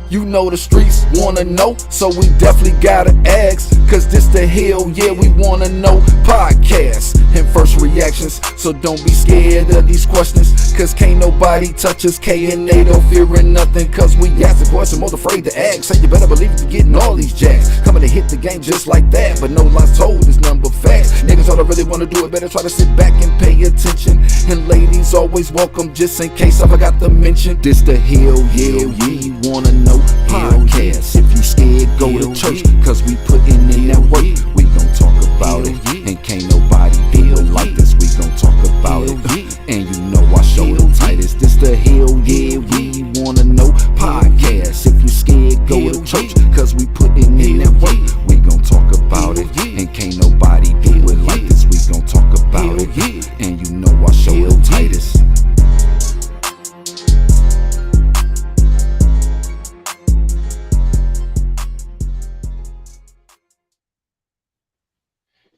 You know the streets wanna know, so we definitely gotta ask. Cause this the Hell Yeah We Wanna Know podcast and first reactions. So don't be scared of these questions, cause can't nobody touch us. K and A don't fearing nothing, cause we ask the question, most afraid to ask. Say you better believe you getting all these jacks. Coming to hit the game just like that, but no lies told is none but facts. Niggas all that really wanna do it better try to sit back and pay attention. And ladies always welcome, just in case I forgot to mention. This the Hell Yeah We Wanna Know podcast. If you scared, go to church, cause we putting in that work. We gon' talk about it, and can't nobody do it like this. We gon' talk about it, and you know I show the tightest. This the Hell Yeah We Wanna Know podcast. If you scared, go to church, cause we putting in that work. We gon' talk about it, and can't nobody do it like this. We gon' talk about it, and you know I show the tightest.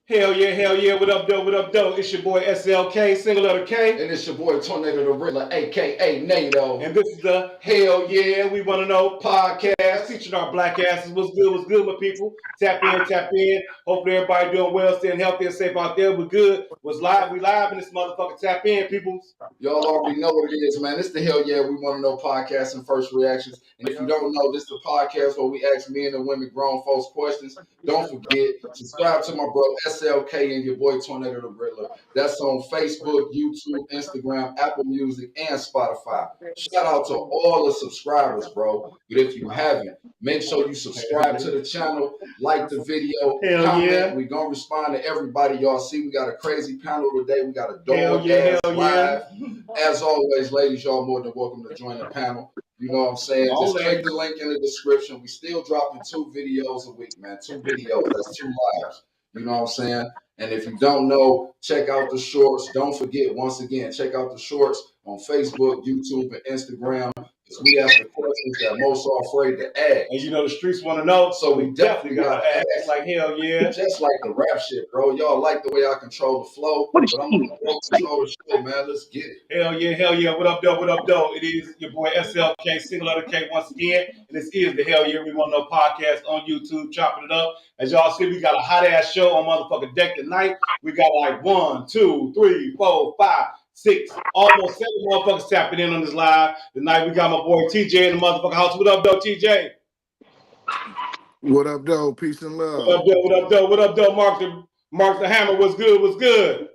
Hell yeah, what up, though? It's your boy SLK, single letter K. And it's your boy Tornado the Riddler, aka NATO. And this is the Hell Yeah We Wanna Know podcast, featuring our black asses. What's good, my people? Tap in. Hopefully everybody doing well, staying healthy and safe out there. We're good. We live in this motherfucker. Tap in, people. Y'all already know what it is, man. It's the Hell Yeah We Wanna Know podcast and first reactions. And if you don't know, this is the podcast where we ask men and women grown folks questions. Don't forget, subscribe to my brother SLK and your boy Tornado the Riddler. That's on Facebook, YouTube, Instagram, Apple Music, and Spotify. Shout out to all the subscribers, bro. But if you haven't, make sure you subscribe to the channel, like the video, comment. Yeah. We're going to respond to everybody y'all see. We got a crazy panel today. We got a dog live. As always, ladies, y'all more than welcome to join the panel. You know what I'm saying? Just click the link in the description. We still dropping 2 videos a week, man. 2 videos. That's 2 lives. You know what I'm saying? And if you don't know, check out the shorts. Don't forget, once again, check out the shorts on Facebook, YouTube, and Instagram. Because we ask the questions that most are afraid to ask. And you know the streets want to know, so we definitely got to ask. Like hell yeah. Just like the rap shit, bro. Y'all like the way I control the flow, but I'm going to control the show, man. Let's get it. Hell yeah. What up, though? It is your boy SLK, single letter K once again. And this is the Hell Yeah We Wanna Know podcast on YouTube, chopping it up. As y'all see, we got a hot-ass show on motherfucking deck tonight. We got like 1, 2, 3, 4, 5, 6, almost 7 motherfuckers tapping in on this live. Tonight we got my boy TJ in the motherfucking house. What up, though, TJ? What up, though? Peace and love. What up, though? Mark the Hammer. What's good?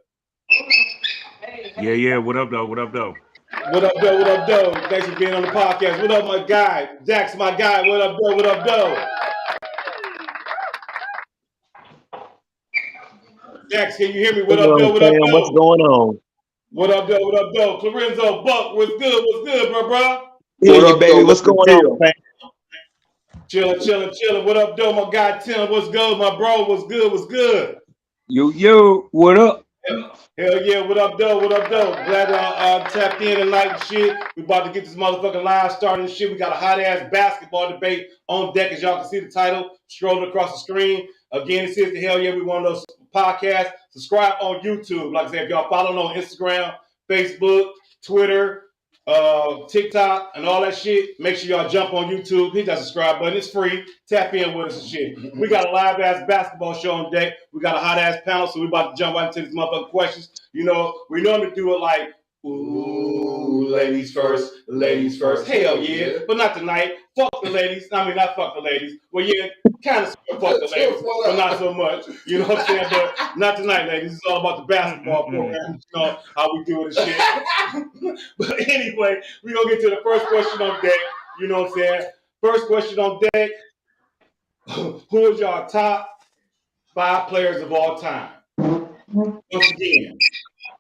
Yeah. What up, though? What up, though? Thanks for being on the podcast. What up, my guy? Jack's my guy. What up, though? Jax, can you hear me? What up, though? What's going on? What up, though? Clarenzo Buck, what's good, bro? Yeah, baby, what's going on, man? Chillin'. What up, though, my guy Tim? What's good, my bro? What's good? Yo, what up? Hell yeah, what up, though? Glad I tapped in tonight and shit. We about to get this motherfucking live started and shit. We got a hot-ass basketball debate on deck, as y'all can see the title strolling across the screen. Again, it says the Hell Yeah We Wanna Know podcast. Subscribe on YouTube. Like I said, if y'all follow on Instagram, Facebook, Twitter, TikTok, and all that shit, make sure y'all jump on YouTube. Hit that subscribe button. It's free. Tap in with us and shit. We got a live-ass basketball show on deck. We got a hot-ass panel, so we about to jump right into these motherfucking questions. You know, we normally do it like, ooh, ladies first. Hell yeah. But not tonight. Fuck the ladies. I mean, not fuck the ladies. Well, yeah, kind of fuck the ladies, but not so much. You know what I'm saying? But not tonight, ladies. It's all about the basketball program. You know how we do it and shit. But anyway, we're going to get to the first question on deck. You know what I'm saying? First question on deck. Who is your top 5 players of all time? Once again,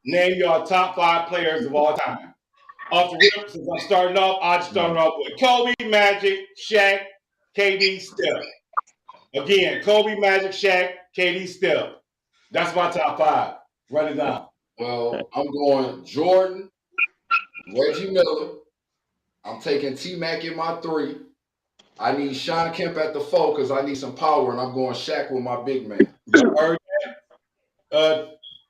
name your top 5 players of all time. Off the rip, since I'm starting off, I just started off with Kobe, Magic, Shaq, KD, Steph. Again, Kobe, Magic, Shaq, KD, Steph. That's my top 5. Run it down. Well, I'm going Jordan, Reggie Miller. I'm taking T-Mac in my 3. I need Sean Kemp at the 4 because I need some power, and I'm going Shaq with my big man.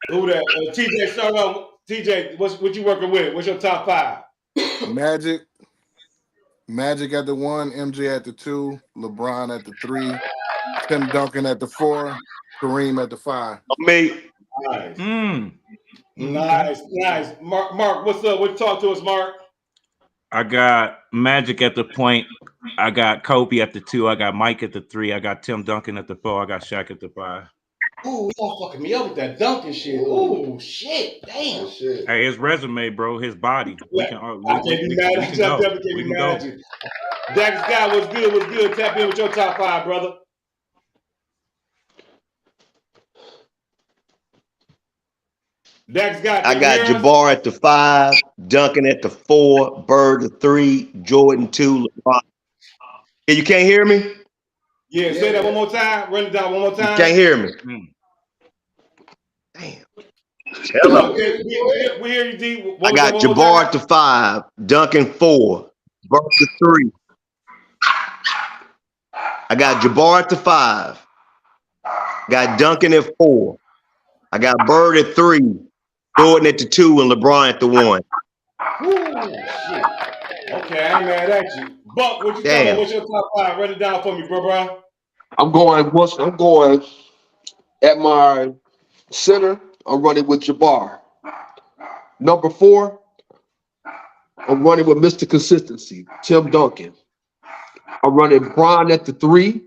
Who that? TJ, start off. TJ, what you working with? What's your top 5? Magic, Magic at the 1, MJ at the 2, LeBron at the 3, Tim Duncan at the 4, Kareem at the 5. Me. Nice. Okay. Nice. Mark, what's up? What talk to us, Mark? I got Magic at the point. I got Kobe at the 2. I got Mike at the 3. I got Tim Duncan at the 4. I got Shaq at the 5. Ooh, y'all fucking me up with that Duncan shit. Ooh, shit. Damn. Shit. Hey, his resume, bro. His body. We can. I can't be mad at you. I definitely can't be mad at you. Dax Guy, what's good? What's good? Tap in with your top 5, brother. Dax Guy, I got Jabbar at the 5, Duncan at the 4, Bird the 3, Jordan 2, LeBron. Yeah, you can't hear me? Yeah, say that one more time. Run it down one more time. You can't hear me. Damn. Hello. Okay, we hear you, D. I got Jabbar at the 5, Duncan 4, Bird the 3. I got Jabbar at the 5, got Duncan at 4. I got Bird at 3, Jordan at the 2, and LeBron at the 1. Ooh, shit. Okay, I ain't mad at you. Buck, what you talking? What's your top 5? Run it down for me, bro. I'm going at my center. I'm running with Jabbar. Number 4, I'm running with Mr. Consistency, Tim Duncan. I'm running Bron at the 3.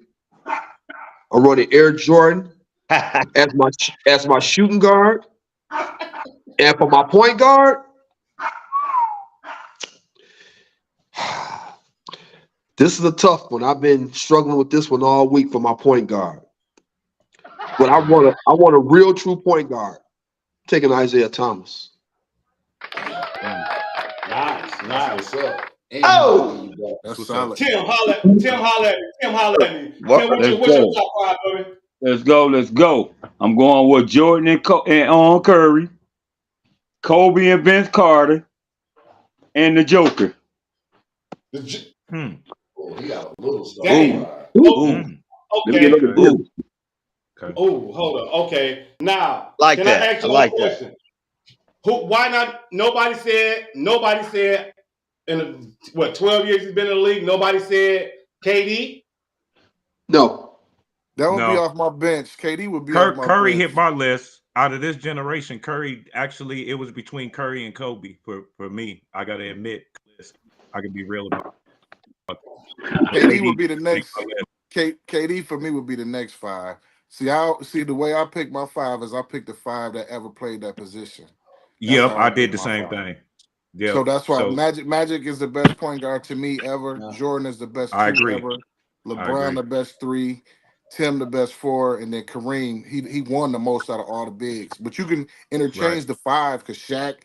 I'm running Air Jordan as my shooting guard. And for my point guard, this is a tough one. I've been struggling with this one all week for my point guard. But I want a real true point guard. Taking Isaiah Thomas. Nice. What's up? Oh! That's solid. Tim, holla at me. Tim, what's your top 5, baby? Let's go. I'm going with Jordan and Curry, Kobe and Vince Carter, and the Joker. Oh, he got a little stuff. Dang. Okay. Oh, hold on. Okay. Now, like can that. I ask you a question? Why not? Nobody said in 12 years he's been in the league, nobody said KD? No. That would be off my bench. KD would be off my Curry bench. hit my list. Out of this generation, Curry, actually, it was between Curry and Kobe for me. I got to admit, I can be real about it. KD would be the next. KD for me would be the next 5. See the way I pick my 5 is I pick the 5 that ever played that position. Yep, I did the same thing. Yep. So that's why Magic is the best point guard to me ever. Jordan is the best 2 ever. LeBron the best 3. Tim the best 4, and then Kareem, he won the most out of all the bigs. But you can interchange the 5 because Shaq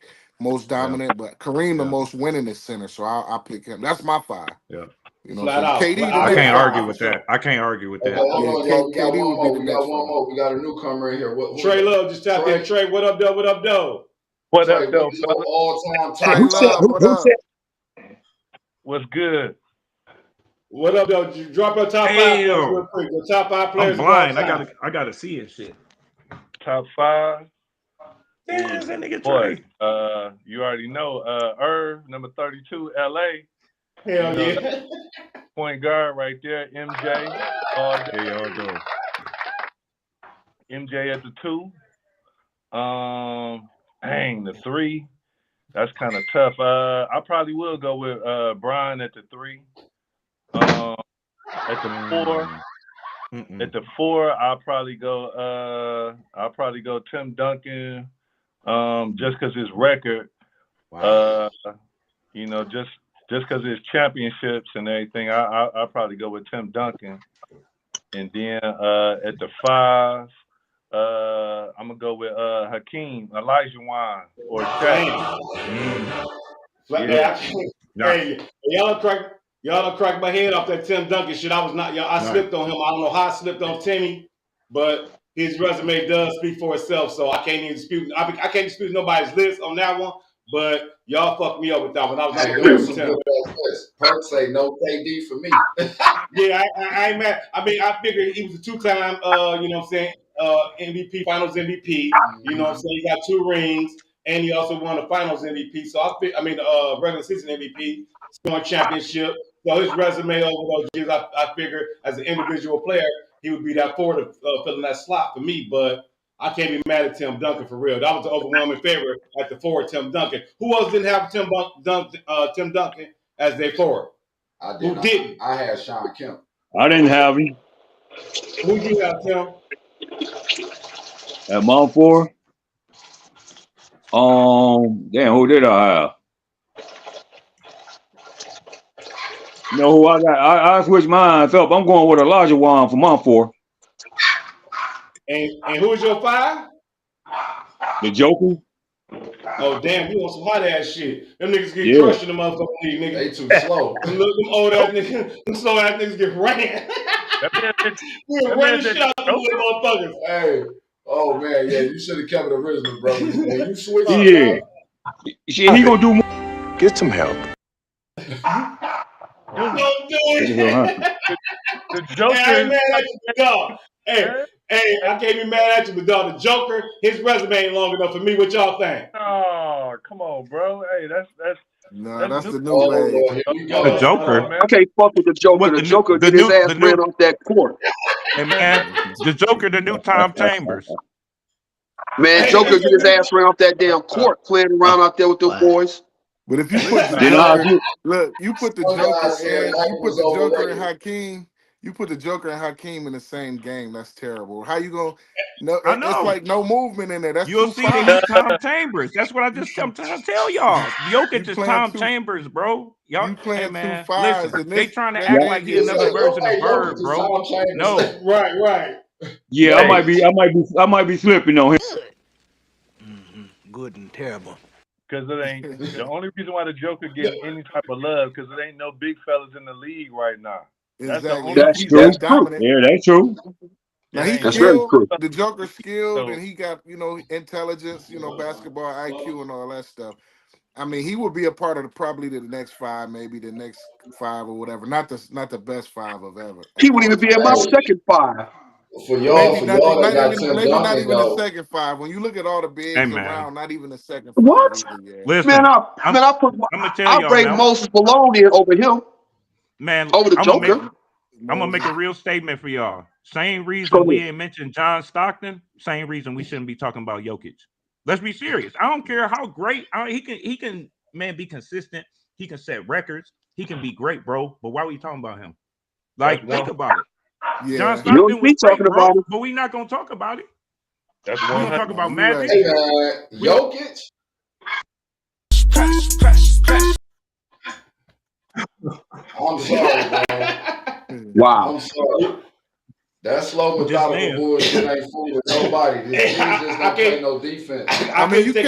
most dominant, but Kareem the most winningest center. So I'll pick him. That's my 5. Yeah. You know what I'm saying? KD, I can't argue with that. I can't argue with that. We got one more. We got a newcomer in here. Trey Love just tapped in. Trey, what up, though? What up, though? All-time Trey Love, what up? What's good? What up, though? Drop your top 5 real quick. Your top 5 players. I'm blind. I gotta see it. Shit. Top 5. Damn, that nigga Trey. You already know. Irv, number 32, LA. Hell yeah. Point guard right there. MJ. There y'all go. MJ at the 2. The 3. That's kind of tough. I probably will go with Brian at the 3. At the 4. At the 4, I'll probably go Tim Duncan. Just because his record. Wow. Just because his championships and everything, I'll probably go with Tim Duncan. And then at the 5, I'm gonna go with Hakeem, Elijah Wan, or Shaq. Hey, y'all done cracked my head off that Tim Duncan shit. I slipped on him. I don't know how I slipped on Timmy, but his resume does speak for itself. So I can't even dispute. I can't dispute nobody's list on that one. But y'all fucked me up with that one. I was like, Perk say no KD for me. Yeah, I ain't mad. I mean, I figured he was a 2-time, MVP, Finals MVP. You know what I'm saying? He got 2 rings, and he also won the Finals MVP. So regular season MVP, scoring championship. So his resume over those years, I figured as an individual player, he would be that forward filling that slot for me. But I can't be mad at Tim Duncan for real. That was the overwhelming favorite at the forward, Tim Duncan. Who else didn't have Tim Duncan as their forward? I did. Who didn't? I had Sean Kemp. I didn't have him Who you have, Tim? at Mount 4. Damn, who did I have? You know who I got? I switched mine up. I'm going with Elijah Wan for Mount 4. And who's your 5? The Joker. Oh damn, you want some hot ass shit? Them niggas get crushed in the motherfucking league, nigga. They too slow. Them old ass niggas, them slow ass niggas get ran. We're running shit out them little motherfuckers. Hey, oh man, yeah, you should have kept it original, bro. When you switch, Shit, he gonna do more. Get some help. Don't do it. The Joker. Hey, I ain't mad at you, dog. Hey, I can't be mad at you, but dog, the Joker, his resume ain't long enough for me. What y'all think? Oh, come on, bro. Hey, that's the new way. The Joker. I can't fuck with the Joker. The Joker get his ass ran off that court. Hey man, the Joker, the new Tom Chambers. Man, Joker get his ass ran off that damn court playing around out there with those boys. But if you put the Joker, look, you put the Joker and Hakeem. You put the Joker and Hakeem in the same game. That's terrible. How you gonna? No, I know. It's like no movement in there. That's You'll see the new Tom Chambers. That's what I'm trying to tell y'all. Jokic is Tom Chambers, bro. Y'all playing man, 2 5s. listen, they trying to act like he's another version of Bird, bro. No, right. Yeah, I might be slipping on him. Good and terrible. Because it ain't the only reason why the Joker get any type of love because it ain't no big fellas in the league right now. Exactly. That's true. Yeah, that's true. Now he's That's very skilled. true. The Joker's skilled, and he got intelligence, basketball IQ and all that stuff. I mean, he would be a part of probably the next 5, maybe the next 5 or whatever. Not the best 5 of ever. He wouldn't even be in my second 5. For y'all, Not Duncan, even the second 5. When you look at all the bigs around, not even the second 5. What? Either, listen, Man, I'm gonna tell y'all, bring Moses Malone in over him. Man, over the Joker. I'm gonna make a real statement for y'all. Same reason we ain't mentioned John Stockton. Same reason we shouldn't be talking about Jokic. Let's be serious. I don't care how great he can man be consistent. He can set records. He can be great, bro. But why are we talking about him? Like, think about it. Yeah. John Stockton was great, bro, about it. but we not gonna talk about it. That's we gonna talk about Magic. Hey, Jokic. I'm sorry, man. Wow. I'm sorry. That slow methodical bullshit ain't fooling nobody. This just not play no defense. I mean, you can't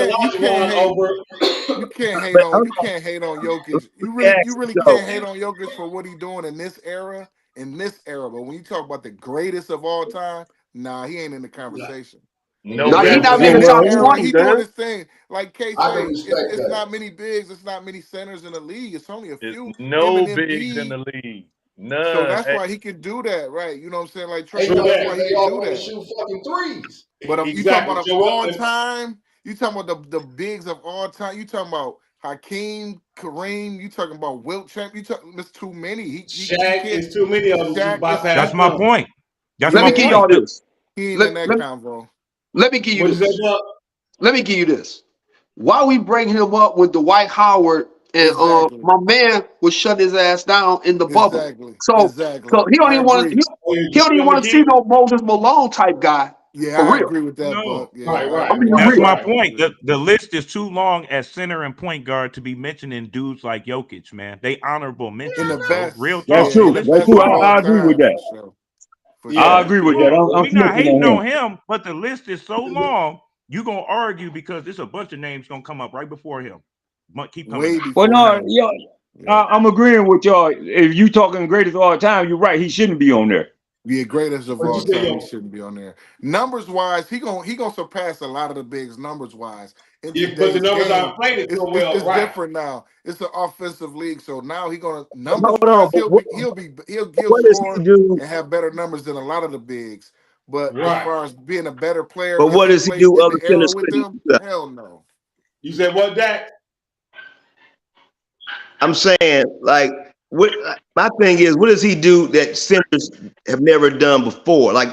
hate on Jokic. You really can't hate on Jokic for what he's doing in this era. But when you talk about the greatest of all time, nah, he ain't in the conversation. No, he's not in the top 20. He doing his thing. Like K I said, it's not many bigs, it's not many centers in the league. It's only a few. No bigs in the league. None. So that's why he can do that, right? You know what I'm saying? Like Trey, That's why he can do that. Shoot fucking threes. But you talking about of all time? You talking about the bigs of all time? You talking about Hakeem, Kareem? You talking about Wilt Champ? You talking? It's too many. Shaq is too many of them. That's my point. Let me give y'all this. He ain't in that convo. Let me give you this. Let me give you this. Why we bring him up with Dwight Howard and my man was shut his ass down in the bubble. So he don't even want to see no Moses Malone type guy. Yeah, for I real. agree with that. No. Yeah, Right. I mean, That's my point. The list is too long at center and point guard to be mentioning dudes like Jokic, man. They honorable mentions. In the best. Real talk. That's true. That's true. I agree with that. I agree with that. We're not hating on him, but the list is so long. You're gonna argue because there's a bunch of names gonna come up right before him. Keep coming. Well, no, I'm agreeing with y'all. If you talking greatest of all time, you're right. He shouldn't be on there. Yeah, greatest of all time. He shouldn't be on there. Numbers wise, he gonna surpass a lot of the bigs numbers wise. But the numbers aren't played it so well. It's different now. It's an offensive league, so now he gonna numbers wise. He'll score and have better numbers than a lot of the bigs. But as far as being a better player, but what does he do other than with them? Hell no. You said what, Dak? I'm saying, like, my thing is, what does he do that centers have never done before? Like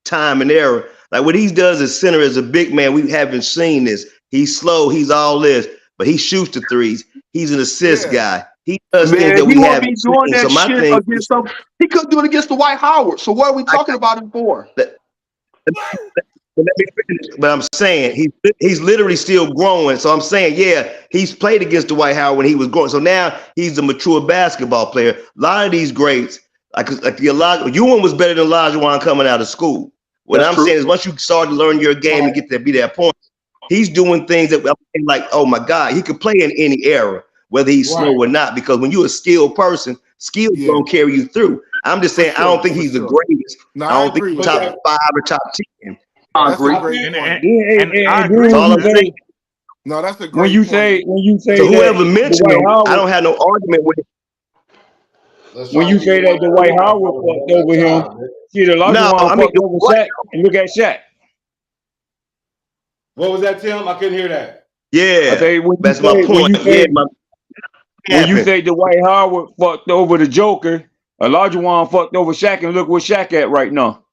time and error. Like what he does as center as a big man, we haven't seen this. He's slow, he's all this, but he shoots the threes. He's an assist guy. He does things Man, that he we won't be haven't doing seen. that So my shit thing against is, some. He couldn't do it against the White Howard. So what are we talking about him for? Let me finish. But I'm saying he's literally still growing. So I'm saying, yeah, he's played against Dwight Howard when he was growing. So now he's a mature basketball player. A lot of these greats, like the Ewan was better than Olajuwon coming out of school. What That's I'm true. saying is, once you start to learn your game and get to be that point, he's doing things that I'm like, oh my God, he could play in any era, whether he's slow or not. Because when you're a skilled person, skills gonna carry you through. I'm just saying, I don't think he's the greatest. No, I I don't think agree he's with top that. 5 or top 10. I That's a agree. great And point. I Agree agree That's when with all you I'm that. saying. say No, that's a when great you point. say So that whoever mentioned Dwight him, I Howard don't have no argument with it. Let's when try you to keep say it that one Dwight at Howard a fucked one over at a him, time, man. see the No, Olajuwon I mean, fucked over Shaq, and look at Shaq. What was that, Tim? I couldn't hear that. I yeah, say that's my point. Yeah, my when you happened. say Dwight Howard fucked over the Joker, Olajuwon fucked over Shaq, and look where Shaq at right now.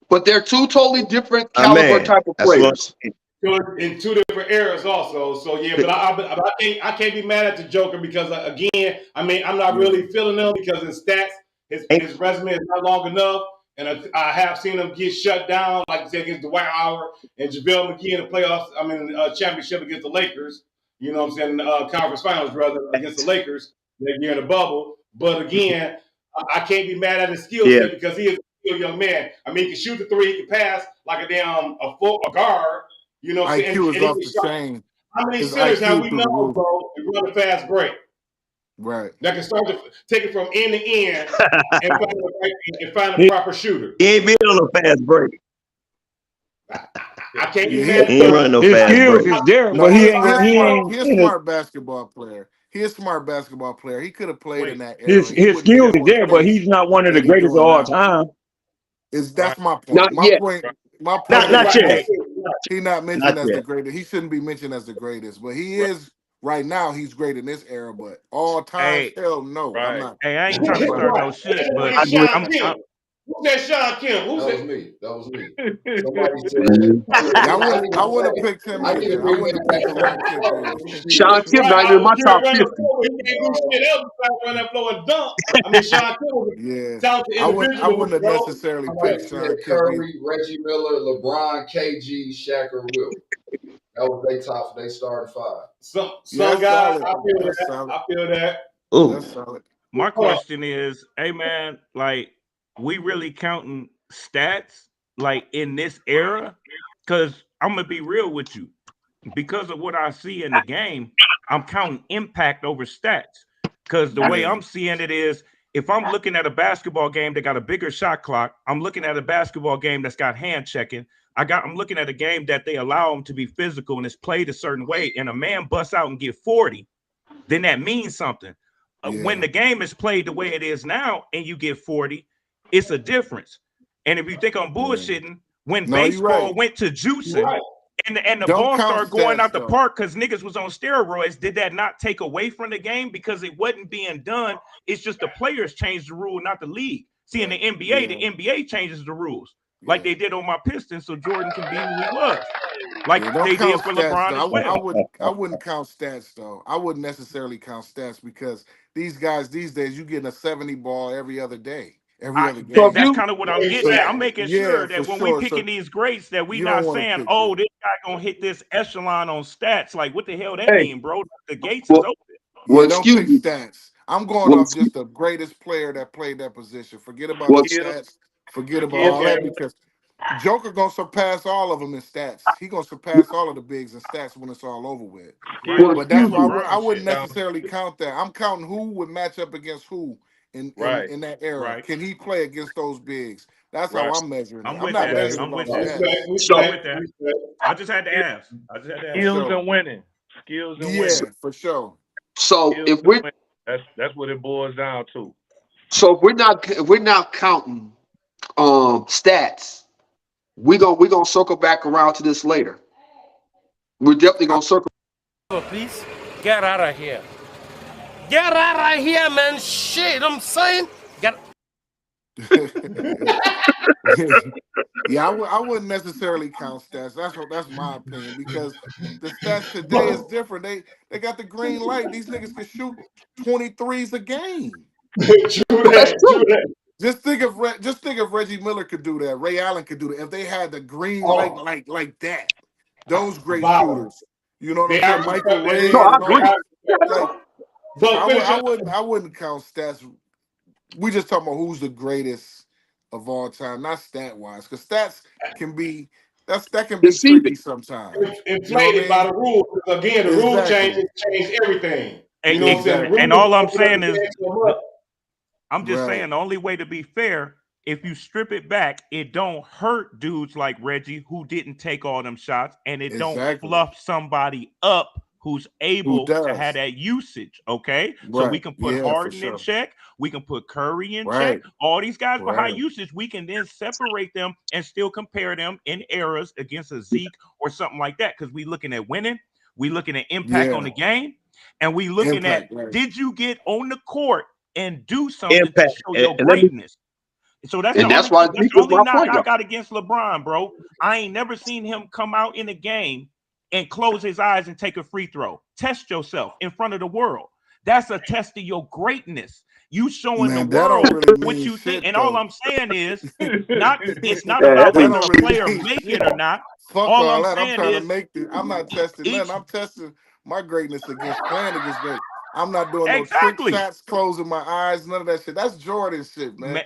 But they're two totally different My caliber man, type of that's what I'm players. saying. In two different eras, also. So yeah, but I can't be mad at the Joker because again, I mean, I'm not really feeling him because his stats, his resume is not long enough, and I have seen him get shut down, like you said, against Dwight Howard and JaVale McGee in the playoffs. I mean, championship against the Lakers. You know what I'm saying? Conference finals rather against the Lakers that year in the bubble. But again, I can't be mad at his skill Yeah, set because he is a young man. I mean, he can shoot the three, he can pass like a guard. You know what I'm saying? IQ And is he off can the shot. chain. How many His centers have IQ we through the known, roof. bro, to run a fast break Right. that can start to take it from end to end and find a His, proper shooter? he ain't been on a fast break. I can't be Yeah, mad at He ain't him. running no his fast skills break. is there, no, but he he ain't he a in it. smart basketball player. He a smart basketball player. He could have played in Wait, that era. He His wouldn't be skills is doing there, but things he's not one of the that he greatest of doing all now. time. That's my Not point. yet. My Not point is not Right. yet. that That's it. he not mentioned Not as the yet. greatest. He shouldn't be mentioned as the greatest, but he is right now. He's great in this era, but all times, hey, hell no. I'm Right. not. I ain't I'm trying not to buying start Right. that. no shit, And but I then agree. Sean Kemp. Who's that Sean Kemp? Who's That that? was me. That was me. Somebody Right. said, Yeah, I didn't I even wouldn't have say, picked him I didn't either. I even wouldn't have picked Sean Kemp run either. the shit. Sean Kemp Right. not I even in was my getting top run the 50. floor. He can't do shit else besides run that floor and dunk. I mean, Sean Kemp was Yeah, a talented I individual, wouldn't have bro. necessarily I picked had Sean Kemp either. Curry, Reggie Miller, LeBron, KG, Shaq, or Will. That was their top. They started five. Yeah, Some that's guys, solid. I feel That's that. solid. I feel that. That's Ooh. solid. my Hold on. question is, hey man, like we really counting stats like in this era? Because I'm gonna be real with you. Because of what I see in the game, I'm counting impact over stats. Because the way Yeah. I'm seeing it is, if I'm looking at a basketball game that got a bigger shot clock, I'm looking at a basketball game that's got hand checking. I'm looking at a game that they allow them to be physical and it's played a certain way, and a man busts out and get 40, then that means something. When Yeah. the game is played the way it is now and you get 40, it's a difference. And if you think I'm Yeah. bullshitting, when No, you're baseball right. went to juicing Right. and the Don't ball count started going stats out the though. park because niggas was on steroids, did that not take away from the game because it wasn't being done? It's just the players changed the rule, not the league. See, in the NBA, the Yeah. NBA changes the rules like Yeah. they did on my Pistons so Jordan can be who he was, like Yeah, don't they did count for stats LeBron as though. well. I wouldn't count stats though. I wouldn't necessarily count stats because these guys these days you getting a 70 ball every other day, every other So if game. That's you kind of what I'm getting So at. I'm Exactly. making yeah, sure for that when we sure. So picking these greats, that we you don't not want to saying, pick "Oh, them. this guy gonna hit this echelon on stats." Like, what the hell that hey, mean, bro? The gates is well, open. well Yeah, don't excuse pick me. stats. I'm going Well, off excuse, just the greatest player that played that position. Forget about the well, Skills, stats. Forget about skills, all Okay. that because Joker gonna surpass all of them in stats. He gonna surpass all of the bigs in stats when it's all over with. Right. well, skills But is that that's excuse why me. I LeBron wouldn't shit. down. necessarily count that. I'm counting who would match up against who Right. in that era. Right. Can he play against those bigs? That's how Right. I'm measuring it. I'm I'm with not that. Okay. measuring I'm it off with that. Respect. stats So I'm Respect. with that. Respect. I just had to Skills, ask. I just had to for ask. skills sure. and winning. Skills and winning. Yeah, for sure. so Skills if and we're winning. That's what it boils down to. if we're not counting stats, we're gonna circle back around to this later. We're definitely I, gonna circle. Please get out of here. Get out of here, man. Shit, I'm saying. Yeah, I wouldn't necessarily count stats. That's my opinion because the stats today is different. They got the green light. These niggas can shoot 23s a game. True that. Just think if Reggie Miller could do that. Ray Allen could do that. If they had the green light like that, those great shooters. You know what I'm saying? Michael Ray No, I and all agree. like. But I wouldn't count stats. We just talking about who's the greatest of all time, not stat wise, because stats can be that can be Deceiving. tricky sometimes. Inflated by the rules. Again, the rule changes change everything. You know what I'm saying? And all I'm saying is, I'm just Right. saying the only way to be fair, if you strip it back, it don't hurt dudes like Reggie who didn't take all them shots, and it don't fluff somebody up who's able to have that usage. Okay, so we can put Harden in check, we can put Curry in check. All these guys with high usage, we can then separate them and still compare them in eras against a Zeke or something like that, because we looking at winning, we looking at impact on the game, and we looking at did you get on the court and do something to show your greatness. So that's the only knock I got against LeBron, bro. I ain't never seen him come out in a game and close his eyes and take a free throw. Test yourself in front of the world. That's a test of your greatness. You showing the world what you think. And all I'm saying is, it's not about whether a player make it or not. Fuck all all I'm that. I'm saying trying is, to make it. I'm not testing nothing. I'm testing my greatness against playing against great. I'm not doing no trick shots, closing my eyes, none of that shit. That's Jordan shit, man.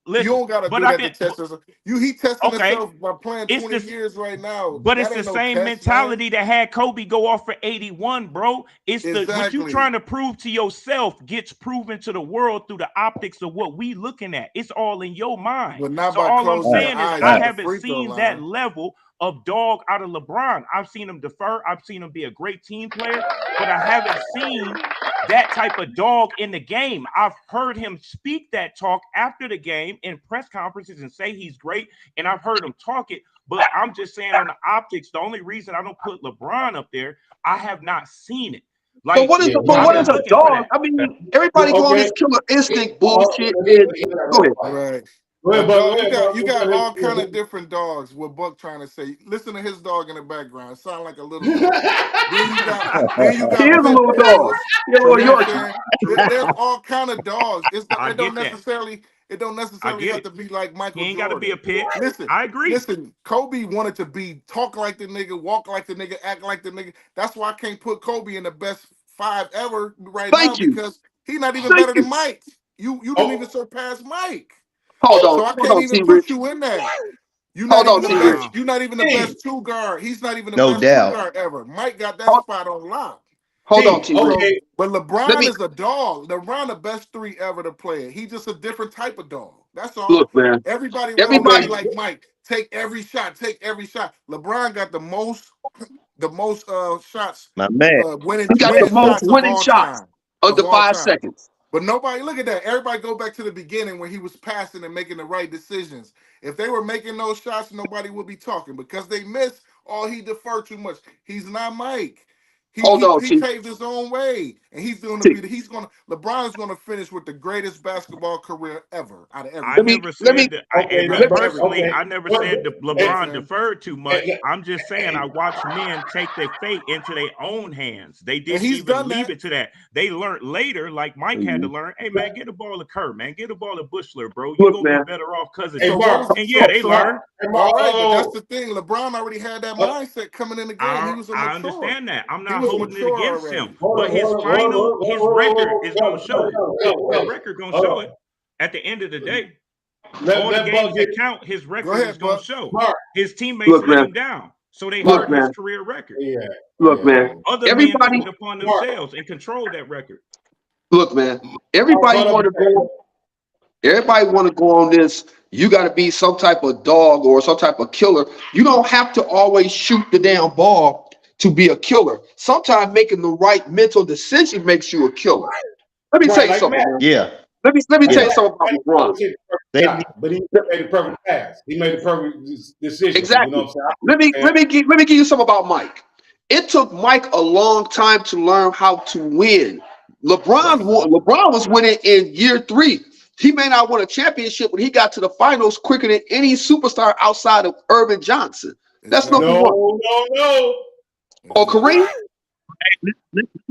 Listen, you don't gotta do that to test yourself. He testing himself by playing 20 years right now. But it's the same mentality that had Kobe go off for 81, bro. It's what you trying to prove to yourself gets proven to the world through the optics of what we looking at. It's all in your mind. But not so by all I'm saying is I haven't seen that line. level of dog out of LeBron. I've seen him defer. I've seen him be a great team player, but I haven't seen that type of dog in the game. I've heard him speak that talk after the game in press conferences and say he's great, and I've heard him talk it, but I'm just saying on the optics, the only reason I don't put LeBron up there, I have not seen it. Like, but what is a dog? I mean, everybody go on this killer instinct bullshit. Go ahead. Right. You got all kind of different dogs. What Buck trying to say? Listen to his dog in the background. Sound like a little dog. then you got he is a little dog. There's all kind of dogs. It don't necessarily have to be like Michael Jordan. Ain't got to be a pit. Listen, I agree. Listen, Kobe wanted to be talk like the nigga, walk like the nigga, act like the nigga. That's why I can't put Kobe in the best 5 ever now because he's not even better than Mike. You didn't even surpass Mike. Hold on. So I can't even put you in there. You're not even the best 2 guard. He's not even the best 2 guard ever. Mike got that spot on lock. Hold on, T. But LeBron is a dog. LeBron the best 3 ever to play it. He's just a different type of dog. That's all. Look, man. Everybody want to be like Mike. Take every shot. LeBron got the most shots. My man. He got the most winning shots under 5 seconds. But nobody, look at that. Everybody go back to the beginning when he was passing and making the right decisions. If they were making those shots, nobody would be talking because they missed or he deferred too much. He's not Mike. He paved his own way, and LeBron's gonna finish with the greatest basketball career ever out of everybody. I never said that LeBron deferred too much. I'm just saying I watched men take their fate into their own hands. They didn't even leave it to that. They learned later, like Mike had to learn. Hey man, get the ball to Kerr, man. Get the ball to Bushler, bro. You're gonna be better off because of they learned. All right, but that's the thing. LeBron already had that mindset coming in the game. He was a mature. I understand that. I'm not holding it against him, but his record is going to show it. His record going to show it. At the end of the day, all the games that count, his record is going to show. His teammates let him down, so they hurt his career record. Look, man. Other men took it upon themselves and controlled that record. Look, man. Everybody want to go on this. You got to be some type of dog or some type of killer. You don't have to always shoot the damn ball to be a killer. Sometimes making the right mental decision makes you a killer. Let me tell you something. Yeah. Let me tell you something about LeBron. But he made the perfect pass. He made the perfect decision. Exactly. You know what I'm saying? Let me give you something about Mike. It took Mike a long time to learn how to win. LeBron was winning in year 3. He may not win a championship, but he got to the finals quicker than any superstar outside of Irvin Johnson. That's number one. No. Or Kareem.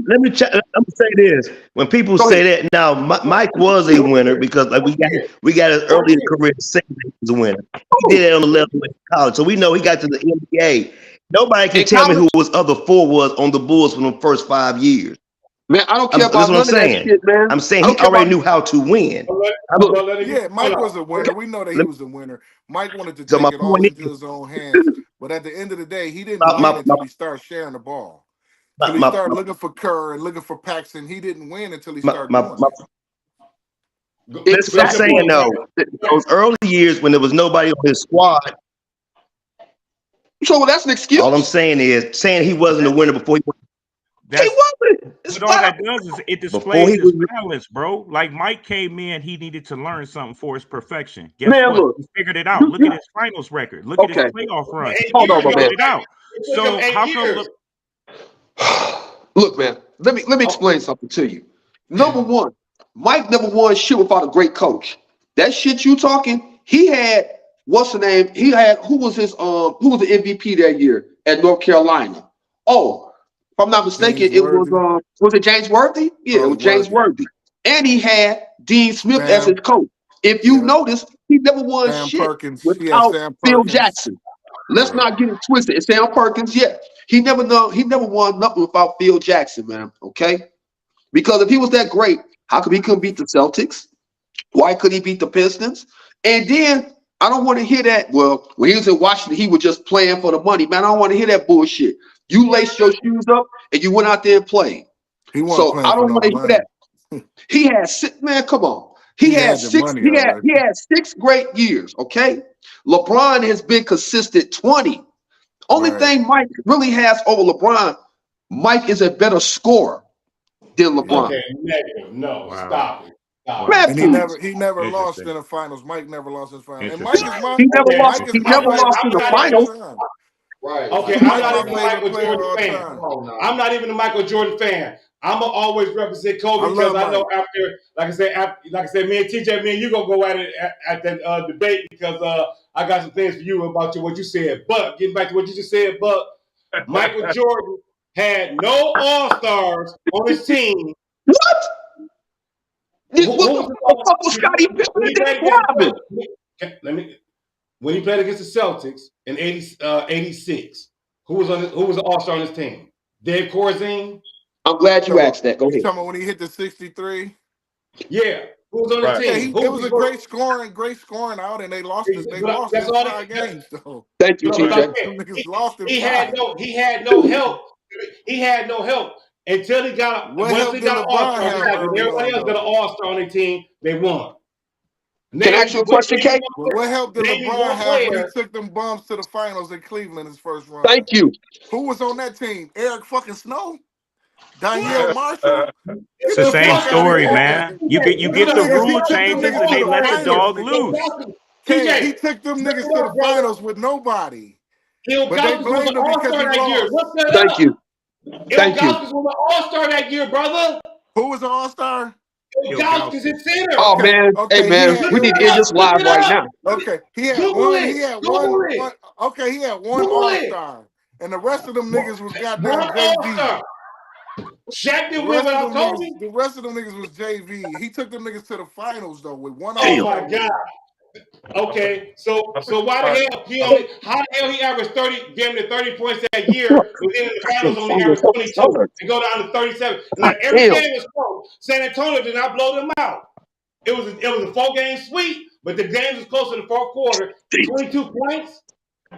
Let me check. I'm gonna say this. When people say that now, Mike was a winner because like we got his early career saying he was a winner. He did it on the level in college, so we know he got to the NBA. Nobody can tell me who his other 4 was on the Bulls for the first 5 years. Man, I don't care about none of that shit, man. I'm saying he already knew how to win. Yeah, Mike was a winner. We know that he was a winner. Mike wanted to take it all into his own hands, but at the end of the day, he didn't win until he started sharing the ball. Until he started looking for Kerr and looking for Paxson, he didn't win until he started doing it. That's what I'm saying though. Those early years when there was nobody on his squad. So that's an excuse. All I'm saying is saying he wasn't a winner before he won. He wasn't. But all that does is it displays his balance, bro. Like Mike came in, he needed to learn something for his perfection. Guess what? Look, he figured it out. Look at his finals record. Look at his playoff run. Hold on, man. It out. So how come? Look, man. Let me explain something to you. Number one, Mike never won shit without a great coach. That shit you talking, he had what's the name? He had who was the MVP that year at North Carolina? Oh, if I'm not mistaken, it was it James Worthy? Yeah, it was James Worthy. And he had Dean Smith as his coach. If you notice, he never won shit without Phil Jackson. Let's not get it twisted. It's Sam Perkins, yeah. He never won nothing without Phil Jackson, man. Okay? Because if he was that great, how come he couldn't beat the Celtics? Why couldn't he beat the Pistons? And then I don't want to hear that. Well, when he was in Washington, he was just playing for the money. Man, I don't want to hear that bullshit. You laced your shoes up and you went out there and played. So I don't want to hear that. He had man, come on. He had 6 great years, okay? LeBron has been consistent 20. Only thing Mike really has over LeBron, Mike is a better scorer than LeBron. Okay, negative. No, stop it. And he never lost in the finals. Mike never lost in the finals. And Mike is my he never lost in the finals. Right. Okay, I'm not even a Michael Jordan fan. I'm not even a Michael Jordan fan. I'm gonna always represent Kobe because I know after, like I said, me and TJ, me and you gonna go at it at that debate because I got some things for you about what you said. But getting back to what you just said, but Michael Jordan had no All-Stars on his team. What? What was Scottie Pippen? When he played against the Celtics in 86, who was the All-Star on his team? Dave Corzine. I'm glad you asked that. Go ahead. You talking about when he hit the 63? Yeah. Who was on the team? It was a great scoring out, and they lost it. They lost in 5 games, though. Thank you, TJ. He had no help. He had no help until he got once he got an All-Star. Everybody else got an All-Star on their team. They won. Can I ask you a question, Kate? What help did LeBron have when he took them bums to the finals in Cleveland his first run? Thank you. Who was on that team? Eric fucking Snow? Danielle Marshall? It's the same story, man. You get the rule changes and they let the dog loose. He took them niggas to the finals with nobody. But they blamed him because he lost. Thank you. Thank you. was an All-Star that year, brother. Who was an All-Star? Gauskas in center. Oh man, hey man, we need to end this live right now. Okay, he had one. Okay, he had one All-Star, and the rest of them niggas was goddamn JV. Shaq didn't win without Kobe. The rest of them niggas was JV. He took them niggas to the finals though with one. Oh my god. Okay, so why the hell he averaged 30 points that year within the finals only averaged 22 and go down to 37? Like every game was close. San Antonio did not blow them out. It was a 4-game sweep, but the games was close in the fourth quarter. 22 points.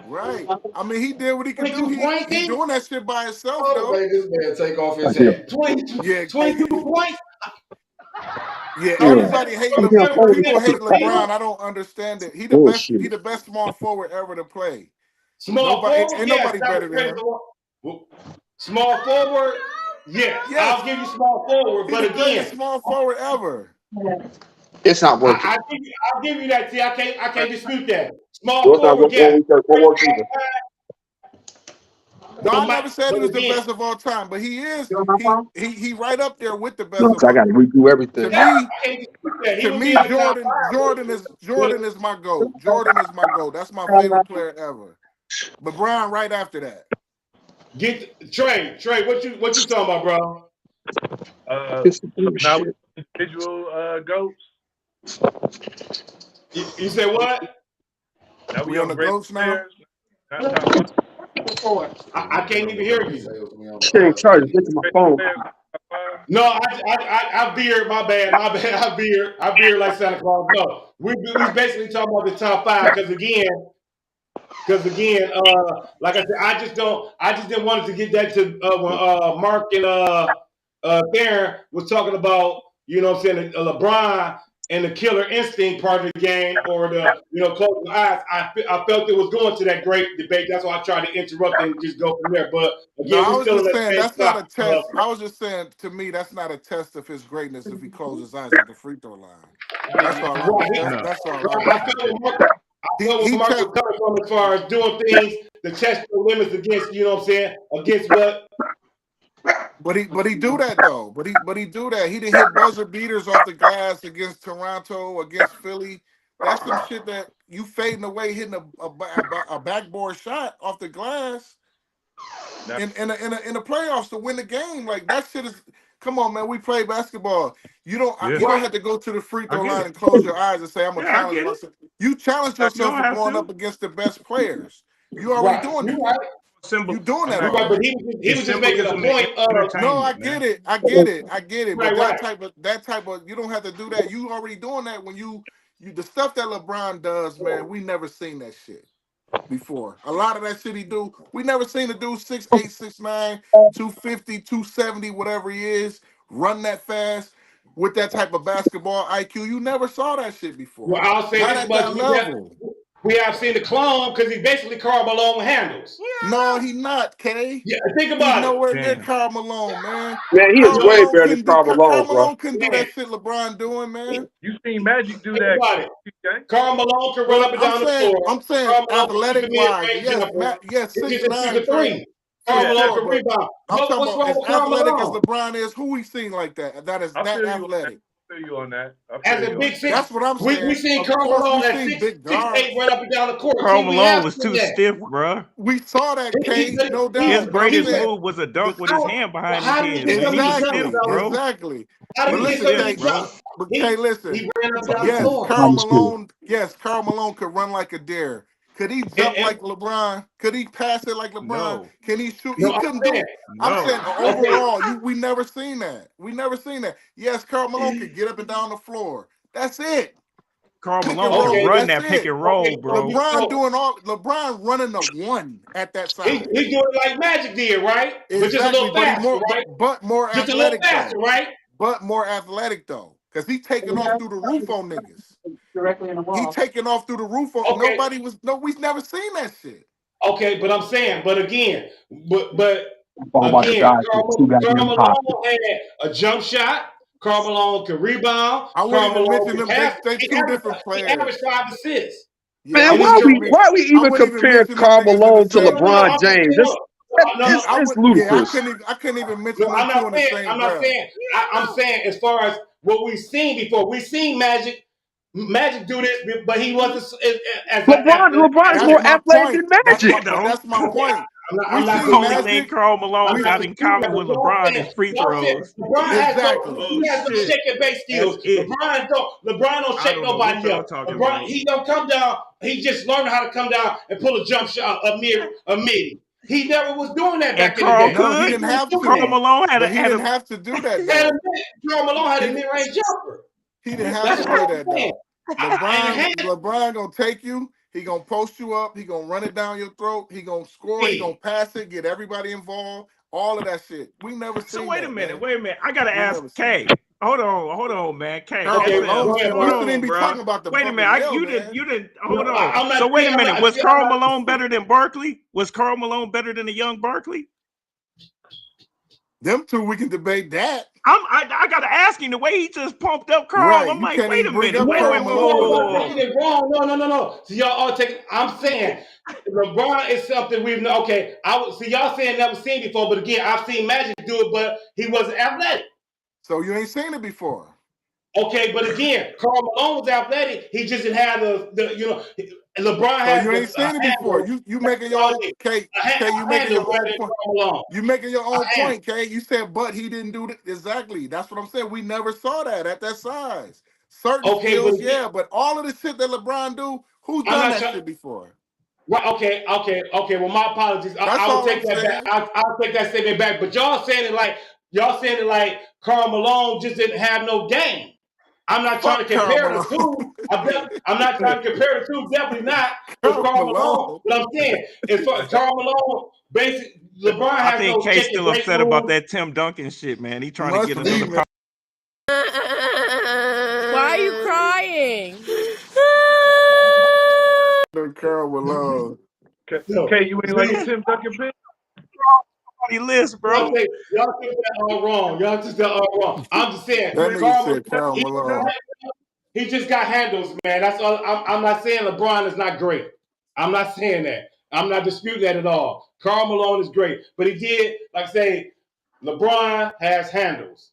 Right. I mean, he did what he could do. He doing that shit by himself though. This man take off his head. 22 points. Yeah, everybody hate LeBron. People hate LeBron. I don't understand it. He the best small forward ever to play. Ain't nobody better than him. Small forward, yes. I'll give you small forward, but again, small forward ever. It's not working. I'll give you that. See, I can't dispute that. Small forward, yeah. No, I But never said he was the again, best of all time, but he is. You on my phone? He right up there with the best No, of 'cause I all. got to redo everything. To yeah, I me, can't dispute that. He to would be me, in the top five. Jordan is my GOAT. Jordan is my GOAT. That's my favorite player ever. LeBron right after that. Get Trey, what you talking about, bro? So now we individual goats. You said what? Now We we on on the great GOATs now? players. Not top five. I can't even hear you. Can't charge it. Get to my Great phone. players. Top five. No, I veered. My bad. I veered like Santa Claus. No, we basically talking about the top five because again, like I said, I just didn't want to get that to when Mark and Theron was talking about, you know what I'm saying, LeBron and the killer instinct part of the game, or the, closing the eyes. I felt it was going to that great debate. That's why I tried to interrupt and just go from there. But No, again, I we're was still in just that saying same that's not spot. a test. I was just saying, to me, that's not a test of his greatness if he closes his eyes at the free throw line. That's all I was. That's all I was I saying. felt what Mark was coming from as far as doing things to test the limits against, you know what I'm saying, against what. But he do that though. But he do that. He didn't hit buzzer beaters off the glass against Toronto, against Philly. That's some shit that you fading away, hitting a backboard shot off the glass in the playoffs to win the game. Like that shit is. Come on, man. We play basketball. You don't have to go to the free throw line and close your eyes and say, "I'm gonna challenge myself." You challenge yourself for going up against the best players. You already Right. doing You're that. right. You doing that You're right, but already. he was just making a point of. No, I get it. I get it. But Right. that type of you don't have to do that. You already doing that when you the stuff that LeBron does, man. We never seen that shit before. A lot of that shit he do, we never seen a dude 6'8", 6'9", 250, 270, whatever he is, run that fast with that type of basketball IQ. You never saw that shit before. Well, I'll say Not this at much: that level. we have seen the clone because he's basically Karl Malone with handles. No, he not, K. Yeah, think He's about it. nowhere near Karl Malone, man. Man, he is Karl way Malone better than couldn't do. Karl Karl Malone, bro. Malone couldn't do that shit LeBron doing, man. You seen Magic do Think that. about it. Okay? Karl Malone can run Well, up and down the floor. I'm saying, Karl Malone can shoot the athletic wise, mid-range yes, jumper. yes, It's just 6'9", a Trey, three. for Karl Malone sure. can But rebound. I'm talking What's about wrong as with Karl athletic as Malone? LeBron is. Who we seen like that? That is I that feel you on that. athletic. I feel you on that. As a big six, That's what I'm we saying. seen Of Karl course, we Malone at seen big 6'8" guards. run up and down the court. Karl See, we have Malone was seen too that. stiff, bro. We saw that, K, no His doubt. But I'm greatest saying, move was a dunk with his hand behind his How did he head, get man. so He was many jumps, stiff, exactly, fellas? bro. exactly. How He did But he was get listen, so stiff, many K. bro. jumps? But K, He listen. ran up and down the Yes, floor. Karl Malone could run like a dare. Could he jump And like LeBron? Could he pass it like LeBron? No, Can he shoot? no, He I'm couldn't do saying, it. I'm saying no. okay, overall, we never seen that. We never seen that. Yes, Karl Malone could get up and down the floor. That's it. Karl Pick and Malone can roll. okay, run That's that pick it. and roll, bro. so LeBron running a one at that he size. doing it like Magic did, right? But just a Exactly, little but he faster, more right? but more Just a little athletic faster, though. right? But more athletic though. Because he taking off through the roof on niggas. He taking off through the roof on Okay, we've never seen that shit. okay, but I'm saying, but again, I'm about to die. It's too Karl goddamn hot. Malone had a jump shot. Karl Malone can rebound. I wouldn't Karl even Malone mention can them. pass. They two different He averaged players. 5 assists Yeah, Man, in his career. why we I even wouldn't even compare mention them Karl niggas in the Malone to No, same LeBron I'm breath. just James? saying. No, It's ludicrous. I couldn't even no, mention them two in the same I'm not breath. saying. I'm saying as far as what we've seen before. We've seen Magic do this, but he wasn't as athletic LeBron's as That's more Magic. my athletic point. than Magic. That's my Okay, point. We I'm not The seen only disputing. thing Magic. Karl I'm Malone not got in disputing that. common But with what I'm LeBron saying, is free throws. Exactly. He has no Bullshit. shake and bake skills. That's it. LeBron don't I shake don't know what nobody y'all up. talking LeBron, about. he don't come down. He just learned how to come down and pull a jump shot, a mid. He never was doing that And back in the Carl day. No, he could. He didn't wasn't have doing Karl to. that. Malone But he had didn't a have to do that Had a though. Karl Malone had He a mid-range jumper. didn't have to That's do what I'm that saying. though. LeBron gonna take you. He gonna post you up. He gonna run it down your throat. He gonna score. He gonna pass it. Get everybody involved. All of that shit. We never So seen that, man. wait a minute. I gotta We ask never seen K. That. Hold on, man. K, Karl Okay, Malone. SL. go ahead, Hold We shouldn't bro. even on, be bro. talking about the Wait a Brooklyn minute. Nets, man. You didn't. No, Hold on. I'm not. So wait See, a I'm minute. not. Was See, I'm Karl not. Malone better than Barkley? Was Karl Malone better than the young Barkley? Them two, we can debate that. I gotta ask him the way he just pumped up Carl. Right, I'm you like, can't wait a even bring minute, up wait, Karl wait, whoa, whoa, Malone. whoa, whoa. Wrong. No. So y'all all taking. I'm saying LeBron is something we've known. Okay, I would see y'all saying never seen before, but again, I've seen Magic do it, but he wasn't athletic. So you ain't seen it before. Okay, but again, Karl Malone was athletic. He just didn't have the LeBron So has you ain't seen it before. You making your own K. You making your own point. You making your own point, K. You said, but he didn't do it exactly. That's what I'm saying. We never saw that at that size. Certain skills, yeah, but all of the shit that LeBron do, who's done that shit before? Right, okay. Well, my apologies. I will take that back. I'll take that statement back. But y'all saying it like Karl Malone just didn't have no game. I'm not trying to compare the two. I'm not trying to compare the two. Definitely not with Karl Malone. But I'm saying, as far as Karl Malone, basically, LeBron I has think no K's chicken still break upset rules. about that Tim Duncan shit, man. He trying to get another. Why are you crying? Karl Malone. Okay, you ain't like a Tim Duncan pick? List, bro. Y'all think that all wrong. Y'all just that all wrong. I'm just saying, That nigga said Karl Malone. he just got handles, man. That's all. I'm not saying LeBron is not great. I'm not saying that. I'm not disputing that at all. Karl Malone is great, but he did, like I say, LeBron has handles.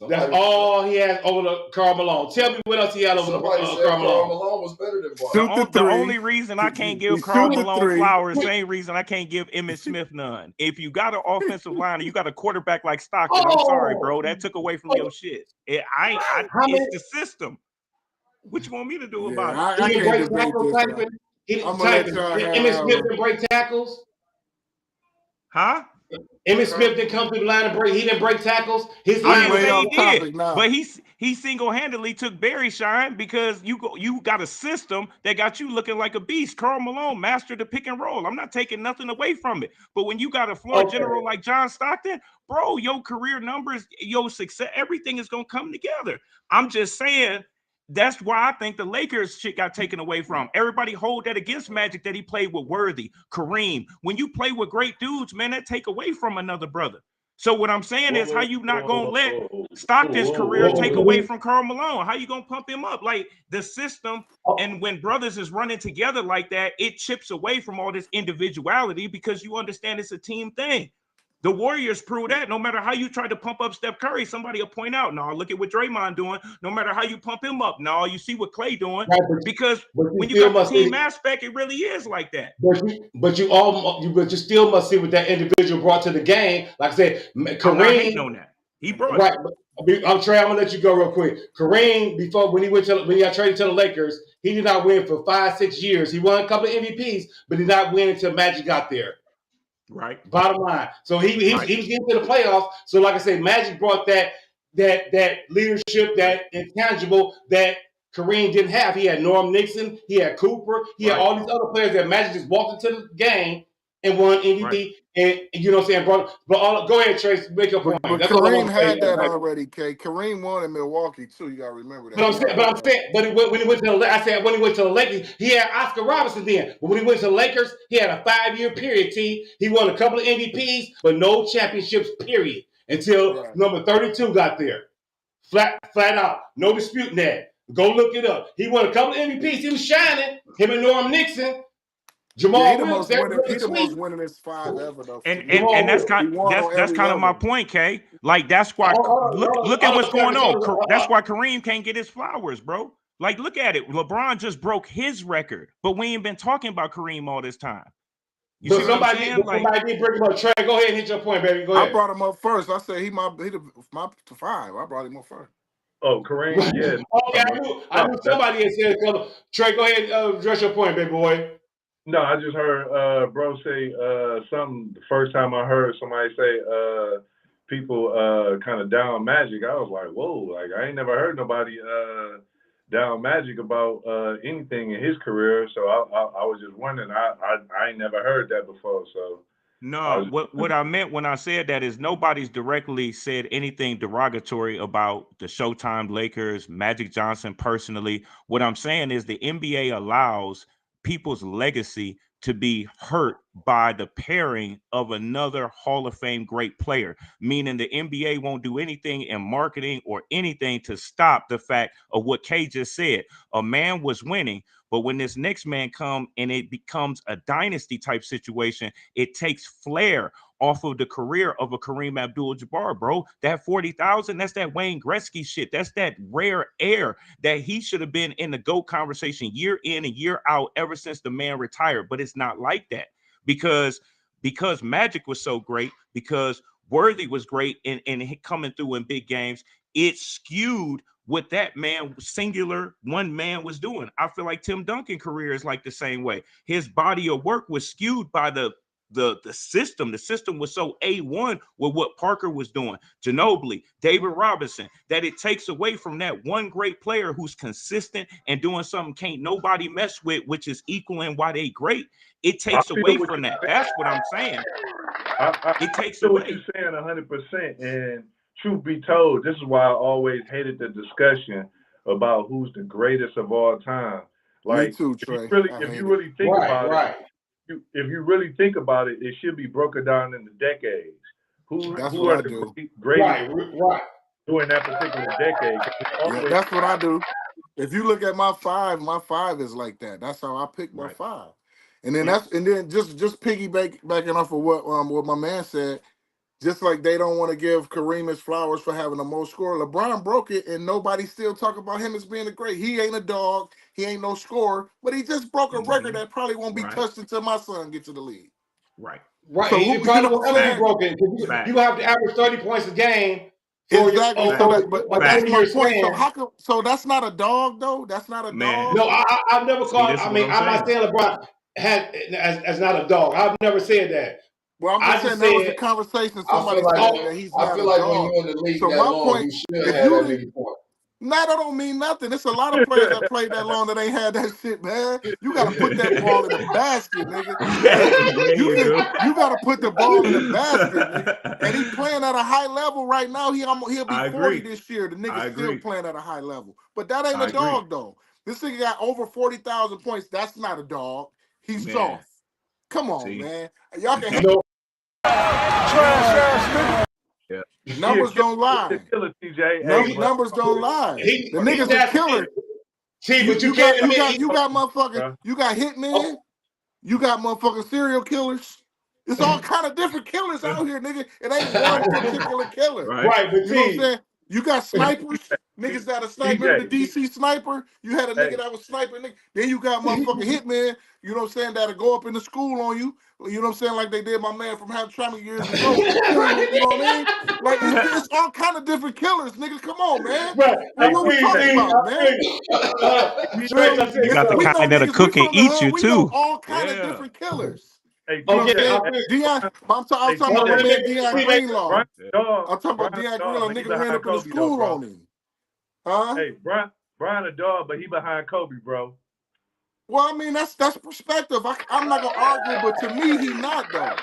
That's all he has over the Karl Malone. Tell me what else he had over Somebody said Karl Malone. Malone was better than Bron. The only reason I can't give Karl Malone flowers, same reason I can't give Emmitt Smith none. If you got an offensive line and you got a quarterback like Stockton, I'm sorry, bro. That took away from your shit. It's the system. What you want me to do about it? I can't debate this. I'm gonna let y'all Emmitt Smith didn't break tackles. Huh? Emmitt Smith didn't come through the line and break. He didn't break tackles. His I line didn't say he topic did, now. but he single-handedly took Barry shine because you got a system that got you looking like a beast. Karl Malone mastered the pick and roll. I'm not taking nothing away from it. But when you got a floor general like John Stockton, bro, your career numbers, your success, everything is gonna come together. I'm just saying. That's why I think the Lakers shit got taken away from. Everybody hold that against Magic that he played with Worthy, Kareem. When you play with great dudes, man, that take away from another brother. So what I'm saying is, how you not gonna let Stockton's career take away from Karl Malone? How you gonna pump him up? Like the system, and when brothers is running together like that, it chips away from all this individuality because you understand it's a team thing. The Warriors prove that no matter how you try to pump up Steph Curry, somebody will point out, no, look at what Draymond doing. No matter how you pump him up, no, you see what Clay doing. Because when you got the team aspect, it really is like that. But you still must see what that individual brought to the game. Like I said, Kareem. I'm not hating on that. He brought right. I'm Trey. I'm gonna let you go real quick. Kareem, before when he got traded to the Lakers, he did not win for 5-6 years. He won a couple of MVPs, but he did not win until Magic got there. Right. Bottom line. So he was getting to the playoffs. So like I said, Magic brought that leadership, that intangible that Kareem didn't have. He had Norm Nixon, he had Cooper, he had all these other players that Magic just walked into the game and won MVP. And you know what I'm saying? Go ahead, Trace, make your point. But Kareem had that already, K. Kareem won in Milwaukee too. You gotta remember that. When he went to the Lakers, he had Oscar Robertson then. But when he went to the Lakers, he had a 5-year period. He won a couple of MVPs, but no championships. Period. Until number 32 got there. Flat out, no disputing that. Go look it up. He won a couple of MVPs. He was shining. Him and Norm Nixon. Jamal Williams, he the most winningest 5 ever though. And that's kind of my point, K. Like that's why look at what's going on. That's why Kareem can't get his flowers, bro. Like look at it. LeBron just broke his record, but we ain't been talking about Kareem all this time. You see what I'm saying? Somebody did bring him up. Trey, go ahead and hit your point, baby. Go ahead. I brought him up first. I said he my 5. I brought him up first. Oh, Kareem, yeah. Okay, I knew somebody had said something. Trey, go ahead and address your point, baby boy. No, I just heard bro say something the first time I heard somebody say people kind of down Magic. I was like, whoa, like I ain't never heard nobody down Magic about anything in his career. So I was just wondering. I ain't never heard that before. So no, what I meant when I said that is nobody's directly said anything derogatory about the Showtime Lakers, Magic Johnson personally. What I'm saying is the NBA allows people's legacy to be hurt by the pairing of another Hall of Fame great player, meaning the NBA won't do anything in marketing or anything to stop the fact of what Kay just said. A man was winning, but when this next man comes and it becomes a dynasty type situation, it takes flair off of the career of a Kareem Abdul-Jabbar, bro. That 40,000, that's that Wayne Gretzky shit. That's that rare air that he should have been in the GOAT conversation year in and year out ever since the man retired. But it's not like that because Magic was so great, because Worthy was great and coming through in big games. It skewed what that man, singular one man, was doing. I feel like Tim Duncan's career is like the same way. His body of work was skewed by the system. The system was so A1 with what Parker was doing, Ginobili, David Robinson, that it takes away from that one great player who's consistent and doing something can't nobody mess with, which is equaling why they great. It takes away from that. That's what I'm saying. It takes away. What you're saying 100%. And truth be told, this is why I always hated the discussion about who's the greatest of all time. Like, me too, Trey. If you really think about it, if you really think about it, it should be broken down into decades. Who are the greatest during that particular decade? Yeah, that's what I do. If you look at my five is like that. That's how I pick my five. And then just piggybacking off of what my man said, just like they don't want to give Kareem his flowers for having the most score. LeBron broke it, and nobody still talk about him as being a great. He ain't a dog. He ain't no scorer, but he just broke a record that probably won't be touched until my son gets to the league. Right. So it probably won't ever be broken. You have to average 30 points a game. Exactly. But that's my point. So that's not a dog, though. That's not a dog. No, I've never called. I mean, I'm not saying LeBron as not a dog. I've never said that. Well, I'm just saying that was the conversation. Somebody said that he's not a dog. When you're in the league so that my long, point, you should have that many points. that don't mean nothing. It's a lot of players that played that long that ain't had that shit, man. You got to put that ball in the basket, nigga. You got to put the ball in the basket, nigga. And he playing at a high level right now. He'll be 40 this year. The nigga still playing at a high level. But that ain't a dog, though. This nigga got over 40,000 points. That's not a dog. He's soft. Come on, man. Y'all can hate. Trash ass nigga. Yeah. Numbers don't lie. Numbers don't lie. The nigga's a killer. You got motherfucking, you got hitmen, you got motherfucking serial killers. It's all kind of different killers out here, nigga. It ain't one particular killer. Right, but you know what I'm saying? You got snipers, niggas that are sniping. Remember the DC sniper? You had a nigga that was sniping. Then you got motherfucking hitmen, you know what I'm saying, that'll go up in the school on you. You know what I'm saying? Like they did my man from Hamtramck years ago. You know what I mean? Like it's all kind of different killers, nigga. Come on, man. What we talking about, man? You got the kind that'll cook and eat you too. All kind of different killers. Hey, you know what I'm saying? I'm talking about my man Deion Greenlaw. I'm talking about Deion Greenlaw. Nigga ran up in the school on him. Huh? Hey, Brian a dog, but he behind Kobe, bro. Well, I mean, that's perspective. I'm not gonna argue, but to me, he's not though.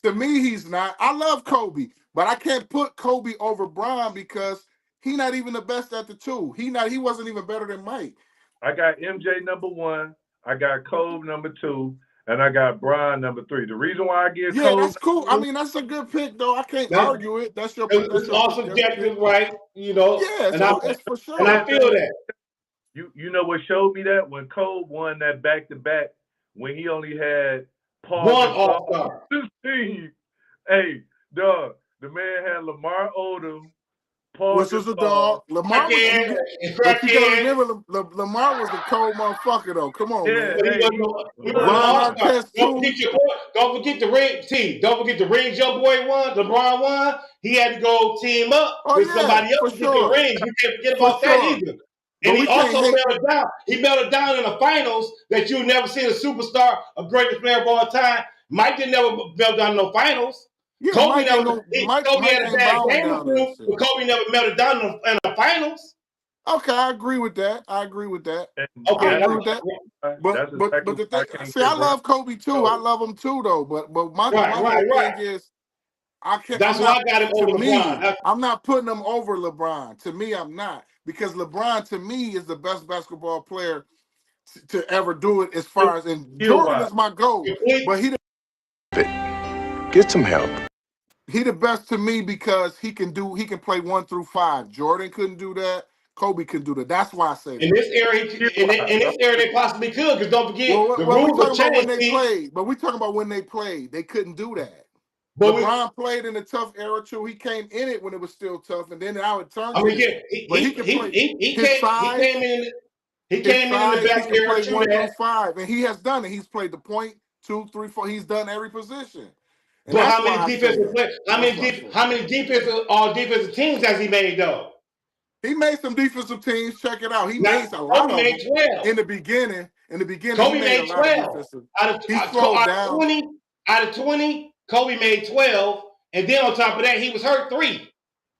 To me, he's not. I love Kobe, but I can't put Kobe over Bron because he's not even the best at the two. He wasn't even better than Mike. I got MJ number 1, I got Kobe number 2, and I got Bron number 3. The reason why I get Kobe, that's cool. I mean, that's a good pick, though. I can't argue it. That's your. It's all subjective, right? You know. Yeah, it's for sure. And I feel that. You know what showed me that? When Kobe won that back-to-back, when he only had Paul one All-Star. Team. Hey, dog, the man had Lamar Odom, Paul which was a dog. Lamar was, but you gotta remember, Lamar was a cold motherfucker, though. Come on, man. Don't forget the ring. Don't forget the rings your boy won. LeBron won. He had to go team up with somebody else to get the rings. You can't forget about that either. And he also melted down. He melted down in the finals that you never seen a superstar, a greatest player of all time. Mike didn't never melt down in no finals. Yeah, Kobe Kobe had a bad game with him, but Kobe never melted down in the finals. Okay, I agree with that. Okay, I agree with that. But the thing, see, I love Kobe too. I love him too, though. But my thing is, I can't. That's why I got him over LeBron. I'm not putting him over LeBron. To me, I'm not, because LeBron to me is the best basketball player to ever do it. As far as, and Jordan is my GOAT, but he Get some help. He the best to me because he can play 1 through 5. Jordan couldn't do that. Kobe could do that. That's why I say that. In this era, in this era, they possibly could, because don't forget, the rules we have talking about when changed. they played. But we talking about when they played. They couldn't do that. But LeBron played in a tough era too. He came in it when it was still tough, and then now it turned. I mean, he can play. He came in the best he can era play too. 1 through 5, and he has done it. He's played the point, 2, 3, 4. He's done every position. And but how many defensive players? How many all defensive teams has he made though? He made some defensive teams. Check it out. He made a Kobe lot of made them 12. in the beginning. Kobe made 12. He slowed down. Out of 20, Kobe made 12, and then on top of that, he was hurt 3.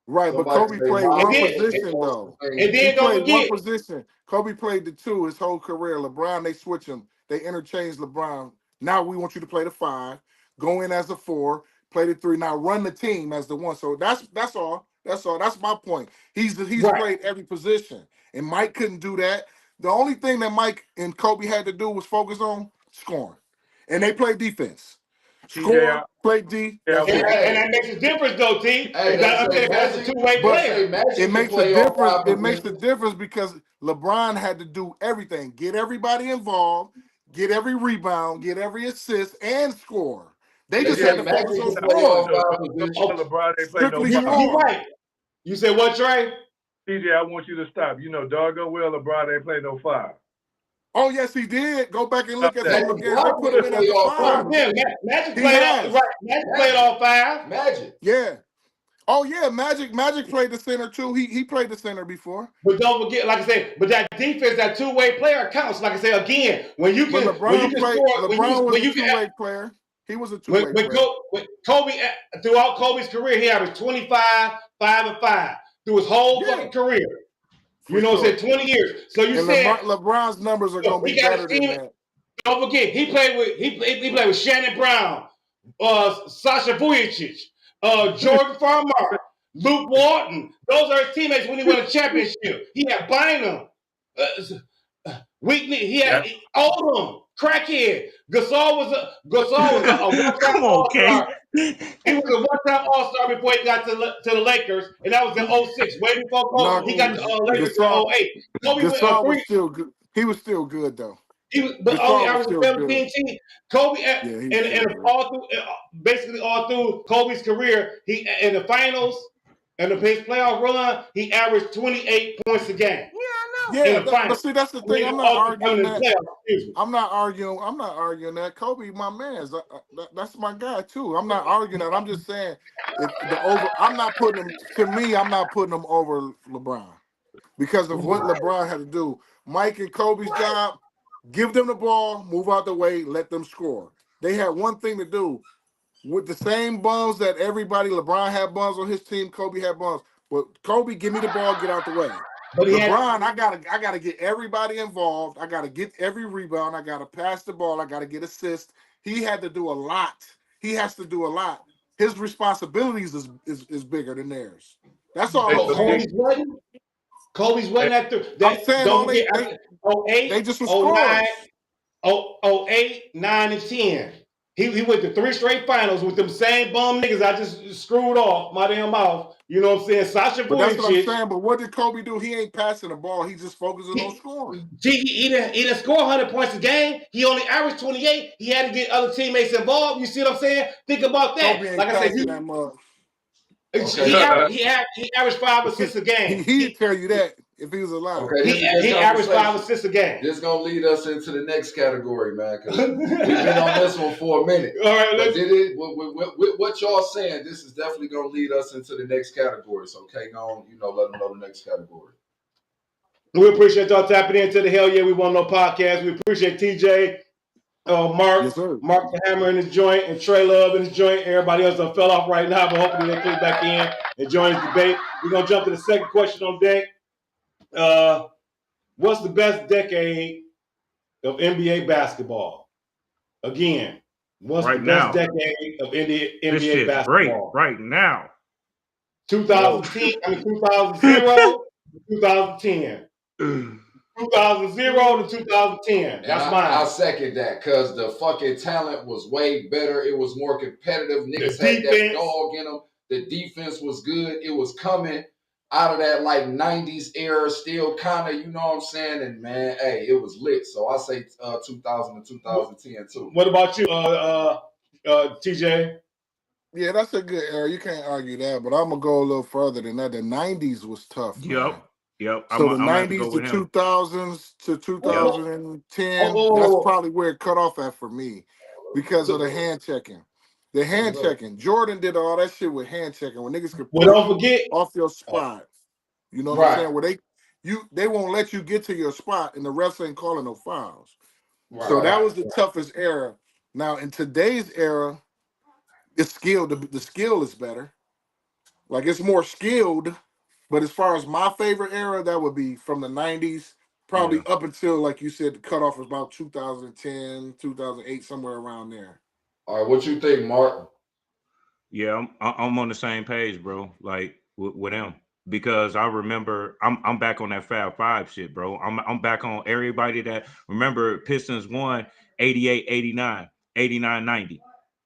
Right, but Kobe played one position though. And then don't forget, one position. Kobe played the 2 his whole career. LeBron, they switch him. They interchange LeBron. Now we want you to play the 5, go in as a 4, play the 3. Now run the team as the 1. So that's all. That's all. That's my point. He's played every position, and Mike couldn't do that. The only thing that Mike and Kobe had to do was focus on scoring, and they played defense. Score, play D. And that makes a difference, though, T. That's a two-way player. It makes a difference. It makes a difference because LeBron had to do everything: get everybody involved, get every rebound, get every assist, and score. They just had to focus on scoring. Strictly scoring. You're right. You said what, Trey? TJ, I want you to stop. You know, doggone well, LeBron ain't play no 5. Oh yes, he did. Go back and look at some of the games. They put him in as a 5. Magic played all 5. Magic. Yeah. Oh yeah, Magic played the center too. He played the center before. But don't forget, like I said, but that defense, that two-way player counts. Like I said again, when you can, LeBron was a two-way player. He was a two-way player. Kobe, throughout Kobe's career, he averaged 25, 5 and 5 through his whole fucking career. You know what I'm saying? 20 years. So you said LeBron's numbers are going to be better than that. Don't forget, he played with Shannon Brown, Sasha Vujicic, Jordan Farmar, Luke Walton. Those are his teammates when he won a championship. He had Bynum, Weekly. He had Oldham, Crackhead. Gasol was a one-time All-Star. He was a one-time All-Star before he got to the Lakers, and that was in 06. Way before Kobe, he got to Lakers in 08. Gasol was still good. He was still good though. He was, but only averaged 17. Kobe and all through, basically all through Kobe's career, he in the finals and his playoff run, he averaged 28 points a game. Yeah, but see, that's the thing. I'm not arguing that. I'm not arguing that. Kobe, my man, that's my guy too. I'm not arguing that. I'm just saying, I'm not putting him. To me, I'm not putting him over LeBron because of what LeBron had to do. Mike and Kobe's job: give them the ball, move out the way, let them score. They had one thing to do with the same bums that everybody. LeBron had bums on his team. Kobe had bums, but Kobe, give me the ball, get out the way. But LeBron, I gotta get everybody involved. I gotta get every rebound. I gotta pass the ball. I gotta get assists. He had to do a lot. He has to do a lot. His responsibilities is bigger than theirs. That's all. Kobe's wasn't at the. I'm saying they just was 08, 9, and 10. He went to 3 straight finals with them same bum niggas I just screwed off my damn mouth. You know what I'm saying? Sasha Vujicic. That's what I'm saying. But what did Kobe do? He ain't passing the ball. He's just focusing on scoring. He didn't score 100 points a game. He only averaged 28. He had to get other teammates involved. You see what I'm saying? Think about that. Kobe ain't like I said, that much. He averaged 5 assists a game. He'd tell you that if he was alive. Okay, he averaged 5 assists a game. This is gonna lead us into the next category, man. Because we've been on this one for a minute. All right, with what y'all saying, this is definitely gonna lead us into the next category. So, okay, go on. Let them know the next category. We appreciate y'all tapping into the Hell Yeah We Want to Know podcast. We appreciate TJ, Mark the Hammer in his joint, and Trey Love in his joint. Everybody else that fell off right now, but hopefully they click back in and join the debate. We're gonna jump to the second question on deck. What's the best decade of NBA basketball? Again, what's the best decade of NBA basketball? Right now. 2010, 2000, 2010. 2000 to 2010. That's mine. I second that because the fucking talent was way better. It was more competitive. Niggas had that dog in them. The defense was good. It was coming out of that like 90s era, still kind of, you know what I'm saying? And man, hey, it was lit. So I say 2000 to 2010 too. What about you, TJ? Yeah, that's a good era. You can't argue that, but I'm gonna go a little further than that. The '90s was tough, man. Yep. So the '90s to 2000s to 2010, that's probably where it cut off at for me because of the hand checking. The hand checking. Jordan did all that shit with hand checking when niggas could don't forget off your spot. You know what I'm saying? Where they won't let you get to your spot and the refs ain't calling no fouls. So that was the toughest era. Now in today's era, it's skilled. The skill is better. Like it's more skilled. But as far as my favorite era, that would be from the 90s, probably up until, like you said, the cutoff was about 2010, 2008, somewhere around there. All right, what you think, Mark? Yeah, I'm on the same page, bro. Like with him, because I remember I'm back on that Fab Five shit, bro. I'm back on everybody that remember Pistons won 88, 89, 89, 90.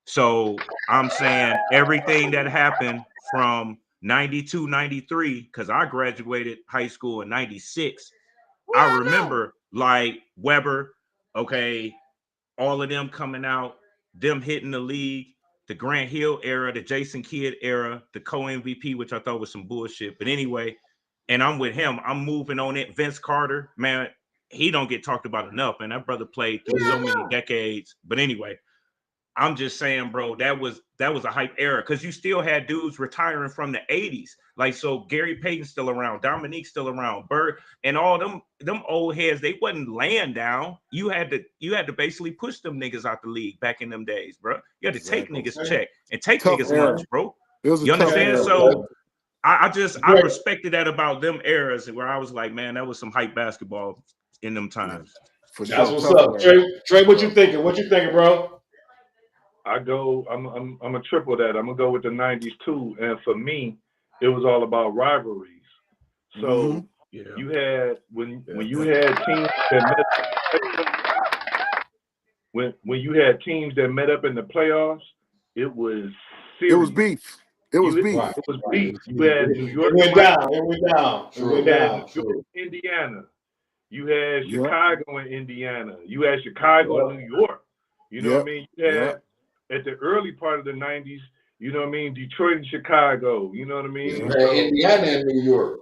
So I'm saying everything that happened from 92, 93, because I graduated high school in 96. I remember like Weber, okay, all of them coming out, them hitting the league, the Grant Hill era, the Jason Kidd era, the co-MVP, which I thought was some bullshit. But anyway, and I'm with him. I'm moving on it. Vince Carter, man, he don't get talked about enough, and that brother played through so many decades. But anyway, I'm just saying, bro, that was a hype era because you still had dudes retiring from the 80s. Like, so Gary Payton's still around, Dominique's still around, Bird, and all them old heads, they wasn't laying down. You had to basically push them niggas out the league back in them days, bro. You had to take niggas check and take tough niggas era. lunch, bro. You understand? Era. So I respected that about them eras where I was like, man, that was some hype basketball in them times. For That's what's up. Trey, what you thinking? What you thinking, bro? I'm a triple that. I'm gonna go with the 90s too. And for me, it was all about rivalries. So you had when you had teams that when you had teams that met up in the playoffs, it was serious. It was beef. It was beef. It was beef. You had New York. It went down. You had New York, Indiana. You had Chicago and Indiana. You had Chicago and New York. You know what I mean? You had at the early part of the 90s, you know what I mean? Detroit and Chicago. You know what I mean? Indiana and New York.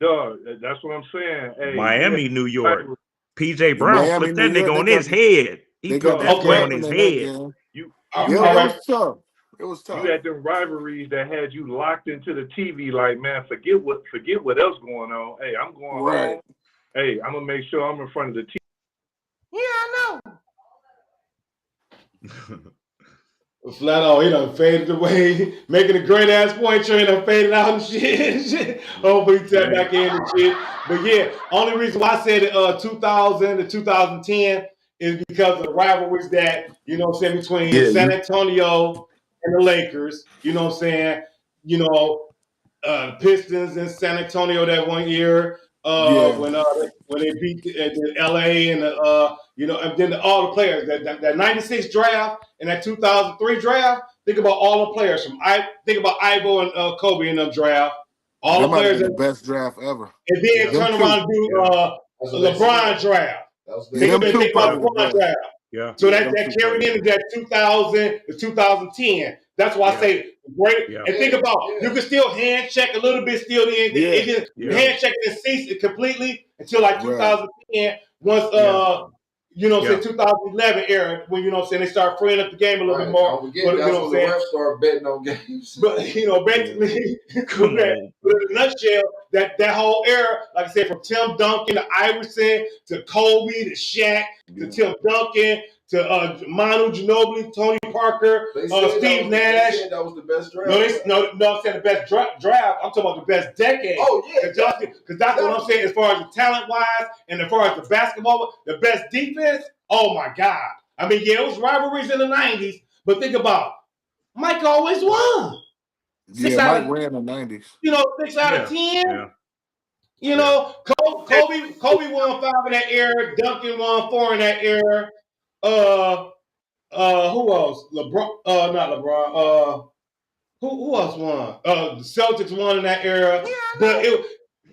Dog, that's what I'm saying. Hey, Miami, New York. PJ Brown flipped that nigga on his head. He put that boy on his head. It was tough. It was tough. You had them rivalries that had you locked into the TV. Like, man, forget what else going on. Hey, I'm going home. Hey, I'm gonna make sure I'm in front of the TV. Yeah, I know. Flat out, he done faded away, making a great ass point. Trey done faded out and shit. Hopefully he tap back in and shit. But yeah, only reason why I said 2000 to 2010 is because of the rivalries that, you know what I'm saying, between San Antonio and the Lakers. You know what I'm saying? You know, Pistons in San Antonio that one year. When they beat the LA and you know, and then all the players that 96 draft and that 2003 draft. Think about all the players think about Ivo and Kobe in the draft. All that the players the best draft ever. And then turn around and do LeBron draft. Think about LeBron draft. Yeah. So that carried into that 2000 to 2010. That's why I say great. And think about you can still hand check a little bit still. Hand check and cease it completely until like 2010. Once you know, say 2011 era when you know what I'm saying they start freeing up the game a little bit more. That's when the refs start betting on games. But you know, basically, but in a nutshell, that whole era, like I said, from Tim Duncan to Iverson to Kobe to Shaq to Tim Duncan to Manu Ginobili, Tony Parker, Steve Nash. That was the best draft. No, I'm saying the best draft. I'm talking about the best decade. Oh yeah, because that's what I'm saying. As far as the talent wise, and as far as the basketball, the best defense. Oh my God! I mean, yeah, it was rivalries in the '90s, but think about Mike always won. Mike ran in the '90s. You know, 6 out of 10. You know, Kobe won 5 in that era. Duncan won 4 in that era. Who else? LeBron. Not LeBron. Who else won? The Celtics won in that era. But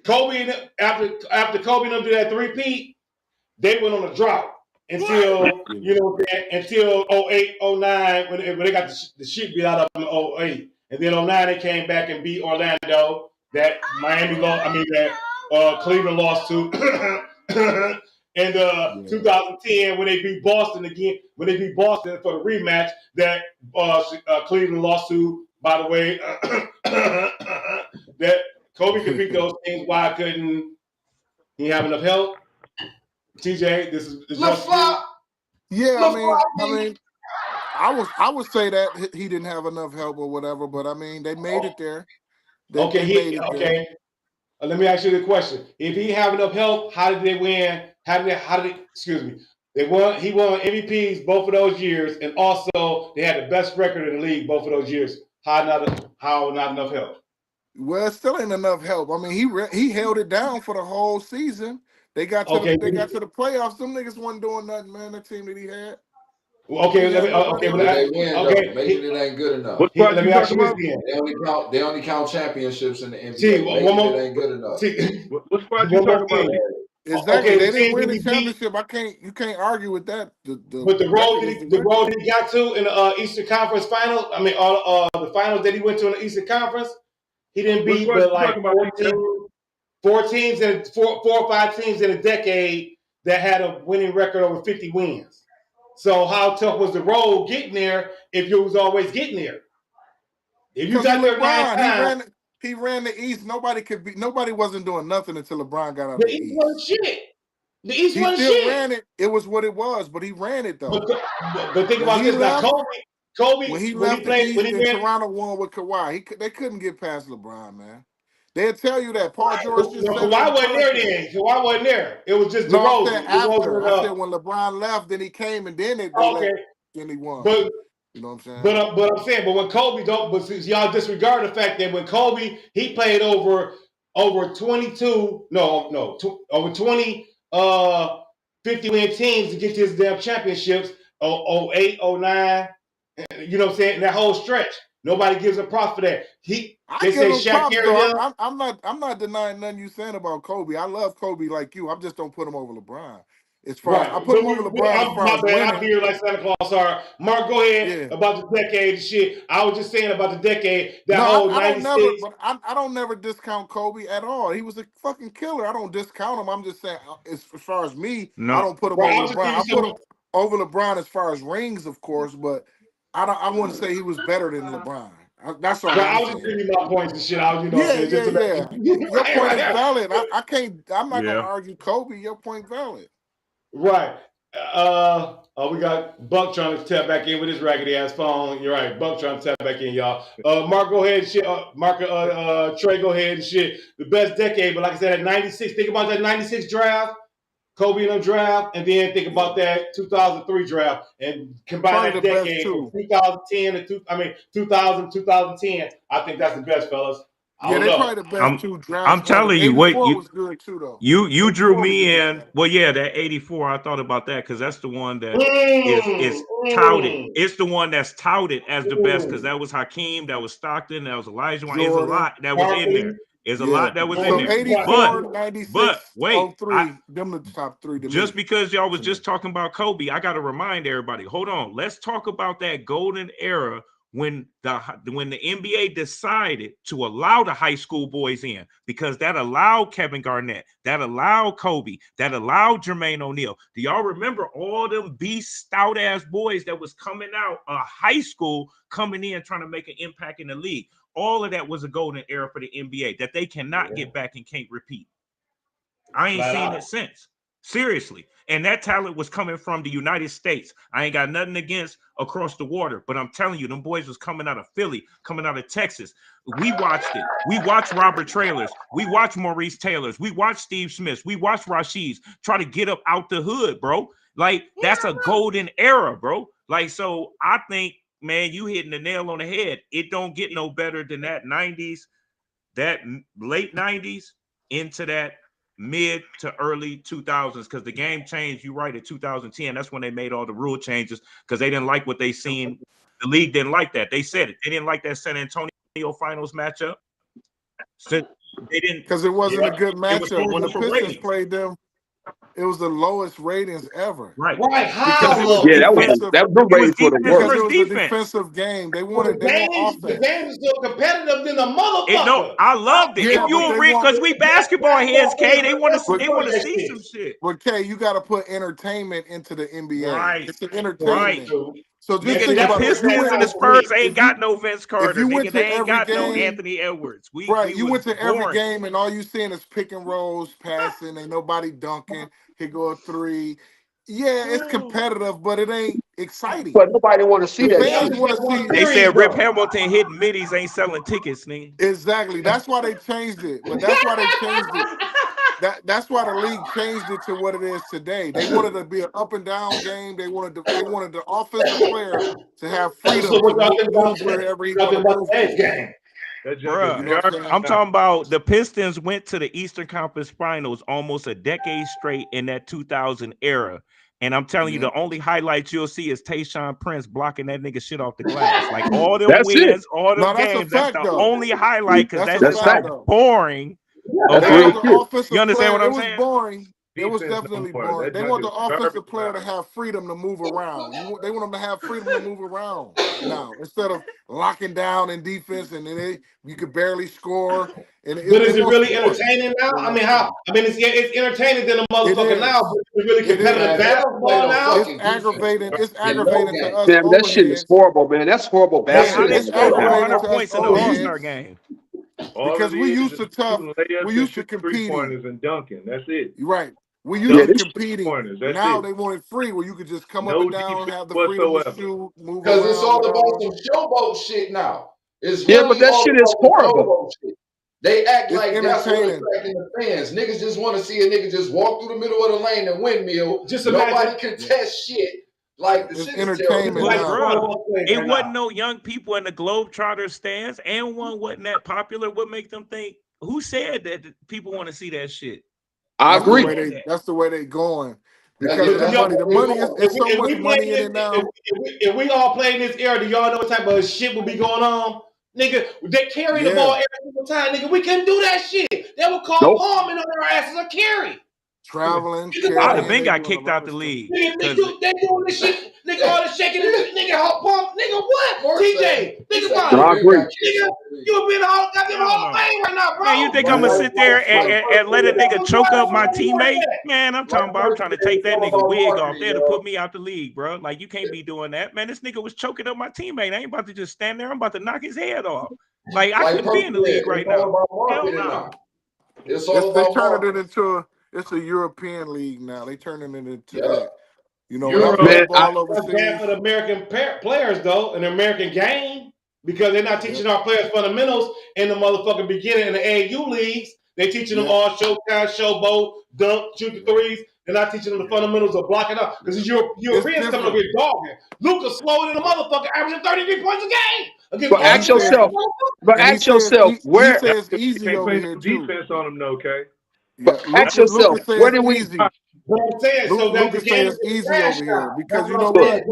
Kobe after Kobe and them did that three-peat, they went on a drought until until 08, 09 when they got the shit beat out of them in 08. And then 09 they came back and beat Orlando. That Miami lost. I mean that Cleveland lost to. And 2010 when they beat Boston again, when they beat Boston for the rematch, that Cleveland lost to. By the way, that Kobe could beat those teams. Why couldn't he have enough help? TJ, this is just yeah. I would say that he didn't have enough help or whatever, but I mean they made it there. They made it there. Let me ask you the question: if he have enough help, how did they win? How did they? Excuse me. They won. He won MVPs both of those years, and also they had the best record in the league both of those years. How not enough help? Well, it still ain't enough help. I mean, he held it down for the whole season. They got to the playoffs. Them niggas wasn't doing nothing, man. The team that he had. Okay, they win, making it ain't good enough. Let me ask you this again. They only count championships in the NBA. See, it ain't good enough. What spot you talking about? Exactly. They didn't win the championship. You can't argue with that. But the road that he got to in the Eastern Conference Finals, I mean, the finals that he went to in the Eastern Conference, he didn't beat but like 4 teams and 4 or 5 teams in a decade that had a winning record over 50 wins. So how tough was the road getting there if you was always getting there? If you got there 9 times, he ran the East. Nobody wasn't doing nothing until LeBron got out the of the East East. wasn't shit. The East he wasn't still shit. ran it. It was what it was, but he ran it though. But think about this now, Kobe when he left the East and Toronto won with Kawhi, they couldn't get past LeBron, man. They'll tell you that. Paul George just said Kawhi wasn't there then. Kawhi wasn't there. It was just DeRozan. I'm saying after. I said when LeBron left, then he came and then then he won. But you know what I'm saying? But I'm saying, but when Kobe y'all disregard the fact that when Kobe he played over 22, over 20 50 win teams to get to his damn championships, 08, 09, you know what I'm saying? That whole stretch. Nobody gives a props for that. They say Shaq carried him. I'm not denying nothing you saying about Kobe. I love Kobe like you. I just don't put him over LeBron. As far as I put him over LeBron as far as winning. I'm here like Santa Claus. Sorry, Mark, go ahead about the decade and shit. I was just saying about the decade. I don't never discount Kobe at all. He was a fucking killer. I don't discount him. I'm just saying as far as me, I don't put him over LeBron. I put him over LeBron as far as rings, of course, but I wouldn't say he was better than LeBron. That's all. I was just giving you my points and shit. Your point is valid. I can't. I'm not gonna argue Kobe. Your point valid. Right. We got Buck trying to tap back in with his raggedy ass phone. You're right. Buck trying to tap back in, y'all. Mark, go ahead and shit. Trey, go ahead and shit. The best decade, but like I said, at 96, think about that 96 draft, Kobe in the draft, and then think about that 2003 draft and combine that decade from 2010 to 2000, 2010. I think that's the best, fellas. Yeah, they probably the best two drafts. I'm telling you, what was good too, though. You drew me in. Well, yeah, that 84. I thought about that because that's the one that is touted. It's the one that's touted as the best because that was Hakeem, that was Stockton, that was Elijah. There's a lot that was in there. There's a lot that was in there. 84, 96, but wait, 03, them the top three. Just because y'all was just talking about Kobe, I got to remind everybody. Hold on, let's talk about that golden era. When the NBA decided to allow the high school boys in, because that allowed Kevin Garnett, that allowed Kobe, that allowed Jermaine O'Neal. Do y'all remember all them beast stout ass boys that was coming out of high school, coming in trying to make an impact in the league? All of that was a golden era for the NBA that they cannot get back and can't repeat. I ain't seen it since. Seriously. And that talent was coming from the United States. I ain't got nothing against across the water, but I'm telling you, them boys was coming out of Philly, coming out of Texas. We watched it. We watched Robert Trailers. We watched Maurice Taylors. We watched Steve Smiths. We watched Rasheeds try to get up out the hood, bro. Like, that's a golden era, bro. Like, so I think, man, you hitting the nail on the head. It don't get no better than that 90s, that late 90s. into that mid to early 2000s because the game changed. You right, in 2010. That's when they made all the rule changes because they didn't like what they seen. The league didn't like that. They said it. They didn't like that San Antonio finals matchup. So they didn't, because it wasn't a good it was matchup. When the for Pistons ratings. played them, it was the lowest ratings ever. Right. How Because it low? was Yeah, defensive. the ratings were the defense Because worst. it versus was a defense. defensive game. They The want game offense. is still competitive than the motherfucker. I loved it. Yeah, If you but they read, want. because we basketball heads, K, they want to that see shit. some shit. But K, you got to put entertainment into the NBA. Right. It's an entertainment. So just Nigga, think the about it. If you Pistons and the went, Spurs ain't got no Vince if Carter. you Nigga, went they to ain't every got no game, Anthony Edwards. We you was went to every boring. game, and all you seeing is pick and rolls, passing, ain't nobody dunking. Here go a three. Yeah, it's competitive, but it ain't exciting. But nobody want to see The that fans shit. want to see. They said Rip Hamilton hitting middies ain't selling tickets, nigga. Exactly. That's why they changed it. But that's why they changed it. That's why the league changed it to what it is today. They wanted to be an up and down game. They wanted the offensive player to have freedom So to what y'all think about move wherever he y'all want think to about move the to. A's game? That junk Bruh, is You know what I'm garbage. saying? I'm talking about the Pistons went to the Eastern Conference Finals almost a decade straight in that 2000 era. And I'm telling you, the only highlights you'll see is Tayshaun Prince blocking that nigga shit off the glass. Like all them That's it. wins, all them No, that's a games, that's fact the though. only highlight because That's that's a just fact how though. boring. That's They Okay, real want the shit. offensive you understand player. what It I'm was saying? boring. It was Defense no definitely more. boring. That They junk want is the offensive garbage player to now. have freedom to move around. They want them to have freedom to move around now instead of locking down in defense and then you could barely score. And But they is it want really sports. entertaining now? They I want mean, sports. it's entertaining than a It motherfucker now, is. but it's really It competitive is. Man, they don't play basketball no now. It's fucking defense, aggravating. bro. It's In no aggravating to game. us Man, that older shit is heads. horrible, man. That's horrible Man, Yeah, how basketball they it's right score now. 400 aggravating to us points in the older All-Star heads game? All because it we is used to tough. shooting We layups and used to shooting three competing. pointers and dunking. That's it. Right. We used Yeah, to Dunking this competing. pointers. That's Now it. they want it free where you could just come up No and down, defense have the freedom to whatsoever. shoot, move Because it's around, all about whatever. some showboat shit now. It's yeah, but literally that all shit is about some horrible. showboat shit. They act It's like that's what entertaining. attracting the fans. Niggas just want to see a nigga just walk through the middle of the lane and windmill. Just Nobody imagine. contest shit. Like the It's shit is terrible. entertainment But Like now. bruh, right it wasn't now. no young people in the Globetrotter stands, and one wasn't that popular. What make them think? Who said that people want to see that shit? I That's the Who agree. way said they. that? That's the way they going That's because yeah, of the that's money. what The they money want. is so If much we play money in this, it now. if we all play in this era, do y'all know what type of shit will be going on? Nigga, they carry the ball Yeah, every single time. Nigga, we couldn't do that shit. They would call Nope. palming on their asses a carry. traveling, Think I'd about it. have carrying. been They got doing a kicked lot out of the stuff. league Nigga, because they doing this shit. Nigga, all the shaking, nigga, hot pump. Nigga, what? TJ, think Say about No, it. I you agree. got kicked Nigga, out the league. you been all goddamn hell Hall of no. Fame right now, Man, you bro. think I'm gonna Man, sit there like and let a nigga choke up my Where you work teammate? at? Man, I'm trying to take it's that all nigga about wig off marketing, there to yo. put me out the league, bro. Like you can't be doing that, man. This nigga was choking up my teammate. I ain't about to just stand there. I'm about to knock his head off. Like I Like couldn't be Perky in the said, league it's right all now. about Hell marketing no. now. It's all They about turning it marketing. into it's a European league now. They turning it into Yeah. that. You know, when I Europe, played Man, ball That's bad overseas. for the American players, though, an American game, because they're not Yep, teaching our players fundamentals in the motherfucking beginning in the AAU leagues. They're teaching them yep, all showboat, dunk, shoot the yep, threes. They're not teaching them the fundamentals of blocking up. Because yep. these It's Europeans coming over different. here dogging. Luca's slower than a motherfucker, averaging 33 points a game against but And he ask old said, yourself. But and ask yourself he where. says You easy can't over play here no too. defense on them, no, okay? Yeah, But ask Luca yourself where says did we? easy. But I'm saying, so that the Luca game is says getting easy trash over here now. That's because you what know I'm Look, saying.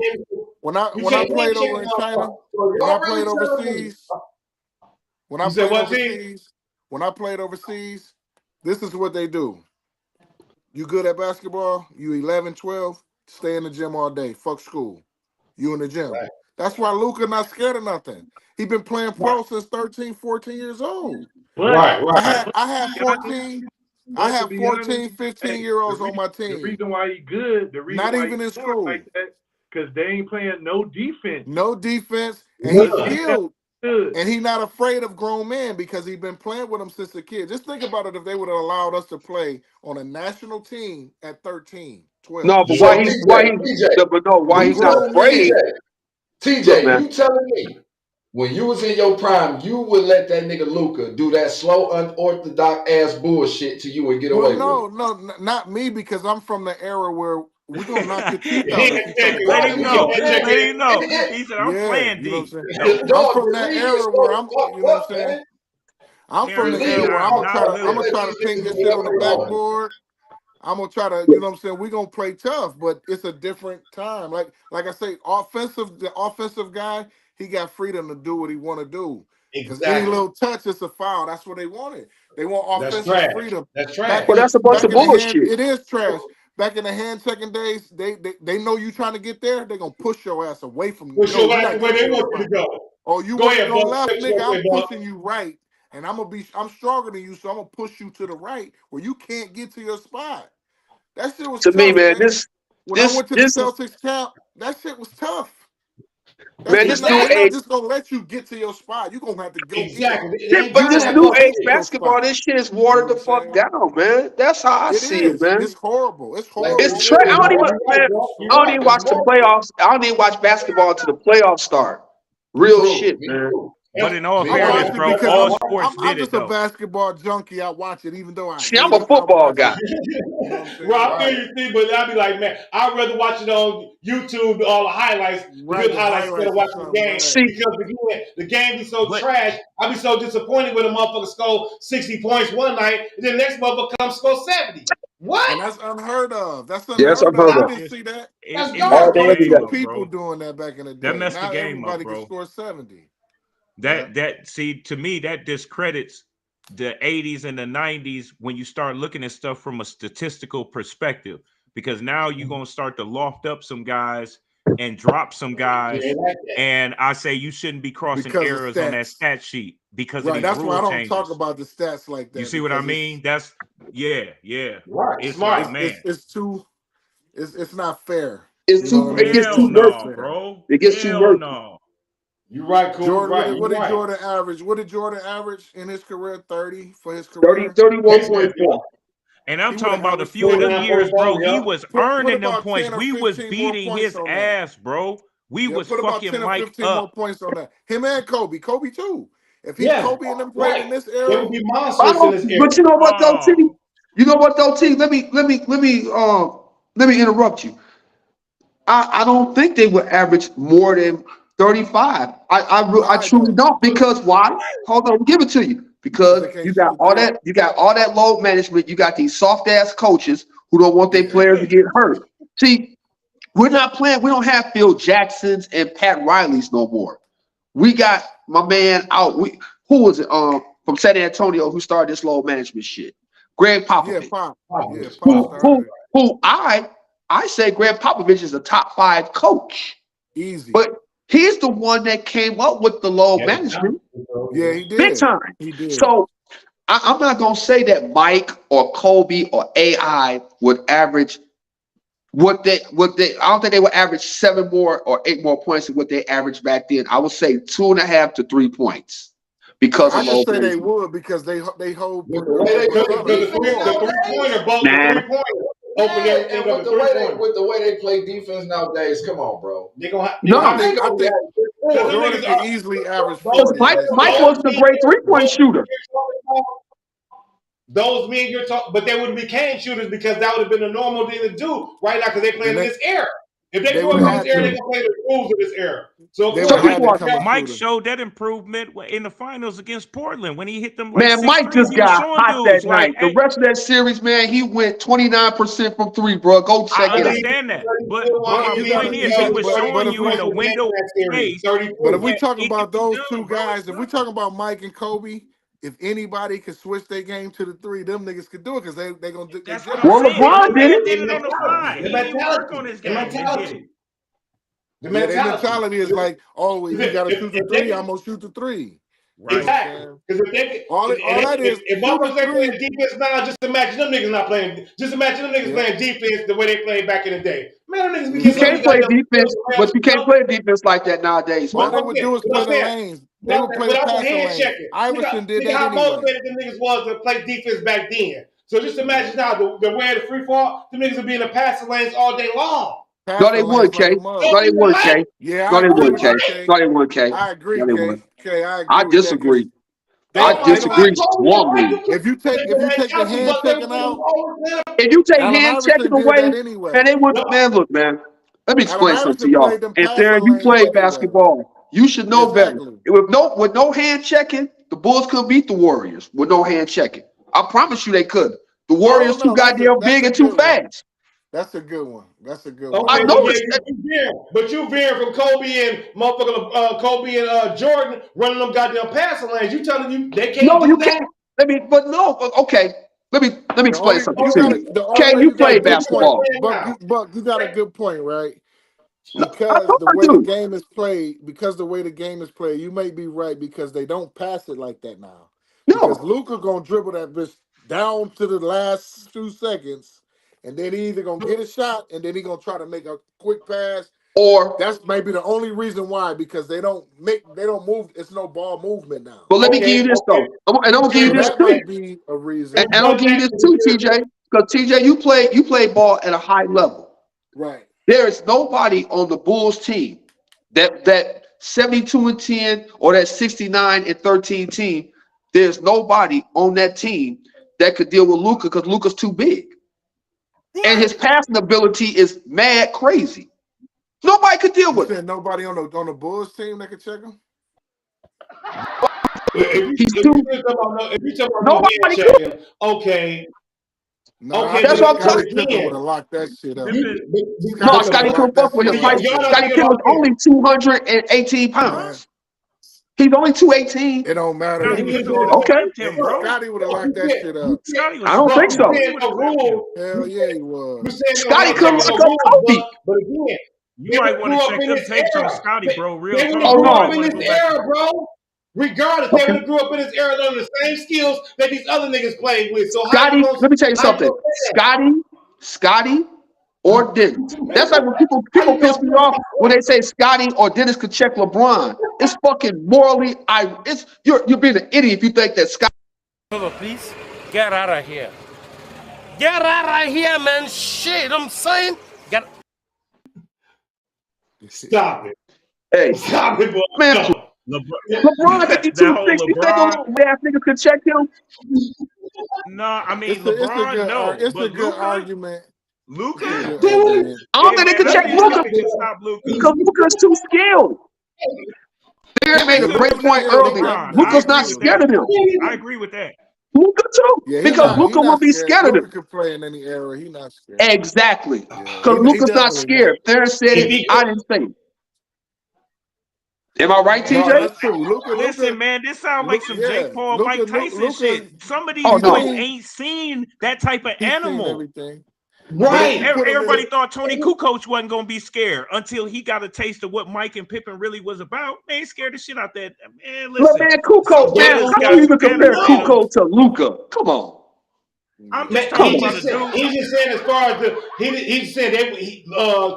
what? We When I can't win played shit over in China, motherfucker. so when I y'all really played telling me overseas, when I You said played what, T? overseas, when I played overseas, this is what they do. You good at basketball, you 11, 12, stay in the gym all day. Fuck school. You in the gym. Right. That's why Luca not scared of nothing. He been playing pro since 13, 14 years old. But I had to be honest, 14, I but to have be honest, 14, 15 hey, year the, olds on re- my the team. reason why he good, the reason Not why even he's in scoring school. like that, because they ain't playing no defense. No defense. And Because he's None. defense skilled. is good. And he's not afraid of grown men because he's been playing with them since a kid. Just think about it if they would have allowed us to play on a national team at 13, 12. no, but so why TJ, he TJ, no, but no, why With he's not grown TJ, afraid? men. Look, TJ, man. you telling me when you was in your prime, you would let that nigga Luca do that slow, unorthodox ass bullshit to you and get Well, away with it? not me because I'm from the era where we're going to knock your teeth He out had if to you try check to it. Let guard him You me. know know. what He had to I'm Let check him know. saying? He said, I'm Yeah, playing you know what D. I'm saying? No. Dog, I'm from the that league is era where so I'm, you fucked know what I'm up, saying? man. I'm from the era where I'm gonna try to ping your shit on the backboard. I'm gonna try to, you know what I'm saying? We're gonna play tough, but it's a different time. Like I say, the offensive guy, he got freedom to do what he want to do. Because any little touch is a foul. That's what they wanted. They want offensive freedom. That's trash. Well, that's a bunch of bullshit. It is trash. Back in the hand checking days, they know you trying to get there. They're gonna push your ass away from Push your ass the way they want you to go. Oh, you go want to ahead, go bro. left, nigga? I'm pushing you right, and I'm stronger than you, so I'm gonna push you to the right where you can't get to your spot. That shit was to tough, me, man. man. When I went to the Celtics camp, that shit was tough. This new they're not age, just gonna let you get to your spot. You're gonna have to go exactly. get it. but this new age basketball, spot. this shit is watered the fuck down, man. That's how I see it, man. It's horrible. It's horrible. It's I don't even watch the playoffs. I don't even watch basketball until the playoffs start. Real shit, man. But in all fairness, bro, all sports I'm did just it a though. basketball junkie. I watch it, even though See, I'm a football guy. You know what I'm saying? Well, I feel you, see, but I'd be like, man, I'd rather watch it on YouTube, all the highlights, the good highlights instead of watching the game. Because the game be so trash. I'd be so disappointed when a motherfucker score 60 points one night, and then the next motherfucker comes score 70. What? And that's unheard of. That's unheard Yes, I've heard of. of. You didn't see that? That's all day, every day. People doing that back in the day. That messed Now the game everybody up, bro. can score 70. See, to me, that discredits the 80s and the 90s when you start looking at stuff from a statistical perspective, because now you're going to start to loft up some guys and drop some guys. And I say you shouldn't be crossing errors on that stat sheet because of these that's rule why I don't changes. talk about the stats like that. You see what I mean? That's Right. It's Smart. like, man, it's not fair. It gets too murky, bro. It gets too murky. No. You're right, cool. Jordan, what did right. Jordan average? What did Jordan average in his career? 30 for his career? 31.4. And I'm talking about a few of them years, bro. He was earning them points. We was beating his ass, bro. We was put about 10 fucking or Mike 15 up. more points on that. Him and Kobe too. If he Kobe and them played in this era, they would be monsters in this era. But you know what, though, T? You know what, though, T? Let me interrupt you. I don't think they would average more than 35. I truly don't, because why? Hold on, give it to you. Because you got all that load management. You got these soft ass coaches who don't want their players to get hurt. See, we're not playing. We don't have Phil Jacksons and Pat Rileys no more. We got my man out. Who was it? From San Antonio, who started this load management shit? Greg Popovich. Who I say Greg Popovich is a top 5 coach. Easy. But he's the one that came up with the load management. Yeah, he did. Big time. He did. So I'm not going to say that Mike or Kobe or AI would average what they I don't think they would average 7 more or 8 more points than what they averaged back then. I would say 2.5 to 3 points. Because I of just say management. they would, because they hold the three-pointer, both the three-pointer. With the way they play defense nowadays, come on, bro. They gonna have, I think Jordan can easily average 40. Mike was a great 3-point shooter. Those men you're talking, but they wouldn't be cane shooters because that would have been a normal thing to do right now because they play in this era. If they grew up in this era, they're gonna play the rules of this era. So Mike showed that improvement in the finals against Portland when he hit them. Man, Mike just got hot that night. The rest of that series, man, he went 29% from 3, bro. Go check it out. I understand that, but my point is, he was showing you in a window space. But if we talk about those two guys, if we talk about Mike and Kobe, if anybody could switch their game to the 3, them niggas could do it because they gonna do. Well, LeBron did it. Did it on the fly. He didn't work on his game. He did it. The mentality is like, oh, you got to shoot the 3. I'm gonna shoot the 3. Right. Exactly. Because if motherfuckers ain't playing defense now, just imagine them niggas not playing. Just imagine them niggas playing defense the way they played back in the day. Man, them niggas you can't play defense, but you can't play defense like that nowadays. All they would do is play the lanes. They would play the passing lane. Iverson did that how anyway. motivated them niggas was to play defense back then. So just imagine now the way of the free fall, them niggas would be in the passing lanes all day long. No, they would, K. No, they would, K. Yeah, no, they would, K. No, they would, K. I agree, K. I disagree. I disagree strongly. If you take the hand checking out, if you take hand checking away, and they would, man, look, man. Let me explain something to y'all. And Darren, you play basketball. You should know better. With no hand checking, the Bulls could beat the Warriors with no hand checking. I promise you they could. The Warriors too goddamn big and too fast. That's a good one. That's a good one. Okay, I know but you veering from Kobe and motherfucking Kobe and Jordan running them goddamn passing lanes. You telling you they can't No, do you that? can't. Okay. Let me explain something to you. The only Okay, way you got play a good point, basketball. Buck, you got a good point, right? I Because thought the I way the do. game is played, you may be right because they don't pass it like that now. Because No. Luka gonna dribble that bitch down to the last 2 seconds, and then he either gonna get a shot and then he gonna try to make a quick pass. Or That's maybe the only reason why, because they don't move. It's no ball movement now. but let me give you this though. And I'm gonna give you So this that too. might be a reason. And I'm gonna give you this too, TJ. Because TJ, you play ball at a high level. Right. There is nobody on the Bulls team that 72-10 or that 69-13 team. There's nobody on that team that could deal with Luka because Luka's too big. And his passing ability is mad crazy. Nobody could deal You with him. said nobody on the Bulls team that could check him? He's If too. you talk about no Nobody hand could. checking, okay. Nah, Okay, That's what I'm telling Scottie you. Pippen would again, have locked that shit up. No, Scotty would have Scotty couldn't locked that fuck with shit him. up right y'all there. not Scotty thinking Pippen was about this. only 218 pounds. He's only 218. It don't matter. Scotty He was was taller Okay. than him, bro. Scotty would have locked that shit up. Scotty was I don't think strong. so. He would have clipped him. Hell yeah, he You was. saying no Scotty hand couldn't checking lock no up rules, Kobe. but again, You they might want grew to up check in them this tapes on era. Scotty, bro. Real They would talk. have Oh grew You up might no. in want to this go back. era, bro. Regardless, they would have grew up in this era learning the same skills that these other niggas played with. So Scotty, let me tell you something. Scotty or Dennis. That's like when people piss me off when they say Scotty or Dennis could check LeBron. It's fucking morally you're being an idiot if you think that Scotty. Please get out of here. Get out of here, man. Shit, I'm saying. Stop it. Hey, Stop it, boy. man, Stop. LeBron 52 That whole 6. You think those LeBron. little ass niggas could check him? No, I mean It's a LeBron. No, it's a but good Luka. argument. It's a Luka. good argument. I don't think they could check Nothing, Luka nothing can stop Luka. because Luka's too skilled. Darren made a Luka great couldn't point stop earlier. LeBron. I Luka's agree not with scared that. of him. I agree with that. Luka too. Yeah, Because he Luka will not be scared. scared of Luka him. could play in any era. He not scared. Exactly. Yeah, Because he Luka's not definitely not. scared. Darren said it. I didn't say it. Am I right, No, TJ? that's true. Listen, man, this sounds like some Jake Paul, Mike Tyson shit. Some of these Oh, no. boys ain't seen that type of He's seen animal. everything. Right. Everybody thought Tony Kukoc wasn't gonna be scared until he got a taste of what Mike and Pippen really was about. Man, he scared the shit out that. Man, Look, listen. man, Kukoc, man, Brothers how got can you even some compare animal in 'em. Kukoc to Luka? Come on. I'm Man, just talking he's about just a dude. saying as far as he said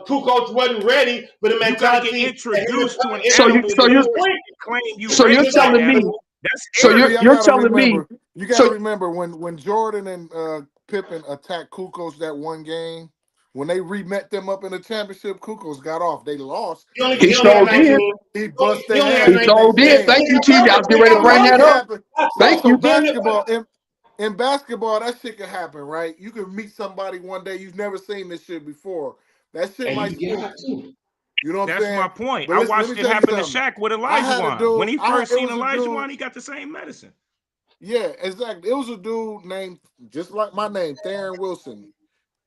Kukoc wasn't ready for the You gotta mentality. get introduced to an So you- animal so you- before you claim you So ready you're for that telling me- animal. That's So arrogant. Y'all you're gotta telling me. remember, you gotta remember when Jordan and Pippen attacked Kukoc that one game, when they re-met them up in the championship, Kukoc got off. They lost. He sure did. He bust He their only ass. had He the sure next did. game. Thank you, TJ. I was getting ready to bring that up. Thank So you. in basketball, that shit can happen, right? You can meet somebody one day you've never seen this shit before. That shit might spook you. You know what I'm That's saying? my point. But I listen, let watched me it tell you happen to something. Shaq with I had a Elijah dude- When he I had- first it seen was a Elijah dude- he got the same medicine. Yeah, exactly. It was a dude named, just like my name, Theron Wilson.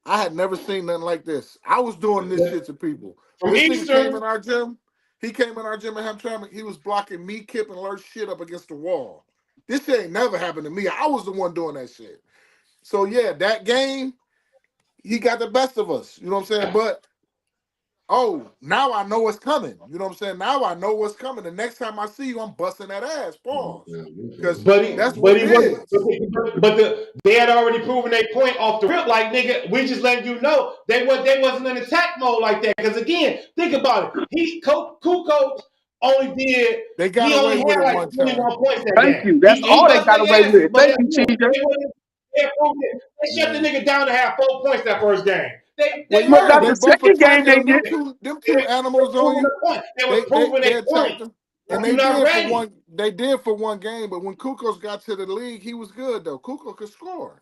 I had never seen nothing like this. I was doing this shit to people. From This nigga Eastern. came in our gym. He came in our gym at Hamtramck. He was blocking me, Kip, and Lurch shit up against the wall. This shit ain't never happened to me. I was the one doing that shit. So yeah, that game, he got the best of us. You know what I'm saying? But now I know what's coming. You know what I'm saying? Now I know what's coming. The next time I see you, I'm busting that ass. Pause. Because that's what it is. They had already proven their point off the rip. Like, nigga, we just letting you know they wasn't in attack mode like that. Because again, think about it. Kukoc only did. They got he away only with had it like one 21 time. points that Thank game. you. That's all they bust got their away asses, with. but Thank you, TJ. they shut the nigga down to have 4 points that first game. They Well, murdered not They the him. both second game attacking they him. Them did. two animals on you. They was proving They their point. attacked him, and You're they not did ready. for one. They did for one game, but when Kukoc got to the league, he was good though. Kukoc could score.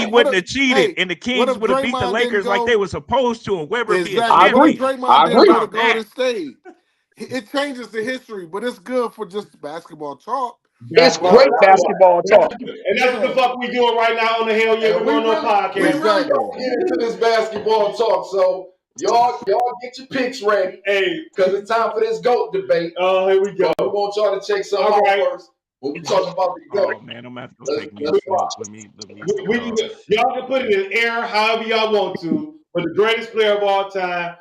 he wouldn't have cheated, and the Kings if would have beat the Draymond didn't Lakers like go? they were supposed to, and Webber be a Exactly. I What if agree. champion. Draymond I didn't agree. go to About that. Golden State? It changes the history, but it's good for just basketball talk. It's great basketball talk. And that's what the fuck we doing right now on the Hell Yeah, And we're going on podcast. we really gonna get into this basketball talk. So y'all get your picks ready. Hey, because it's time for this GOAT debate. Oh, here we go. We want y'all to check some out first. When we talk about the GOAT, Oh man, I'm gonna have to go take me a smoke. Let me. Y'all can put it in air however y'all want to, but the greatest player of all time,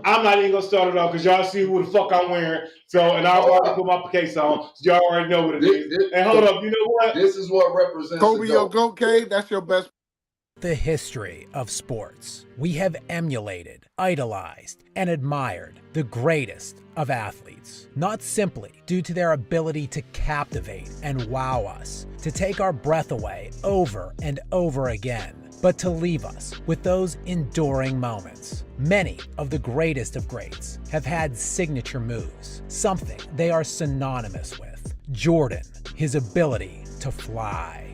I'm not even gonna start it off because y'all see who the fuck I'm wearing. So, and I've already put my case on, so y'all already know what it is. And hold up, you know what? This is what represents Kobe, the your GOAT. GOAT, K, that's your best. The history of sports. We have emulated, idolized, and admired the greatest of athletes, not simply due to their ability to captivate and wow us, to take our breath away over and over again, but to leave us with those enduring moments. Many of the greatest of greats have had signature moves, something they are synonymous with. Jordan, his ability to fly.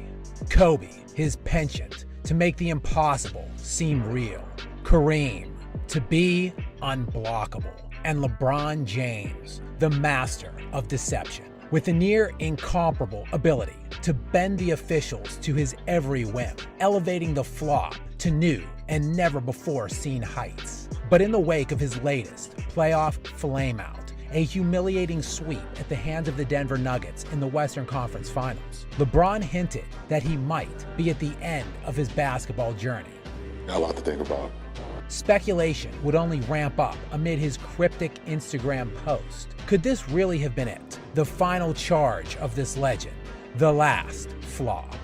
Kobe, his penchant to make the impossible seem real. Kareem, to be unblockable. And LeBron James, the master of deception, with a near incomparable ability to bend the officials to his every whim, elevating the flop to new and never before seen heights. But in the wake of his latest playoff flameout, a humiliating sweep at the hands of the Denver Nuggets in the Western Conference Finals, LeBron hinted that he might be at the end of his basketball journey. Got a lot to think about. Speculation would only ramp up amid his cryptic Instagram post. Could this really have been it? The final charge of this legend, the last flop.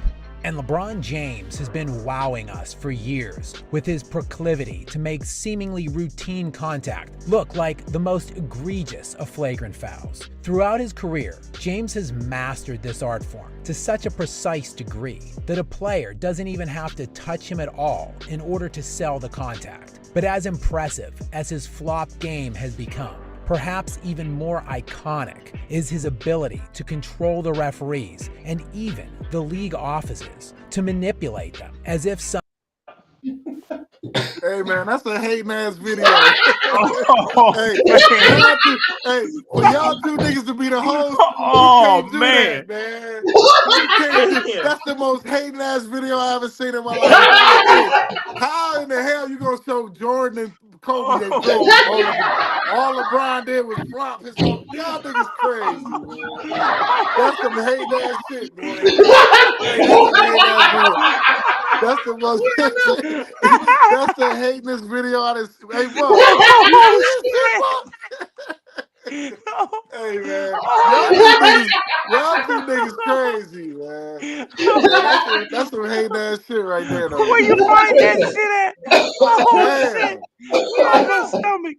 And LeBron James has been wowing us for years with his proclivity to make seemingly routine contact look like the most egregious of flagrant fouls. Throughout his career, James has mastered this art form to such a precise degree that a player doesn't even have to touch him at all in order to sell the contact. But as impressive as his flop game has become, perhaps even more iconic is his ability to control the referees and even the league offices to manipulate them as if some. Hey man, that's a hating ass video. Hey, for y'all two niggas to be the host, you can't do that, man. You can't do, that's the most hating ass video I ever seen in my life. Hey, how in the hell you gonna show Jordan and Kobe they great? All LeBron did was flop his whole. Y'all niggas crazy, man. That's some hating ass shit, boy. Hey, that's some hating ass video. That's the most. That's the hatiness video I just. Hey, Buck, you see this shit, Buck? Hey, man, y'all two niggas crazy, man. Yeah, that's some hating ass shit right there, though. Where you find that shit at? Oh Damn. shit! Oh my stomach.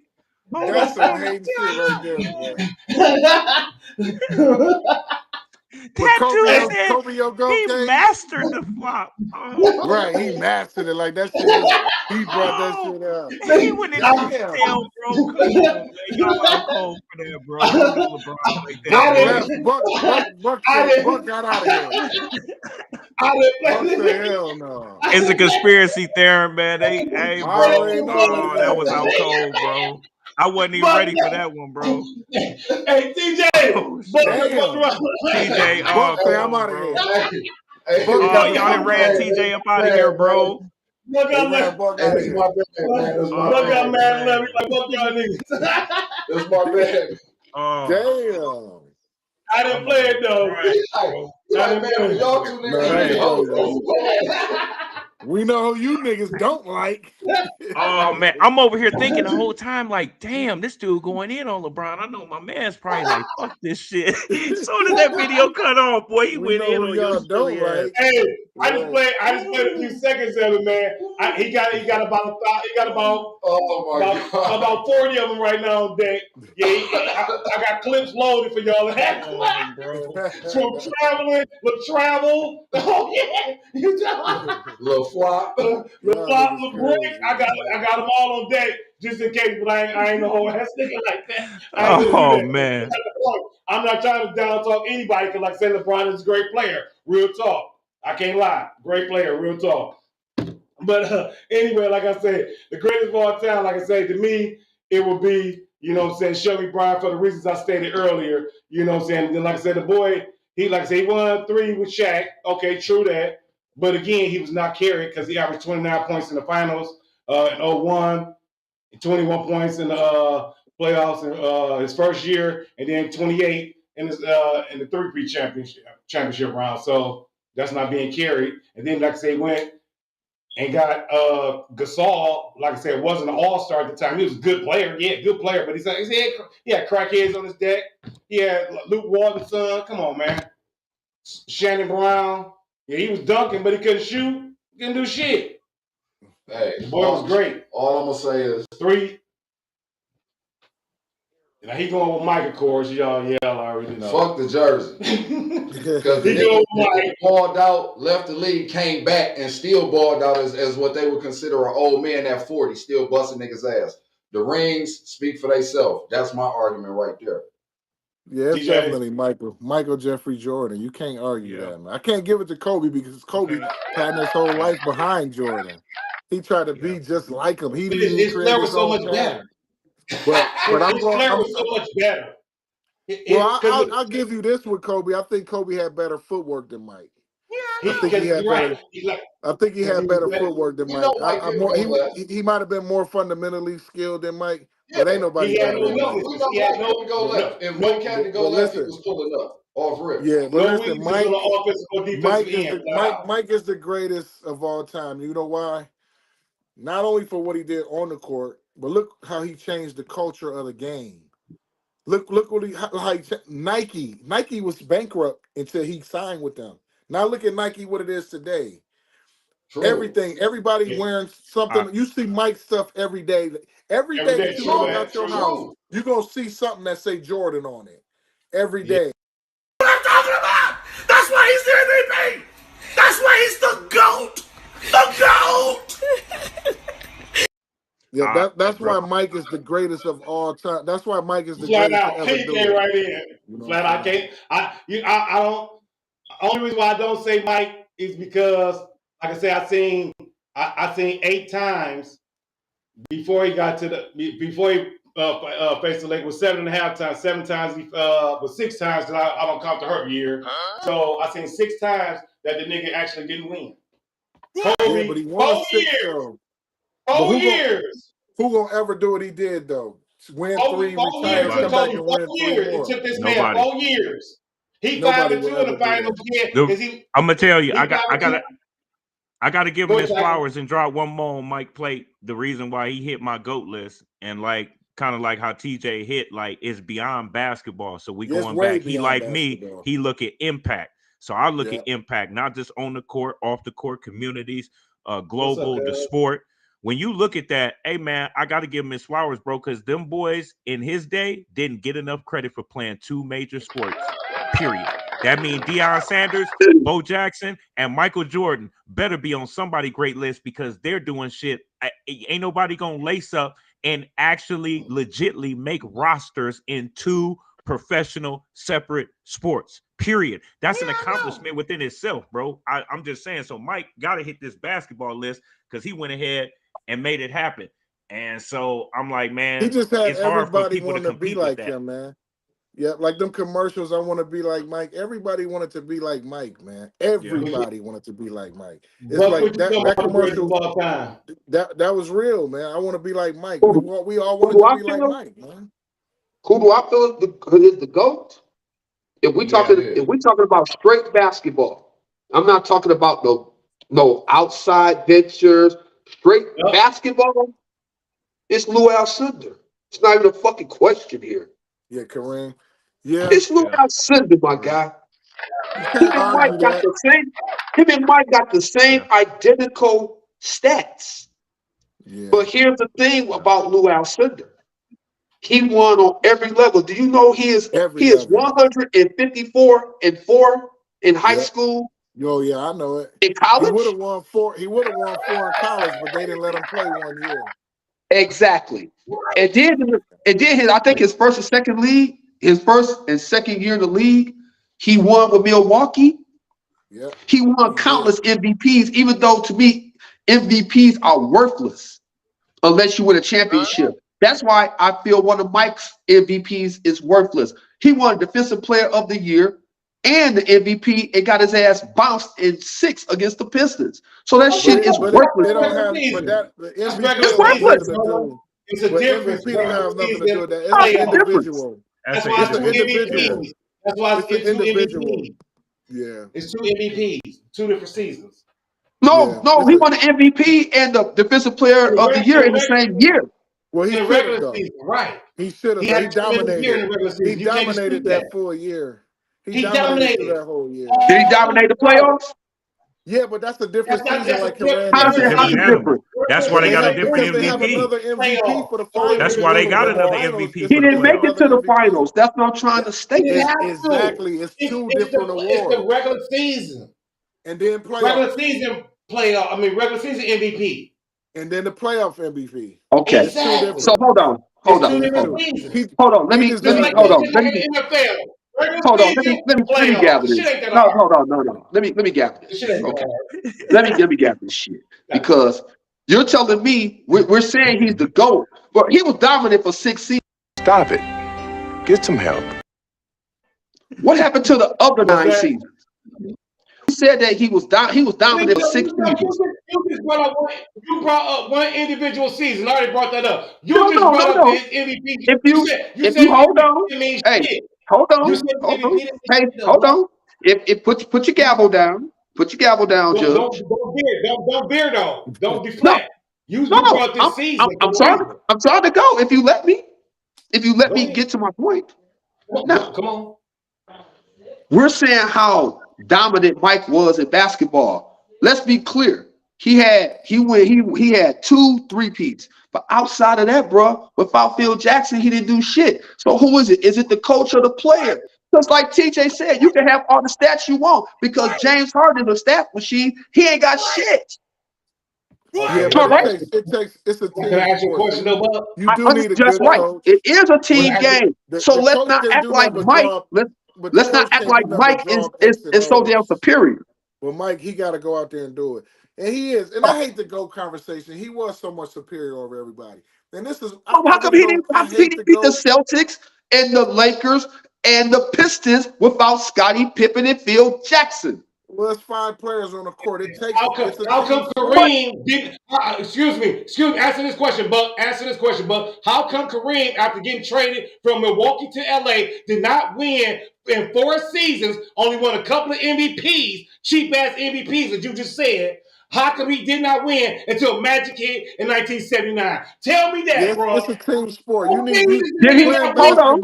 Oh, that's some hating shit right there, boy. That dude said Kobe, your GOAT, he mastered the flop. Oh. Right, he mastered it. Like that shit just, he brought that shit out. He went into detail, bro. Come on, man. Y'all out cold for that, bro. Don't do LeBron like that. Buck got out of here. Buck said, hell no. It's a conspiracy theory, man. Hey, bro. Oh, that was out cold, bro. I wasn't even ready for that one, bro. Hey, TJ. TJ, I'm out of here. Oh, y'all done ran TJ up out of here, bro. Buck got mad. Buck got mad. Buck y'all niggas. That's my bad. Damn. I didn't play it though. Man, y'all two niggas. We know who you niggas don't like. Oh man, I'm over here thinking the whole time, like, damn, this dude going in on LeBron. I know my man's probably like, fuck this shit. As soon as that video cut off, boy, he went in on y'all. Don't like. Hey, I just played a few seconds of it, man. He got about about 40 of them right now on deck. Yeah, I got clips loaded for y'all. From traveling, with travel. Oh yeah, little flop, little break. I got them all on deck just in case, but I ain't no whole ass nigga like that. Oh man, I'm not trying to down talk anybody because, like I said, LeBron is a great player. Real talk. I can't lie. Great player. Real talk. But anyway, like I said, the greatest of all time, like I said, to me, it would be, you know what I'm saying, Shelby Bryant for the reasons I stated earlier. You know what I'm saying? And then, like I said, the boy, he won 3 with Shaq. Okay, true that. But again, he was not carried because he averaged 29 points in the finals in 01, 21 points in the playoffs in his first year, and then 28 in the three-peat championship round. So that's not being carried. And then, like I say, went and got Gasol. Like I said, wasn't an all-star at the time. He was a good player. Yeah, good player. But he had crackheads on his deck. He had Luke Walton's son. Come on, man. Shannon Brown. Yeah, he was dunking, but he couldn't shoot. Couldn't do shit. Hey, the boy was great. All I'm gonna say is 3. Now he going with Mike, of course. Y'all already know. Fuck the jersey. Because the nigga balled out, left the league, came back, and still balled out as what they would consider an old man at 40, still busting niggas' ass. The rings speak for themselves. That's my argument right there. Yeah, it's definitely Michael Jeffrey Jordan. You can't argue that, man. I can't give it to Kobe because Kobe had his whole life behind Jordan. He tried to be just like him. He didn't even create his own path. But I'm going. Was so much better. I'll give you this with Kobe. I think Kobe had better footwork than Mike. I think he had better footwork than Mike. He might have been more fundamentally skilled than Mike, but ain't nobody better than Mike. We know Mike had to go left. If Mike had to go left, he was pulling up off rip. Yeah, but listen, Mike is the greatest of all time. You know why? Not only for what he did on the court, but look how he changed the culture of the game. Look how Nike was bankrupt until he signed with them. Now look at Nike, what it is today. True. Everybody wearing something. You see Mike stuff every day. Every day that you walk out your house, you're going to see something that say Jordan on it. Every day. What I'm talking about! That's why he's the MVP! That's why he's the GOAT! The GOAT! Yeah, that's why Mike is the greatest of all time. That's why Mike is the greatest to ever do it. Right in. Flat out, I don't. Only reason why I don't say Mike is because, like I said, I seen 8 times before he got to before he faced the Lakers. 7.5 times. 7 times he was 6 times because I don't count the hurt year. So I seen 6 times that the nigga actually didn't win. Kobe, but he won 6 though. 4 years. Who gonna ever do what he did though? Win 3, retire, come back and win 3 more. It took this man 4 years. He 5-2 in the finals again. I'm gonna tell you, I gotta give him his flowers and drop one more on Mike plate. The reason why he hit my GOAT list and like kind of like how TJ hit, like it's beyond basketball. So we going back. He like basketball. Me, he look at impact. So I look at impact, not just on the court, off the court, communities, global, the sport. When you look at that, hey man, I got to give him his flowers, bro, because them boys in his day didn't get enough credit for playing 2 major sports, period. That means Deion Sanders, Bo Jackson, and Michael Jordan better be on somebody's great list because they're doing shit. Ain't nobody going to lace up and actually legitly make rosters in 2 professional separate sports, period. That's an accomplishment within itself, bro. I'm just saying. So Mike got to hit this basketball list because he went ahead and made it happen. And so I'm like, man, he just had everybody wanting to be like him, man. Yeah, like them commercials, I want to be like Mike. Everybody wanted to be like Mike, man. Everybody wanted to be like Mike. It's like that commercial. That was real, man. I want to be like Mike. We all wanted to be like Mike, man. Who do I feel is the GOAT? If we talking about straight basketball, I'm not talking about no outside ventures. Straight basketball, it's Lou Alcindor. It's not even a fucking question here. Yeah, Kareem. Yeah, it's Lou Alcindor, my guy. Him and Mike got the same identical stats. Yeah. But here's the thing about Lou Alcindor. He won on every level. Do you know he is 154-4 in high school? Oh yeah, I know it. In college, he would have won 4 in college, but they didn't let him play 1 year. Exactly. And then I think his first and second year in the league, he won with Milwaukee. Yeah. He won countless MVPs, even though to me, MVPs are worthless unless you win a championship. That's why I feel one of Mike's MVPs is worthless. He won Defensive Player of the Year and the MVP and got his ass bounced in 6 against the Pistons. So that shit is worthless. It's worthless. It's a difference. MVP don't have nothing to do with that. It's an individual. That's why it's an individual. That's why It's it's an two individual. MVPs. Yeah. It's two MVPs, 2 different seasons. No, he won the MVP and the defensive player of the year in the same year. Well, he in the should have regular though. season, right? He should have. He He had a tremendous year in dominated. the regular season. He You can't dominated dispute that. that full year. He He dominated through dominated. that whole year. Did he dominate the playoffs? Yeah, but that's a different season, That's a like Karan How's just it Different said. animal. different? That's why they got a different Because they have MVP. another MVP for the finals. That's It's why a they little got bit another finals. MVP It's He for a the didn't make playoffs. it another to the MVP. finals. That's what I'm trying to state. He didn't have to. Exactly. It's two different It's awards. the regular season. And then playoffs. Regular season playoff. I mean, regular season MVP. And then the playoff MVP. Okay. It's two different. So hold on. It's two different seasons. Hold on. Let me Just like hold on. in the NFL. Regular Hold on. season, Let me playoff. gather Shit this. ain't that No. hard. Let me gather This this. shit ain't that Okay. hard. Let me gather this shit because you're telling me we're saying he's the GOAT, but he was dominant for 6 seasons. Stop it. Get some help. What happened to the other 9 seasons? He said that he was dominant for 6 seasons. You brought up one individual season. I already brought that up. You No. brought up his MVP. If you hold on, hey, hold on. Hey, hold on. If put your gavel down. Put your gavel down, Judge. Don't veer though. Don't deflect. You brought this season. I'm sorry to go. If you let me get to my point. Now, come on. We're saying how dominant Mike was in basketball. Let's be clear. He had 2 3-peats. But outside of that, bro, without Phil Jackson, he didn't do shit. So who is it? Is it the coach or the player? Just like TJ said, you can have all the stats you want because James Harden, the stat machine, he ain't got shit. Yeah, but it's a team. Can I ask you a question though, Bob? You do need a good coach. It is a team game. So let's not act like Mike. Let's not act like Mike is so damn superior. Well, Mike, he got to go out there and do it. And he is. And I hate the GOAT conversation. He was so much superior over everybody. And this is. How come he didn't beat the Celtics and the Lakers and the Pistons without Scottie Pippen and Phil Jackson? Well, it's 5 players on the court. It takes. How come Kareem didn't? Excuse me. Answer this question, Buck. How come Kareem, after getting traded from Milwaukee to LA, did not win in 4 seasons? Only won a couple of MVPs, cheap ass MVPs, as you just said. How come he did not win until Magic hit in 1979? Tell me that, bro. It's a team sport. You need Hold on.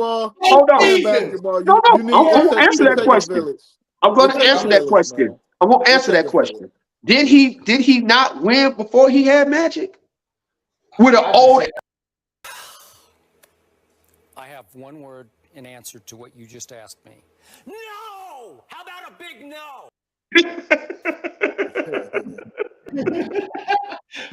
Basketball. No. I'm going to answer that question. I'm going to answer that question. Did he not win before he had Magic? With an old. I have one word in answer to what you just asked me. No! How about a big no?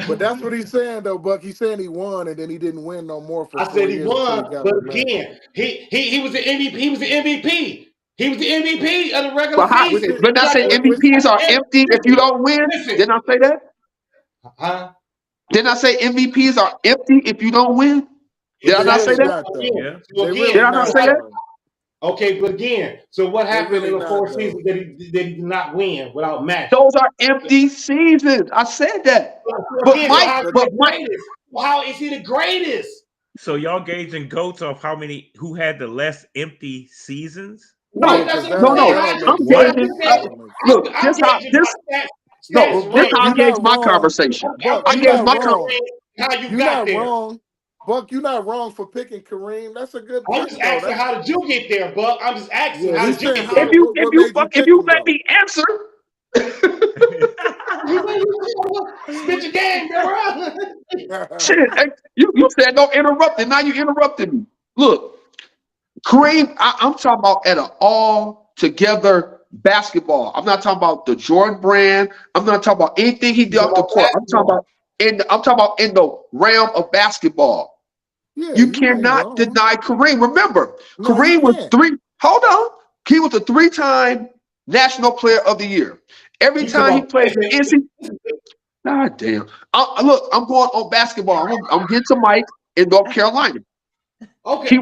But that's what he's saying, though, Buck. He's saying he won, and then he didn't win no more for 4 I said he years. won, but again, he was the MVP. He was the MVP. He was the MVP of the regular season. Didn't I say MVPs are empty if you don't win? Didn't I say that? Huh? Didn't I say MVPs are empty if you don't win? Did I not say that? Did I not say that? Okay, but again, so what happened in the 4 seasons that he did not win without Magic? Those are empty seasons. I said that. How is he the greatest? So y'all gauging GOATs off who had the less empty seasons? No. I'm gauging. Look, this how I gauge my conversation. I gauge my conversation. How you got there? Wrong. Buck, you're not wrong for picking Kareem. That's a good pick. I'm just asking, how did you get there, Buck? I'm just asking, how did you get there? If you let me answer. Spit your game, bro. Shit, you said don't interrupt it. Now you interrupted me. Look, Kareem, I'm talking about at an all-together basketball. I'm not talking about the Jordan brand. I'm not talking about anything he did off the court. I'm talking about in the realm of basketball. Yeah, you cannot deny Kareem. Remember, Kareem was 3. Hold on. He was a 3-time National Player of the Year. Every time he played for NC. God damn. Look, I'm going on basketball. I'm getting to Mike in North Carolina. Okay. He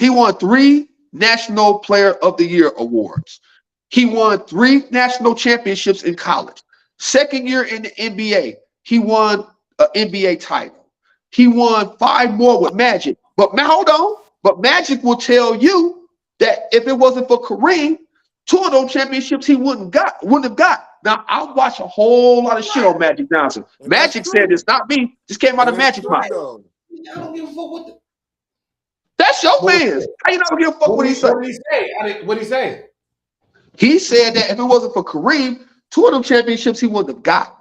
won 3 National Player of the Year awards. He won 3 national championships in college. Second year in the NBA, he won an NBA title. He won 5 more with Magic. But hold on. But Magic will tell you that if it wasn't for Kareem, 2 of those championships he wouldn't have got. Now I watch a whole lot of shit on Magic Johnson. And that's Magic said true. it's not me. This came out And of that's Magic true, mouth. though. I don't give a fuck what. That's your What man's. How you not give a fuck what he said? What did he say? What did he say? He said that if it wasn't for Kareem, 2 of them championships he wouldn't have got.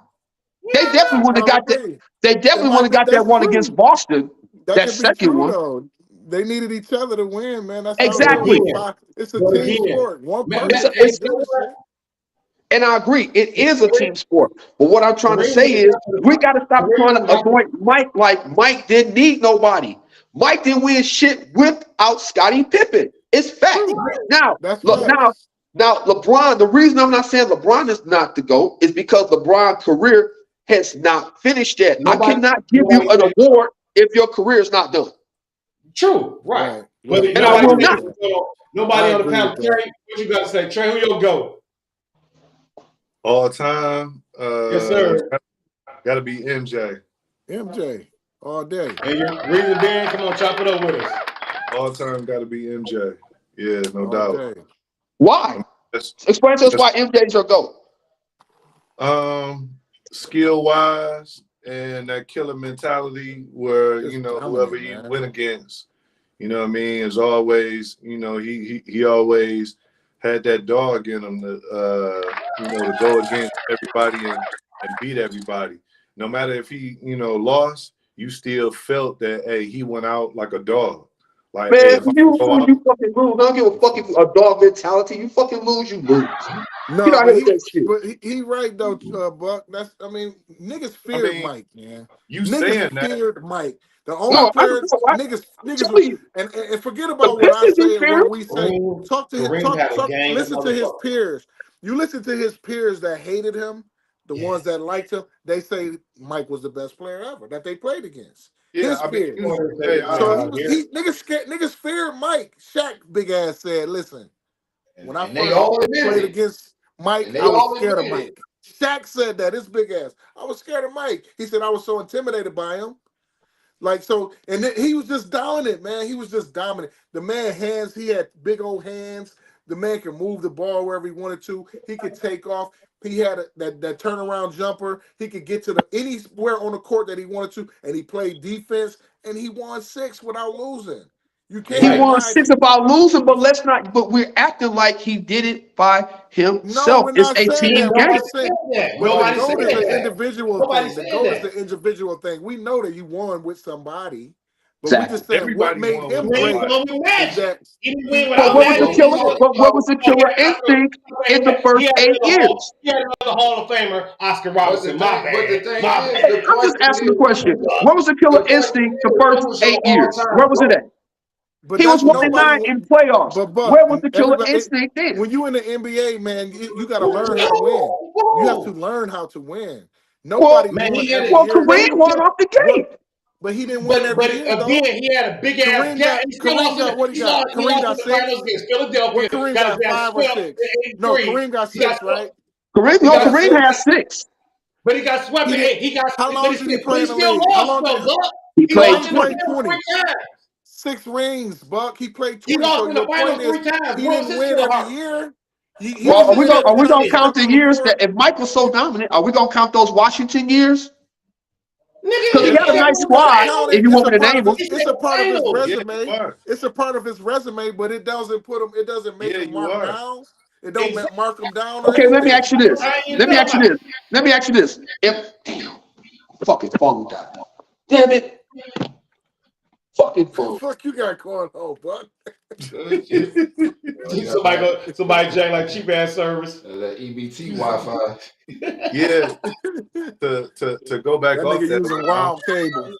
They definitely wouldn't have got that. They definitely wouldn't have got that That's one true. against Boston. That That could be second true, one. though. They needed each other to win, man. That's how it Exactly. goes. It's a team sport. One person can't do this shit. And I agree, it is a team sport. But what I'm trying to say is, we got to stop trying to avoid Mike like Mike didn't need nobody. Mike didn't win shit without Scottie Pippen. It's fact. Now, look, now LeBron, the reason I'm not saying LeBron is not the GOAT is because LeBron's career has not finished yet. I cannot give you an award if your career is not done. True, right. But And I will not. Nobody on the panel. Trey, what you got to say? Trey, who your GOAT? All time. Yes, sir. Got to be MJ. MJ all day. And your reason, Dan, come on, chop it up with us. All time got to be MJ. Yeah, no doubt. Why? Explain to us why MJ's your GOAT. Skill wise and that killer mentality where whoever he went against, you know what I mean, is always, he always had that dog in him to to go against everybody and beat everybody. No matter if he lost, you still felt that he went out like a dog. Like, man, you fucking lose. I don't give a fuck if a dog mentality. You fucking lose, you lose. No, but he right though, Buck. Niggas feared Mike, man. Niggas feared Mike. The only player niggas and forget about what I say and what we say. Listen to his peers. You listen to his peers that hated him, the ones that liked him. They say Mike was the best player ever that they played against. His peers. Niggas feared Mike. Shaq big ass said, "Listen, when I first played against Mike, I was scared of Mike." Shaq said that, his big ass. I was scared of Mike. He said I was so intimidated by him. Like, so, and then he was just dominant, man. He was just dominant. The man he had big old hands. The man could move the ball wherever he wanted to. He could take off. He had that turnaround jumper. He could get to anywhere on the court that he wanted to, and he played defense, and he won 6 without losing. You can't. He won 6 about losing, but but we're acting like he did it by himself. No, we're not it's a saying team that. game. The GOAT is an individual thing. The GOAT is the individual thing. We know that you won with somebody, but we just said what made him great is that what was the killer instinct in the first 8 years? He had another Hall of Famer, Oscar Robertson. My bad. I'm just asking the question. What was the killer instinct the first 8 years? Where was it at? But he was 1-9 in playoffs. But where was the killer instinct then? When you in the NBA, man, you got to learn how to win. You have to learn how to win. Nobody won every year. Kareem won off the gate. But he didn't win every year, though. Again, he had a big ass gap. Kareem got what he got? Kareem got 6. Philadelphia. Kareem got 5 or 6. No, Kareem got 6, right? Kareem has 6. But he got swept. How long did he play in the league? How long he played 20. 6 rings, Buck. He played 20. He lost in the finals 3 times. He didn't win every year. Are we gonna count the years that if Mike was so dominant? Are we gonna count those Washington years? Because he had a nice squad. If you want me to name him, it's a part of his resume. It's a part of his resume, but it doesn't put him. It doesn't make him mark down. It don't mark him down. Okay, let me ask you this. Let me ask you this. If fucking phone died. Damn it. Fucking phone. Fuck you got going on, Buck. Somebody jack like cheap ass service. That EBT Wi-Fi. Yeah. To go back that off nigga that, using wild cable.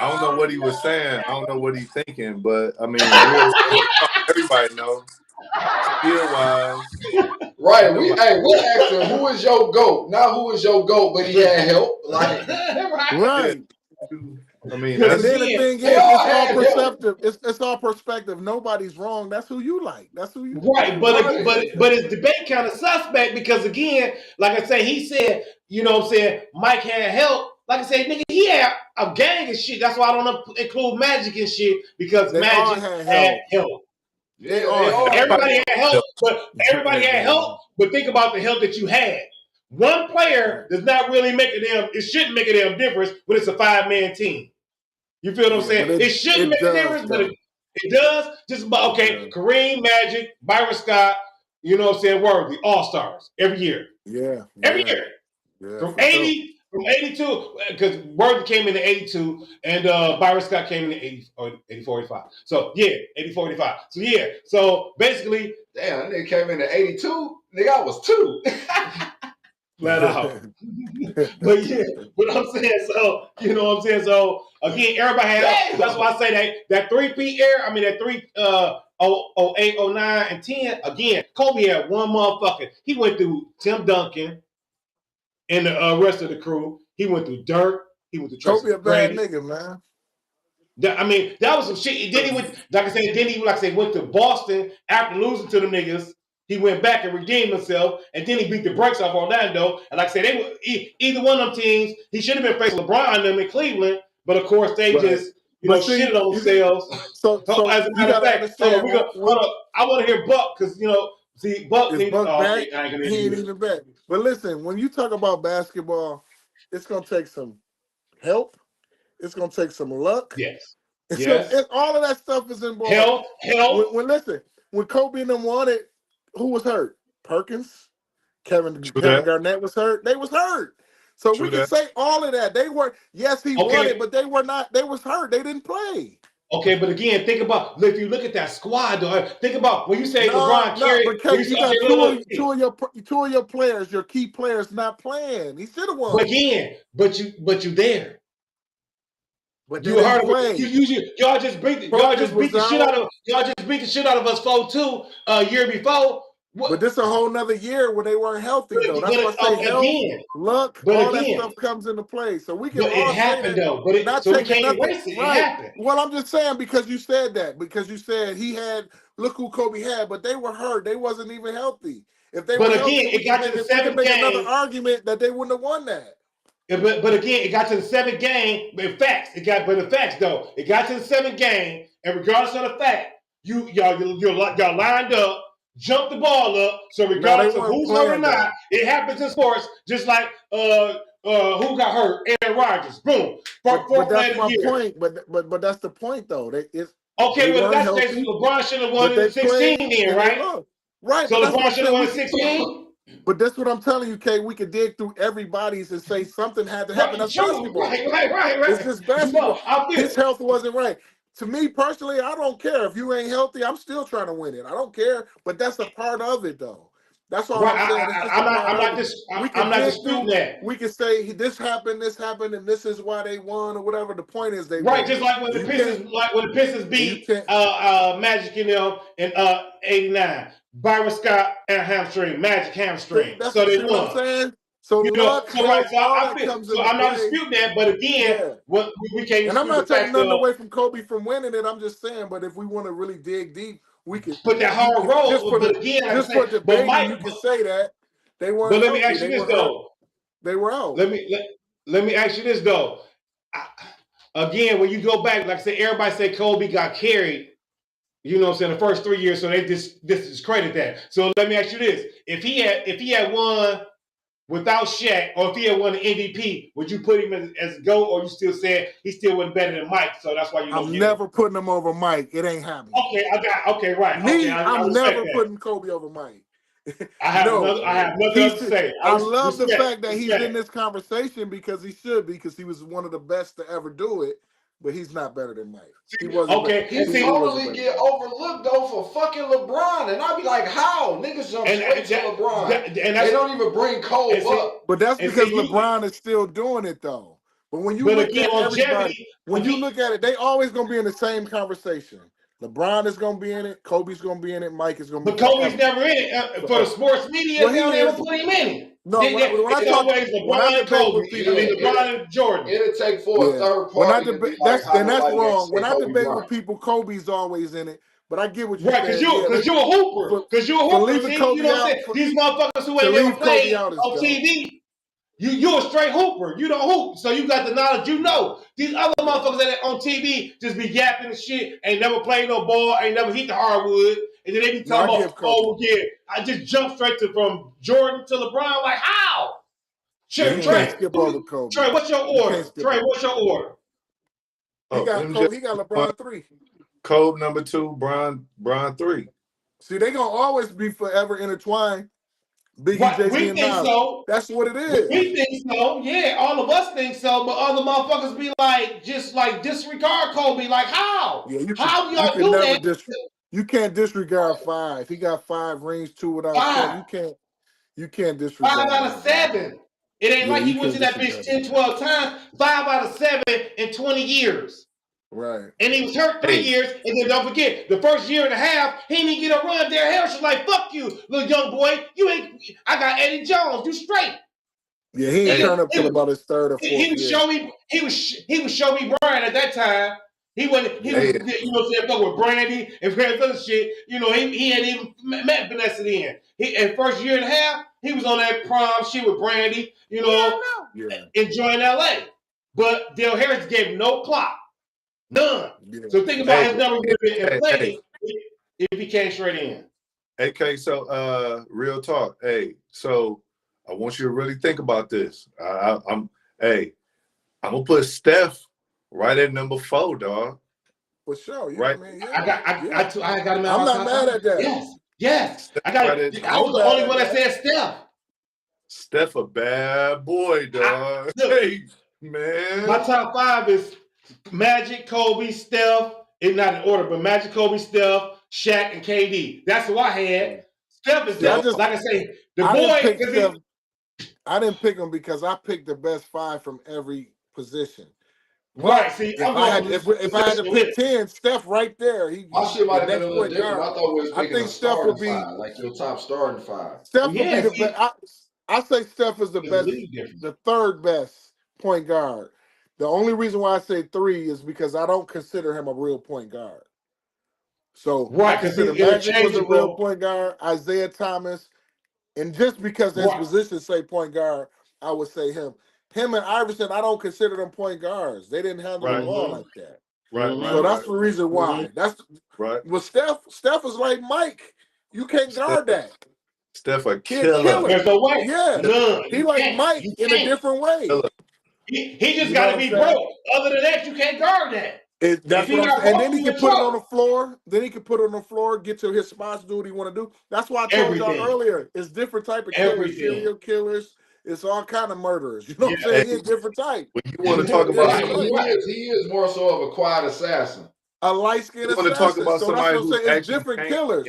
I don't know what he was saying. I don't know what he's thinking, but I mean, everybody knows. Skill wise. Right. We asked him who is your GOAT? Not who is your GOAT, but he had help. Like right. I mean, and then the thing is, it's all perceptive. It's all perspective. Nobody's wrong. That's who you like. That's who you right. But his debate kind of suspect because again, like I say, he said, you know what I'm saying, Mike had help. Like I said, nigga, he had a gang of shit. That's why I don't include Magic and shit because Magic had help. Yeah, all they are. Everybody had help, but think about the help that you had. One player does not really make it shouldn't make a damn difference when it's a 5-man team. You feel what I'm saying? but It shouldn't make a does, difference, but though. it does. Just about, okay, Kareem, Magic, Byron Scott, you know what I'm saying, Worthy, all-stars every year. Every year. From for sure. 82, because Worthy came in 82, and Byron Scott came in 84, 85. So, yeah, 84, 85. So, yeah. So, basically. Damn, that nigga came in 82. Nigga, I was 2. Flat out. But yeah, but I'm saying, so, you know what I'm saying? So, again, everybody had, that's why I say that 3-peat era, I mean, that 08, 09, and 10, again, Kobe had one motherfucker. He went through Tim Duncan and the rest of the crew. He went through Dirk. He went through Tracy Kobe a bad McGrady. nigga, man. I mean, that was some shit. Then he went, like I said, went to Boston after losing to the niggas. He went back and redeemed himself, and then he beat the brakes off Orlando. And like I said, they were either one of them teams. He should have been facing LeBron and them in Cleveland, but of course they just shitted on themselves. So as a matter of fact, hold on. I want to hear Buck because Buck needs. Buck back? Okay, I ain't gonna He ain't even back. But listen, when you talk about basketball, it's gonna take some help. It's gonna take some luck. Yes. All of that stuff is involved. Help. When Kobe and them won it, who was hurt? Perkins, Kevin Garnett was hurt. They was hurt. So we can say all of that. They were, yes, he won it, but they were not. They was hurt. They didn't play. Okay, but again, think about if you look at that squad, though. Think about when you say LeBron carried. Because you got two of your players, your key players, not playing. He should have won. But again, but you there. But you heard y'all just beat the shit out of us 4-2 a year before. But this is a whole nother year where they weren't healthy, though. That's why I say health, luck, all that stuff comes into play. So we can all it happened, though. But not so we taking can't nothing. erase it. Right. It happened. Well, I'm just saying because you said that. Because you said he had, look who Kobe had, but they were hurt. They wasn't even healthy. If they were healthy, we can make another argument that they wouldn't have won that. But again, it got to the 7th game. But it got to the 7th game, and regardless of the fact, y'all lined up, jumped the ball up. So regardless of who's hurt or not, it happens in sports. Just like who got hurt? Aaron Rodgers. Boom. But that's my point. But that's the point, though. Well, that's the case. LeBron should have won in 16 then, right? Right. So LeBron should have won in 16. But that's what I'm telling you, Kay. We could dig through everybody's and say something had to happen. That's basketball. Right. It's just basketball. His health wasn't right. To me personally, I don't care. If you ain't healthy, I'm still trying to win it. I don't care. But that's a part of it, though. That's all I'm saying. I'm not disputing that. We can say this happened, and this is why they won, or whatever. The point is they won. Right, just like when the Pistons beat Magic in 89. Byron Scott and hamstring, Magic hamstring. That's so they won. What I'm saying. So luck, I'm not disputing that, but again, we can't. And I'm not taking nothing away from Kobe from winning it. I'm just saying, but if we want to really dig deep, we can put that hard roll. Just for debating, you can say that they weren't. But let me ask you this though: they were out. Let me ask you this though. Again, when you go back, like I said, everybody say Kobe got carried. You know what I'm saying? The first 3 years, so they discredit that. So let me ask you this: if he had won without Shaq, or if he had won the MVP, would you put him as GOAT, or you still said he still wasn't better than Mike? So that's why you. I'm never putting him over Mike. It ain't happening. Okay, right. Me, I'm never putting Kobe over Mike. I have nothing else to say. I love the fact that he's in this conversation because he should be, because he was one of the best to ever do it. But he's not better than Mike. He wasn't. Okay, he totally get overlooked though for fucking LeBron, and I'd be like, how niggas jump straight to LeBron? They don't even bring Cole up. But that's because LeBron is still doing it though. But when you look at everybody, when you look at it, they always gonna be in the same conversation. LeBron is gonna be in it. Kobe's gonna be in it. Mike is gonna be. But Kobe's never in it for the sports media. They don't ever put him in it. No, when I talk, LeBron and Kobe, LeBron and Jordan. It'll take for a third party. That's wrong. When I debate with people, Kobe's always in it. But I get what you're saying. Because you're a hooper. Because you're a hooper. You know what I'm saying? These motherfuckers who ain't never played on TV. You a straight hooper. You don't hoop. So you got the knowledge. You know. These other motherfuckers that on TV just be yapping and shit, ain't never played no ball, ain't never hit the hardwood. And then they be talking about, oh, yeah, I just jumped straight from Jordan to LeBron. Like, how? Yeah, you Trey, can't skip over Kobe. Trey, what's your order? Trey, what's your order? He got Kobe, he got LeBron 3. Kobe number 2, Bron 3. See, they gonna always be forever intertwined. Biggie, Right, Jay-Z, we and think Nas. so. That's what it is. We think so. Yeah, all of us think so. But other motherfuckers be like, just like disregard Kobe. Like, how? Yeah, How do y'all do that? You can't disregard 5. He got 5 rings, 2 without 10. You can't disregard 5 out of 7. It ain't like he went to that bitch 10, 12 times. 5 out of 7 in 20 years. Right. And he was hurt 3 years. And then don't forget, the first year and a half, he didn't get a run. Darryl Harris was like, fuck you, little young boy. You ain't, I got Eddie Jones. You straight. Yeah, he ain't turned up till about his 3rd or 4th He was year. he was show me Brian at that time. He was, you know what I'm saying, fuck with Brandy and various other shit. You know, he hadn't even met Vanessa then. In first year and a half, he was on that prom shit with Brandy, you know, enjoying LA. But Darryl Harris gave him no clock. None. Yeah. So think about his numbers would have been inflated if he came straight in. Okay, so real talk. Hey, so I want you to really think about this. I'm gonna put Steph right at number 4, dog. For sure, yeah, right? man. Yeah. I got him. I'm not mad at that. Yes. I was the only one that said Steph. Steph a bad boy, dog. Hey, man. My top 5 is Magic, Kobe, Steph. It's not in order, but Magic, Kobe, Steph, Shaq, and KD. That's who I had. Steph is like I say, the boy. I didn't pick him because I picked the best 5 from every position. Right. See, if I had to pick 10, Steph right there. My shit might have been a little different. I thought we was picking a Steph would be 5, like your top starting 5. Steph would be the best. I say Steph is the best, the 3rd best point guard. The only reason why I say 3 is because I don't consider him a real point guard. So I consider Magic was a real point guard, Isaiah Thomas, and just because his position say point guard, I would say him. Him and Iverson, I don't consider them point guards. They didn't handle the ball like that. So that's the reason why. That's right. Well, Steph is like Mike. You can't guard that. Steph a killer. There's no way. Yeah. None. He like Mike in a different way. He just got to be broke. Other than that, you can't guard that. That's what I'm saying. And then he can put it on the floor. Then he can put it on the floor, get to his spots, do what he want to do. That's why I told y'all earlier. It's different type of killers, serial killers. It's all kind of murderers. You know what I'm saying? He's different type. When you want to talk about he is more so of a quiet assassin. A light-skinned assassin. Want to talk about somebody who's it's different killers.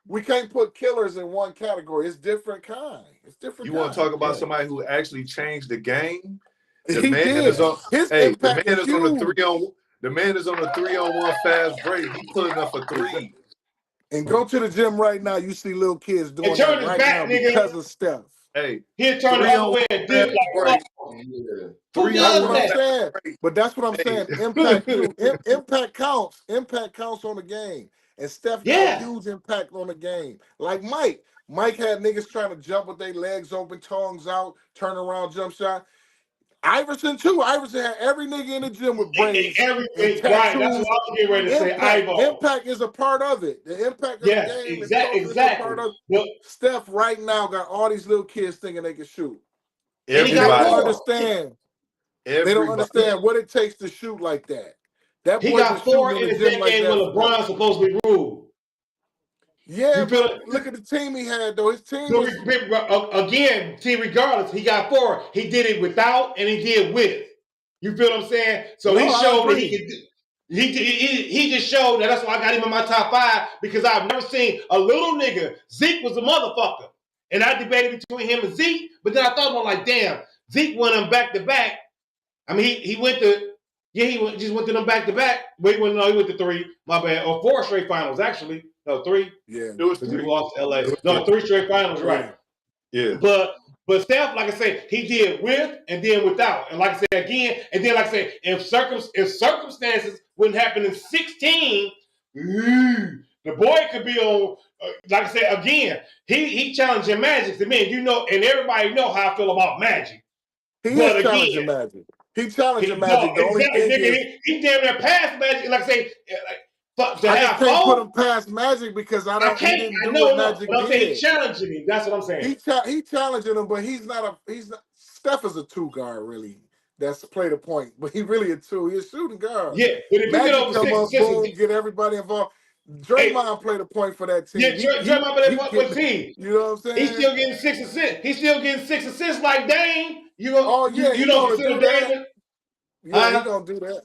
We can't put killers in one category. It's different kind. It's different. You want to talk about somebody who actually changed the game? The he man did. is on. His the man is huge. on a 3-on. The man is on a 3-on-1 fast break. He pulling up a 3. And go to the gym right now. You see little kids doing that right now because of Steph. Hey, he'll turn it all the way and dip like Who does that? But that's what I'm saying. Impact counts. Impact counts on the game. And Steph got a huge impact on the game. Like Mike. Mike had niggas trying to jump with their legs open, tongues out, turn around, jump shot. Iverson too. Iverson had every nigga in the gym with braids. Everything. Right. That's what I was getting ready to say. Impact is a part of it. The impact of the game is a part of it. Steph right now got all these little kids thinking they can shoot. They don't understand. They don't understand what it takes to shoot like that. That he boy got 4 in the decade like when LeBron's supposed to be ruled. Yeah, but look at the team he had though. His team was again, team regardless, he got 4. He did it without and he did with. You feel what I'm saying? So he showed that he could do. He just showed that. That's why I got him in my top 5 because I've never seen a little nigga. Zeke was a motherfucker, and I debated between him and Zeke. But then I thought about like, damn, Zeke won them back to back. I mean, he went to just went to them back to back. Wait, he went to 3. My bad, or 4 straight finals actually. No, 3. Yeah, it was 3. He lost to LA. No, 3 straight finals, right? Yeah. But Steph, like I said, he did with and then without. And like I said again, and then like I said, if circumstances wouldn't happen in 16, the boy could be on. Like I said again, he challenging Magic to me. You know, and everybody know how I feel about Magic. He But is challenging again, Magic. He challenging Magic. no, The only exactly, thing nigga. is, He damn near past Magic. Like I say, to I just have can't put four, him past Magic because I he can't. didn't I do what know, no. Magic But I'm saying he did. challenging him. That's what I'm saying. He challenging him, but he's not. Steph is a 2 guard really. That's play the point, but he really a 2. He's a shooting guard. Yeah, but if you get Magic over come 6 up, assists, boom, get everybody involved. hey, Draymond play the point for that yeah, team. Draymond play that He point for the get, team. you know what I'm He's saying? still getting 6 assists. He's still getting 6 assists like Dame. Oh yeah, You he don't gonna consider do that. Dame? Yeah, he gonna do that.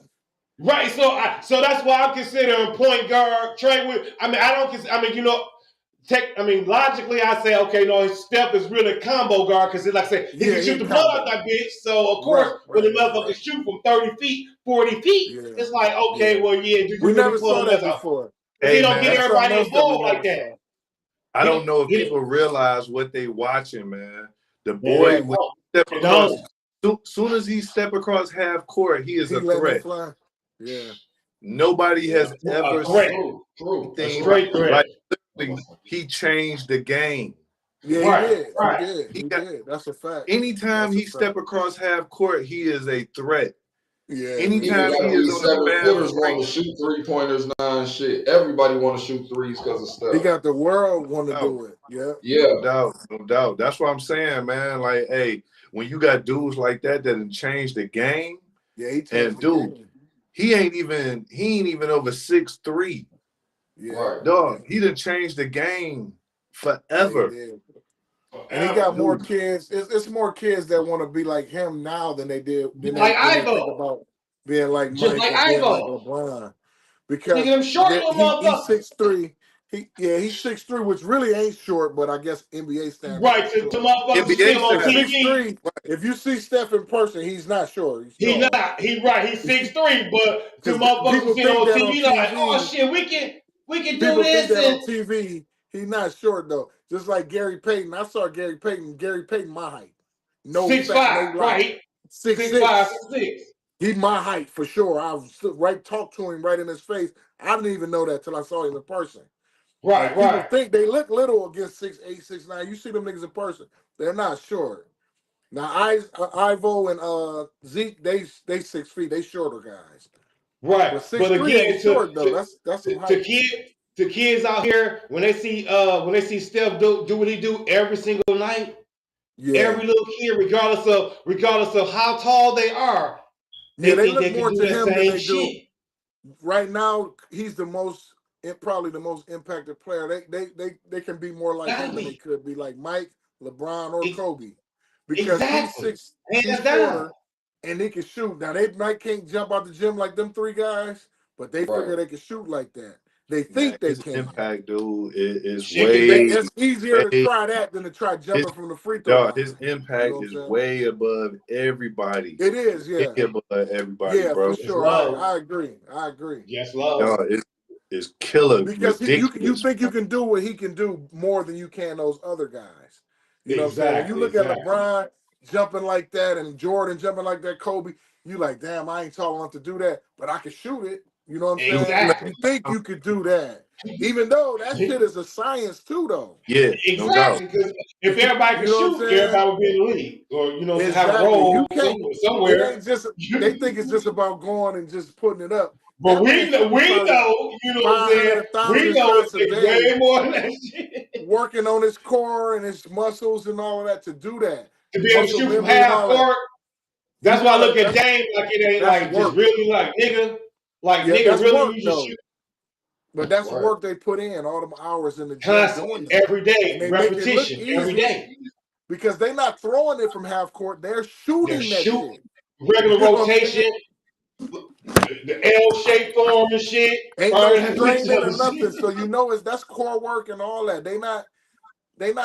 Right. So that's why I'm considering point guard Trey with. I mean, I don't consider. I mean, logically, I say, okay, no, his Steph is really a combo guard because, like I said, he can shoot the blood out that bitch. So, of course, when the motherfucker shoot from 30 feet, 40 feet, it's like, okay, well, yeah, do you We really never put saw him that as a. before. Because he don't man, get That's something everybody else that we involved like never that. saw. I don't know if people realize what they watching, man. The boy, Yeah, when he step across, soon as he step across half court, he is He a letting it threat. fly. Yeah. Nobody has ever seen anything like he changed the game. Yeah, he did. He did. That's a fact. Anytime he step across half court, he is a threat. Yeah. Anytime he is on the 7-footers want to shoot 3-pointers now and shit. Everybody want to shoot threes because of stuff. He got the world want to do it. Yeah. No doubt. That's what I'm saying, man. Like, hey, when you got dudes like that change the game. Yeah, he changed the game. He ain't even over 6'3". Yeah. Dog, he done changed the game forever. Yeah, and he got more kids. It's more kids that want to be like him now than they did than they think about being like Mike or being like LeBron. Because he's 6'3". He's 6'3", which really ain't short, but I guess NBA standards. Right, to motherfuckers see him on TV. 6'3". If you see Steph in person, he's not short. He's not. He's 6'3", but to motherfuckers see him on TV, like, oh shit, we can do this. People think that on TV. He's not short though. Just like Gary Payton. I saw Gary Payton. Gary Payton my height. No 6'5", no right? 6'6". 6'6". He my height for sure. I was talk to him right in his face. I didn't even know that till I saw him in person. Right. People think they look little against 6'8", 6'9". You see them niggas in person. They're not short. Now Ivo and Zeke, they 6 feet. They shorter guys. Right. But again, short though. That's some height. To kids out here, when they see Steph do what he do every single night, every little kid, regardless of how tall they are, they think look they more can to do him that than same they shit. do. Right now, he's probably the most impacted player. They can be more like him than they could be like Mike, LeBron, or Kobe, because he's shorter and they can shoot. Now they can't jump out the gym like them 3 guys, but they figure they can shoot like that. They think they can. Impact, dude, is It's easier to try that than to try jumping from the free throw line. His impact is way above everybody. It is, yeah. Way above everybody, bro. For sure. I agree. Yes, love. It's killer. Because you think you can do what he can do more than you can those other guys. You know what I'm saying? When you look at LeBron jumping like that and Jordan jumping like that, Kobe, you like, damn, I ain't tall enough to do that, but I can shoot it. You know what I'm saying? Exactly. You think you could do that. Even though that shit is a science too, though. Yeah, exactly. Because if everybody can shoot, everybody would be in the league, or have a role you can't, somewhere. It ain't just. They think it's just about going and just putting it up. But we know, you know what I'm saying? We know it's way more than that shit. Working on his core and his muscles and all of that to do that. To be able to shoot from half court. That's why I look at Dame like it ain't like just really like nigga. Like nigga really you just shoot. But that's the work they put in, all them hours in the gym. Constantly, every day, repetition, every day. Because they're not throwing it from half court, they're shooting that shit. Regular rotation, the L-shaped form and shit. Ain't no straining or nothing. So you know that's core work and all that. They not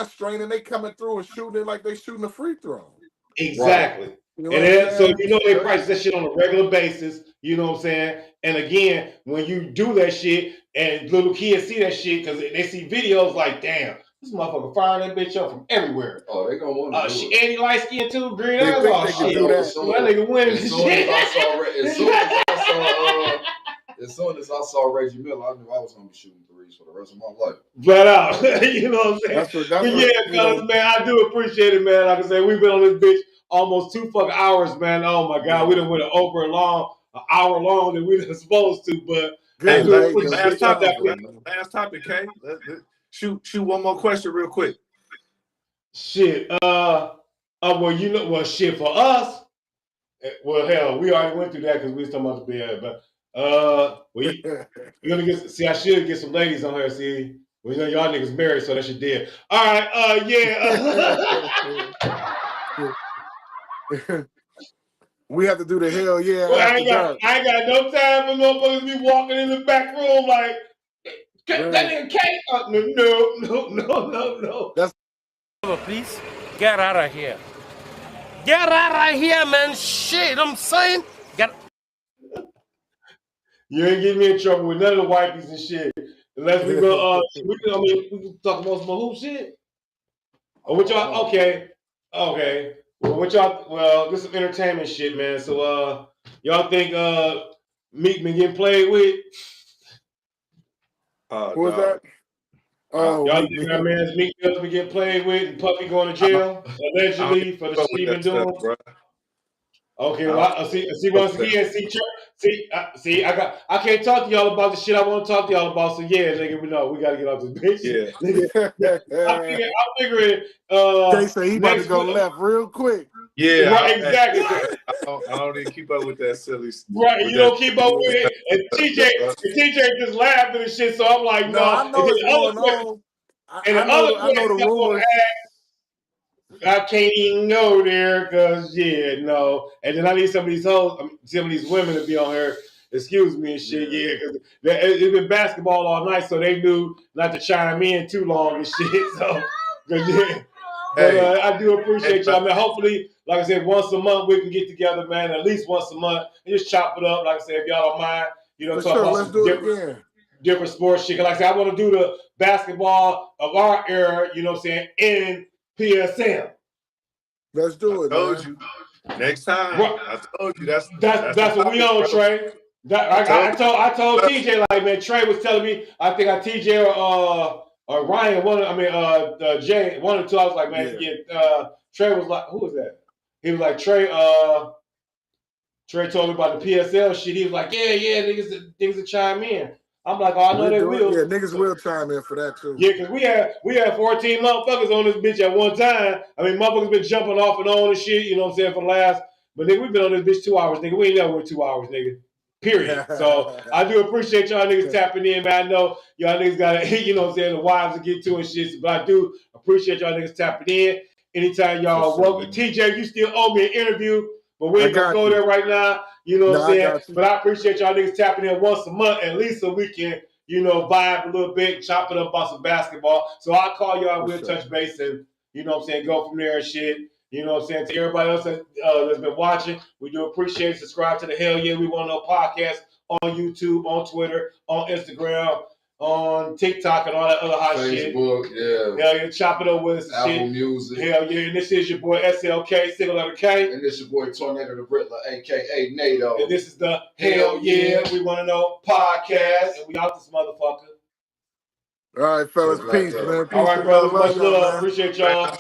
straining, they coming through and shooting it like they shooting a free throw. Exactly. You know and then, so they practice that shit on a regular basis. You know what I'm saying? And again, when you do that shit and little kids see that shit because they see videos like, damn, this motherfucker firing that bitch up from everywhere. Oh, they gonna want to do it. And he light skin too, green eyes. Oh shit, that nigga winning this shit. As soon as I saw Reggie Miller, I knew I was gonna be shooting threes for the rest of my life. Flat out, you know what I'm saying? But yeah, fellas, man, I do appreciate it, man. Like I said, we've been on this bitch almost 2 fucking hours, man. Oh my God, we done went over an hour long than we done supposed to, but Hey, I do appreciate y'all that way. last topic, K. Shoot one more question real quick. Shit. Well, shit for us. Well, hell, we already went through that because we was talking about the bed. But you're gonna get. See, I should get some ladies on here. See, well, you know, y'all niggas married, so that shit dead. All right. We have to do the hell yeah. Well, After dark. I ain't got no time for motherfuckers be walking in the back room like that nigga K. No. That's please get out of here. Get out of here, man. Shit, I'm saying. You ain't getting me in trouble with none of the wifeys and shit. Unless we go, we can talk about some hoop shit. Or what y'all? Okay. Well, this is some entertainment shit, man. So, y'all think Meek been getting played with? Who was that? Y'all think that man's Meek Mill's been getting played with and Puffy going to jail allegedly for the shit he been doing? Okay, well, I can't talk to y'all about the shit I want to talk to y'all about. So yeah, nigga, we gotta get off this bitch. Yeah, I'm figuring. They say he about to go left real quick. Yeah, right, exactly. I don't even keep up with that silly stuff. Right, you don't keep up with it. And TJ just laughing and shit. So I'm like, no. I know what's going on. I know the rumors. I can't even go there because no. And then I need some of these women to be on here. Excuse me and shit, because it's been basketball all night, so they knew not to chime in too long and shit. So, I do appreciate y'all, man. Hopefully, like I said, once a month we can get together, man. At least once a month and just chop it up. Like I said, if y'all don't mind, talk about some different sports shit. Like I said, I want to do the basketball of our era. You know what I'm saying? In PSM. Let's do it. I told you. Next time. I told you that's what we on, Trey. I told TJ, like, man, Trey was telling me, I think TJ or Ryan, Jay, one or two. I was like, man, Trey was like, who was that? He was like, Trey told me about the PSL shit. He was like, yeah, niggas will chime in. I'm like, I know they will. Yeah, niggas will chime in for that too. Yeah, because we had 14 motherfuckers on this bitch at one time. I mean, motherfuckers been jumping off and on and shit, you know what I'm saying, for the last. But nigga, we been on this bitch 2 hours, nigga. We ain't never went 2 hours, nigga. Period. So I do appreciate y'all niggas tapping in, man. I know y'all niggas got you know what I'm saying, the wives to get to and shit. But I do appreciate y'all niggas tapping in. Anytime y'all welcome. TJ, you still owe me an interview, but we ain't gonna go there right now. You know what I'm saying? But I appreciate y'all niggas tapping in once a month, at least so we can, vibe a little bit, chop it up on some basketball. So I'll call y'all, we'll touch base and, you know what I'm saying, go from there and shit. You know what I'm saying? To everybody else that's been watching, we do appreciate it. Subscribe to the Hell Yeah We Want to Know podcast on YouTube, on Twitter, on Instagram, on TikTok, and all that other hot shit. Facebook, yeah. Hell yeah, chop it up with us. Apple shit. Music. Hell yeah, and this is your boy SLK, single letter K. And this your boy Tornado the Riddler, a.k.a. NATO. And this is the Hell Yeah We Want to Know podcast. And we out this motherfucker. All right, fellas. Peace, man. Peace. All right, brother. Much love. Appreciate y'all.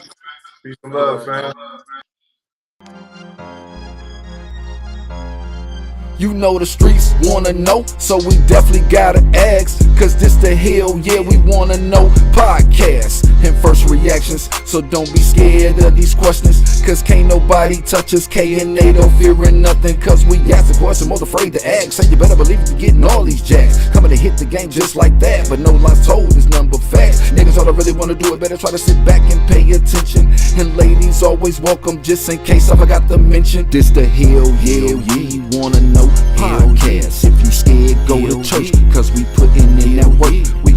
Peace and love, fam. You know the streets wanna know, so we definitely gotta ask. Cause this the Hell Yeah We Wanna Know podcast. And first reactions, so don't be scared of these questions. Cause can't nobody touch us, K and NATO fearing nothing. Cause we ask the question, most afraid to ask. So you better believe you're getting all these jacks. Coming to hit the game just like that, but no lies told is none but facts. Niggas all that really wanna do it, better try to sit back and pay attention. And ladies always welcome, just in case I forgot to mention. This the Hell Yeah We Wanna Know podcast. If you scared, go to church, cause we putting in that work. We